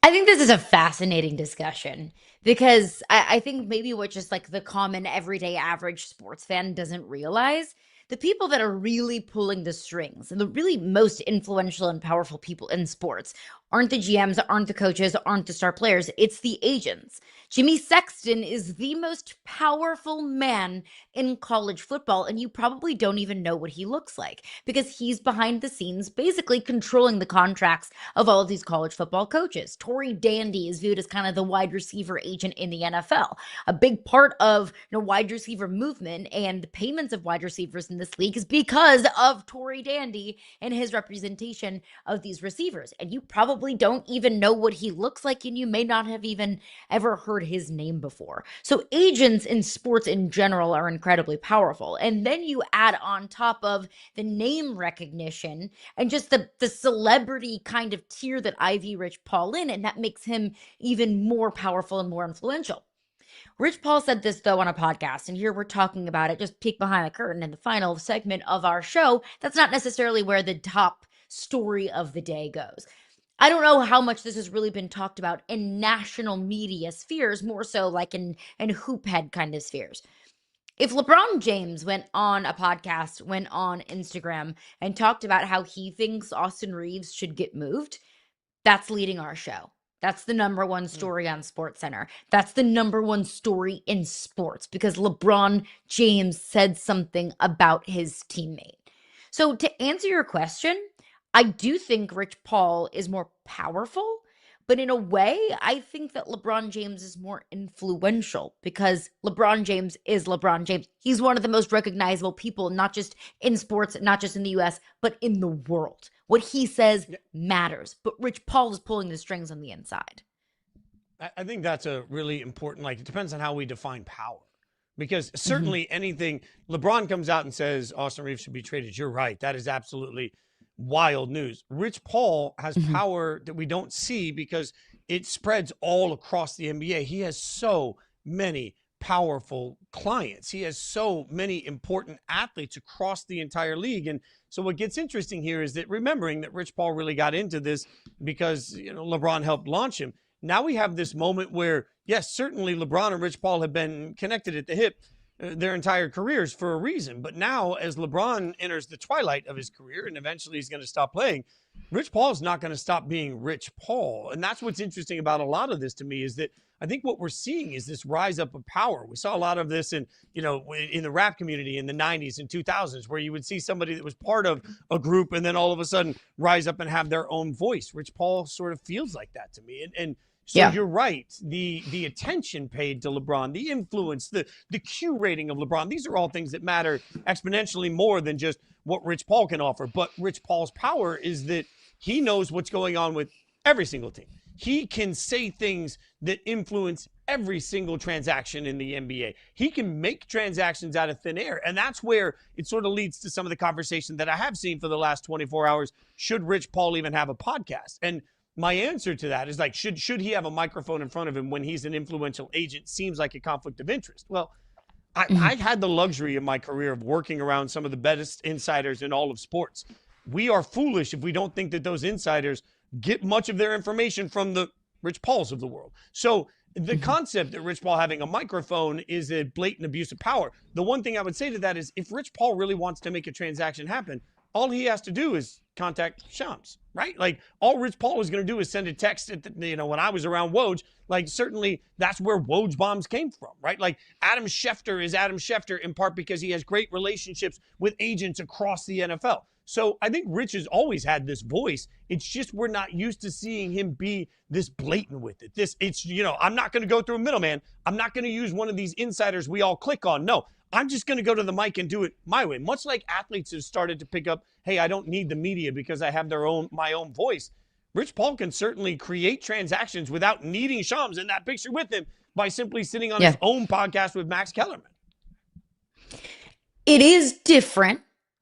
I think this is a fascinating discussion because I think maybe what just like the common everyday average sports fan doesn't realize, the people that are really pulling the strings and the really most influential and powerful people in sports aren't the GMs, aren't the coaches, aren't the star players. It's the agents. Jimmy Sexton is the most powerful man in college football, and you probably don't even know what he looks like because he's behind the scenes basically controlling the contracts of all of these college football coaches. Tory Dandy is viewed as kind of the wide receiver agent in the NFL. A big part of wide receiver movement and the payments of wide receivers in this league is because of Tory Dandy and his representation of these receivers. And you probably don't even know what he looks like, and you may not have even ever heard his name before. So agents in sports in general are incredibly powerful. And then you add on top of the name recognition and just the celebrity kind of tier that I view Rich Paul in, and that makes him even more powerful and more influential. Rich Paul said this, though, on a podcast, and here we're talking about it, just peek behind the curtain in the final segment of our show. That's not necessarily where the top story of the day goes. I don't know how much this has really been talked about in national media spheres, more so like in hoop head kind of spheres. If LeBron James went on a podcast, went on Instagram, and talked about how he thinks Austin Reeves should get moved, that's leading our show. That's the number one story on SportsCenter. That's the number one story in sports because LeBron James said something about his teammate. So to answer your question, I do think Rich Paul is more powerful, but in a way, I think that LeBron James is more influential because LeBron James is LeBron James. He's one of the most recognizable people, not just in sports, not just in the US, but in the world. What he says matters, but Rich Paul is pulling the strings on the inside. I think that's a really important, it depends on how we define power. Because certainly anything, LeBron comes out and says Austin Reeves should be traded. You're right. That is absolutely wild news. Rich Paul has power that we don't see because it spreads all across the NBA. He has so many powerful clients. He has so many important athletes across the entire league. And so what gets interesting here is that remembering that Rich Paul really got into this because, LeBron helped launch him. Now we have this moment where, yes, certainly LeBron and Rich Paul have been connected at the hip their entire careers for a reason. But now as LeBron enters the twilight of his career and eventually he's going to stop playing, Rich Paul is not going to stop being Rich Paul. And that's what's interesting about a lot of this to me is that I think what we're seeing is this rise up of power. We saw a lot of this in the rap community in the 90s and 2000s, where you would see somebody that was part of a group and then all of a sudden rise up and have their own voice. Rich Paul sort of feels like that to me. And so you're right. The attention paid to LeBron, the influence, the Q rating of LeBron, these are all things that matter exponentially more than just what Rich Paul can offer. But Rich Paul's power is that he knows what's going on with every single team. He can say things that influence every single transaction in the NBA. He can make transactions out of thin air. And that's where it sort of leads to some of the conversation that I have seen for the last 24 hours. Should Rich Paul even have a podcast? And my answer to that is should he have a microphone in front of him when he's an influential agent? Seems like a conflict of interest. Well, I had the luxury in my career of working around some of the best insiders in all of sports. We are foolish if we don't think that those insiders get much of their information from the Rich Pauls of the world. So the concept that Rich Paul having a microphone is a blatant abuse of power. The one thing I would say to that is if Rich Paul really wants to make a transaction happen, all he has to do is contact Shams, right? All Rich Paul was going to do is send a text when I was around Woj, certainly that's where Woj bombs came from, right? Adam Schefter is Adam Schefter in part because he has great relationships with agents across the NFL. So I think Rich has always had this voice. It's just we're not used to seeing him be this blatant with it. I'm not going to go through a middleman. I'm not going to use one of these insiders we all click on. No, I'm just going to go to the mic and do it my way. Much like athletes have started to pick up, hey, I don't need the media because I have my own voice. Rich Paul can certainly create transactions without needing Shams in that picture with him by simply sitting on his own podcast with Max Kellerman. It is different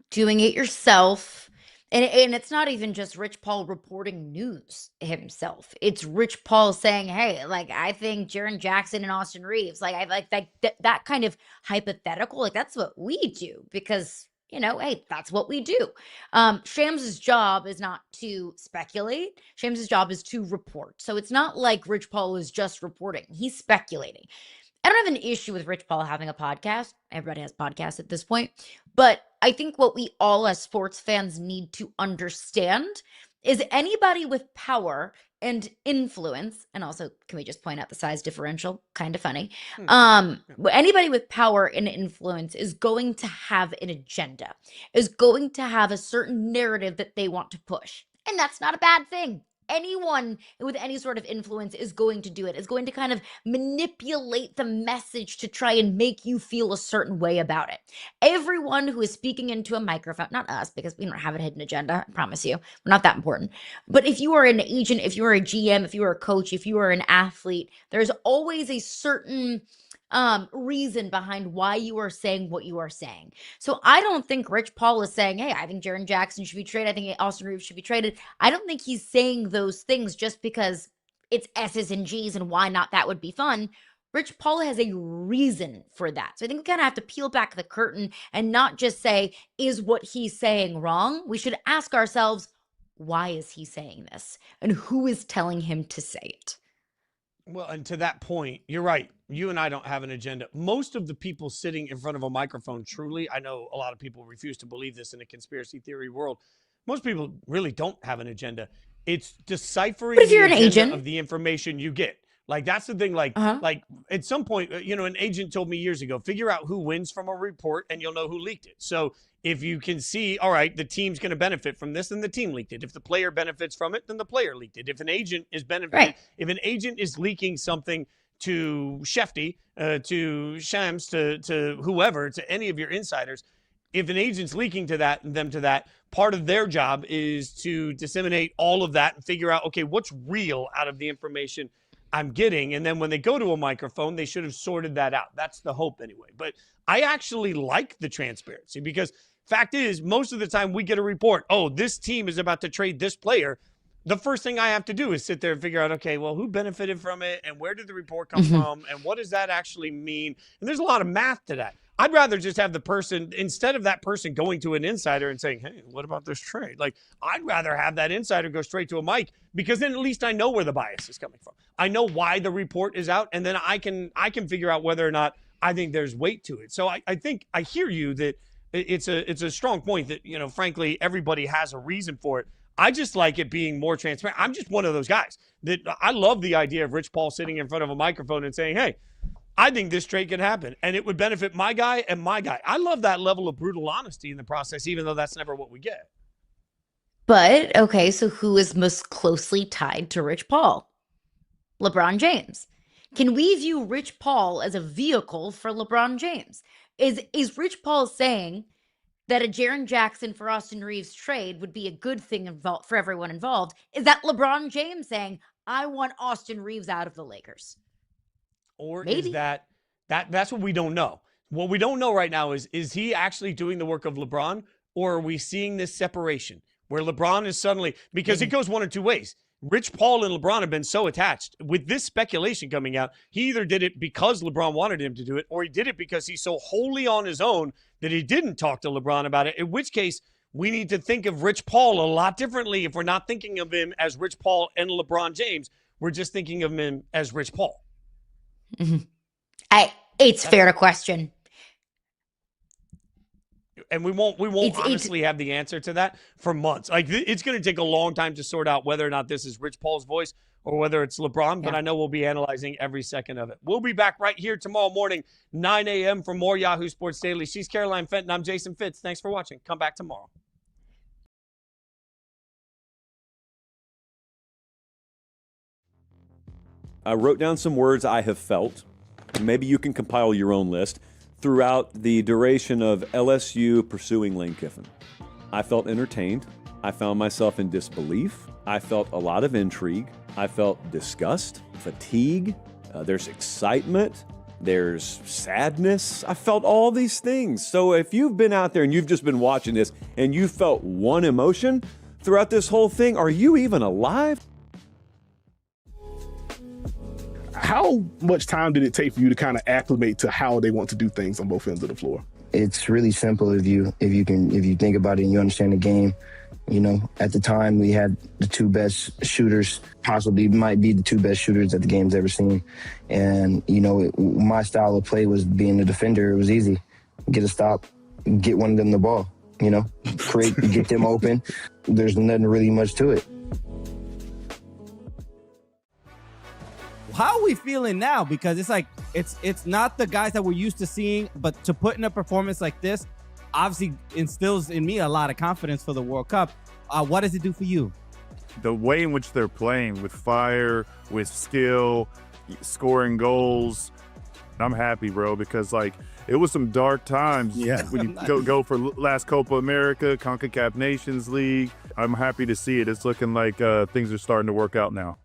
doing it yourself And it's not even just Rich Paul reporting news himself. It's Rich Paul saying, "Hey, like I think Jaren Jackson and Austin Reeves, like I like that kind of hypothetical. Like that's what we do because hey, that's what we do." Shams's job is not to speculate. Shams's job is to report. So it's not like Rich Paul is just reporting; he's speculating. I don't have an issue with Rich Paul having a podcast. Everybody has podcasts at this point. But I think what we all as sports fans need to understand is anybody with power and influence, and also can we just point out the size differential? Kind of funny. Anybody with power and influence is going to have an agenda, is going to have a certain narrative that they want to push. And that's not a bad thing. Anyone with any sort of influence is going to do it, is going to kind of manipulate the message to try and make you feel a certain way about it. Everyone who is speaking into a microphone, not us, because we don't have a hidden agenda, I promise you, we're not that important. But if you are an agent, if you are a GM, if you are a coach, if you are an athlete, there's always a certain reason behind why you are saying what you are saying. So I don't think Rich Paul is saying, "Hey, I think Jaren Jackson should be traded. I think Austin Reeves should be traded." I don't think he's saying those things just because it's S's and G's and why not, that would be fun. Rich Paul has a reason for that. So I think we kind of have to peel back the curtain and not just say, is what he's saying wrong? We should ask ourselves, why is he saying this? And who is telling him to say it? Well, and to that point, you're right. You and I don't have an agenda. Most of the people sitting in front of a microphone, truly, I know a lot of people refuse to believe this in a conspiracy theory world. Most people really don't have an agenda. It's deciphering the agenda of the information you get. Like, that's the thing. Like at some point, an agent told me years ago, figure out who wins from a report and you'll know who leaked it. So if you can see, all right, the team's going to benefit from this, then the team leaked it. If the player benefits from it, then the player leaked it. If an agent is benefiting, if an agent is leaking something to Shefty, to Shams, to whoever, to any of your insiders, if an agent's leaking to that, part of their job is to disseminate all of that and figure out, okay, what's real out of the information I'm getting. And then when they go to a microphone, they should have sorted that out. That's the hope anyway. But I actually like the transparency because fact is, most of the time we get a report, oh, this team is about to trade this player. The first thing I have to do is sit there and figure out, okay, well, who benefited from it and where did the report come from and what does that actually mean? And there's a lot of math to that. I'd rather just have the person, instead of that person going to an insider and saying, hey, what about this trade? Like, I'd rather have that insider go straight to a mic because then at least I know where the bias is coming from. I know why the report is out, and then I can figure out whether or not I think there's weight to it. So I think I hear you that it's a strong point that, frankly, everybody has a reason for it. I just like it being more transparent. I'm just one of those guys that I love the idea of Rich Paul sitting in front of a microphone and saying, hey, I think this trade can happen, and it would benefit my guy and my guy. I love that level of brutal honesty in the process, even though that's never what we get. But, okay, so who is most closely tied to Rich Paul? LeBron James. Can we view Rich Paul as a vehicle for LeBron James? Is Rich Paul saying that a Jaren Jackson for Austin Reeves trade would be a good thing for everyone involved? Is that LeBron James saying, I want Austin Reeves out of the Lakers? Or maybe. Is that's what we don't know. What we don't know right now is he actually doing the work of LeBron, or are we seeing this separation where LeBron is suddenly, because it goes one or two ways. Rich Paul and LeBron have been so attached. With this speculation coming out, he either did it because LeBron wanted him to do it, or he did it because he's so wholly on his own that he didn't talk to LeBron about it, in which case we need to think of Rich Paul a lot differently. If we're not thinking of him as Rich Paul and LeBron James, we're just thinking of him as Rich Paul. It's fair to question. And we won't honestly have the answer to that for months. Like, it's going to take a long time to sort out whether or not this is Rich Paul's voice or whether it's LeBron, but I know we'll be analyzing every second of it. We'll be back right here tomorrow morning, 9 a.m. for more Yahoo Sports Daily. She's Caroline Fenton. I'm Jason Fitz. Thanks for watching. Come back tomorrow. I wrote down some words I have felt. Maybe you can compile your own list throughout the duration of LSU pursuing Lane Kiffin. I felt entertained. I found myself in disbelief. I felt a lot of intrigue. I felt disgust, fatigue. There's excitement. There's sadness. I felt all these things. So if you've been out there and you've just been watching this and you felt one emotion throughout this whole thing, are you even alive? How much time did it take for you to kind of acclimate to how they want to do things on both ends of the floor? It's really simple if you think about it and you understand the game. You know, at the time we had the two best shooters, possibly might be the two best shooters that the game's ever seen. And, you know, my style of play was being a defender. It was easy. Get a stop, get one of them the ball, you know, get them open. There's nothing really much to it. How are we feeling now? Because it's like, it's not the guys that we're used to seeing, but to put in a performance like this, obviously instills in me a lot of confidence for the World Cup. What does it do for you? The way in which they're playing with fire, with skill, scoring goals. I'm happy, bro, because like it was some dark times when you go for last Copa America, CONCACAF Nations League. I'm happy to see it. It's looking like things are starting to work out now.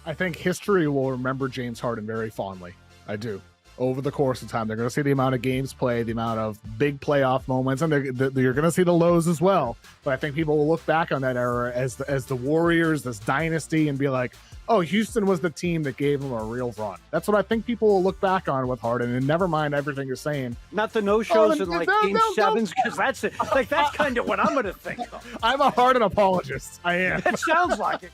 I think history will remember James Harden very fondly. I do. Over the course of time, they're going to see the amount of games played, the amount of big playoff moments, and you're going to see the lows as well. But I think people will look back on that era as the Warriors, this dynasty, and be like, oh, Houston was the team that gave them a real run. That's what I think people will look back on with Harden, and never mind everything you're saying. Not the no-shows and like game sevens, because that's kind of what I'm going to think of. I'm a Harden apologist. I am. It sounds like it.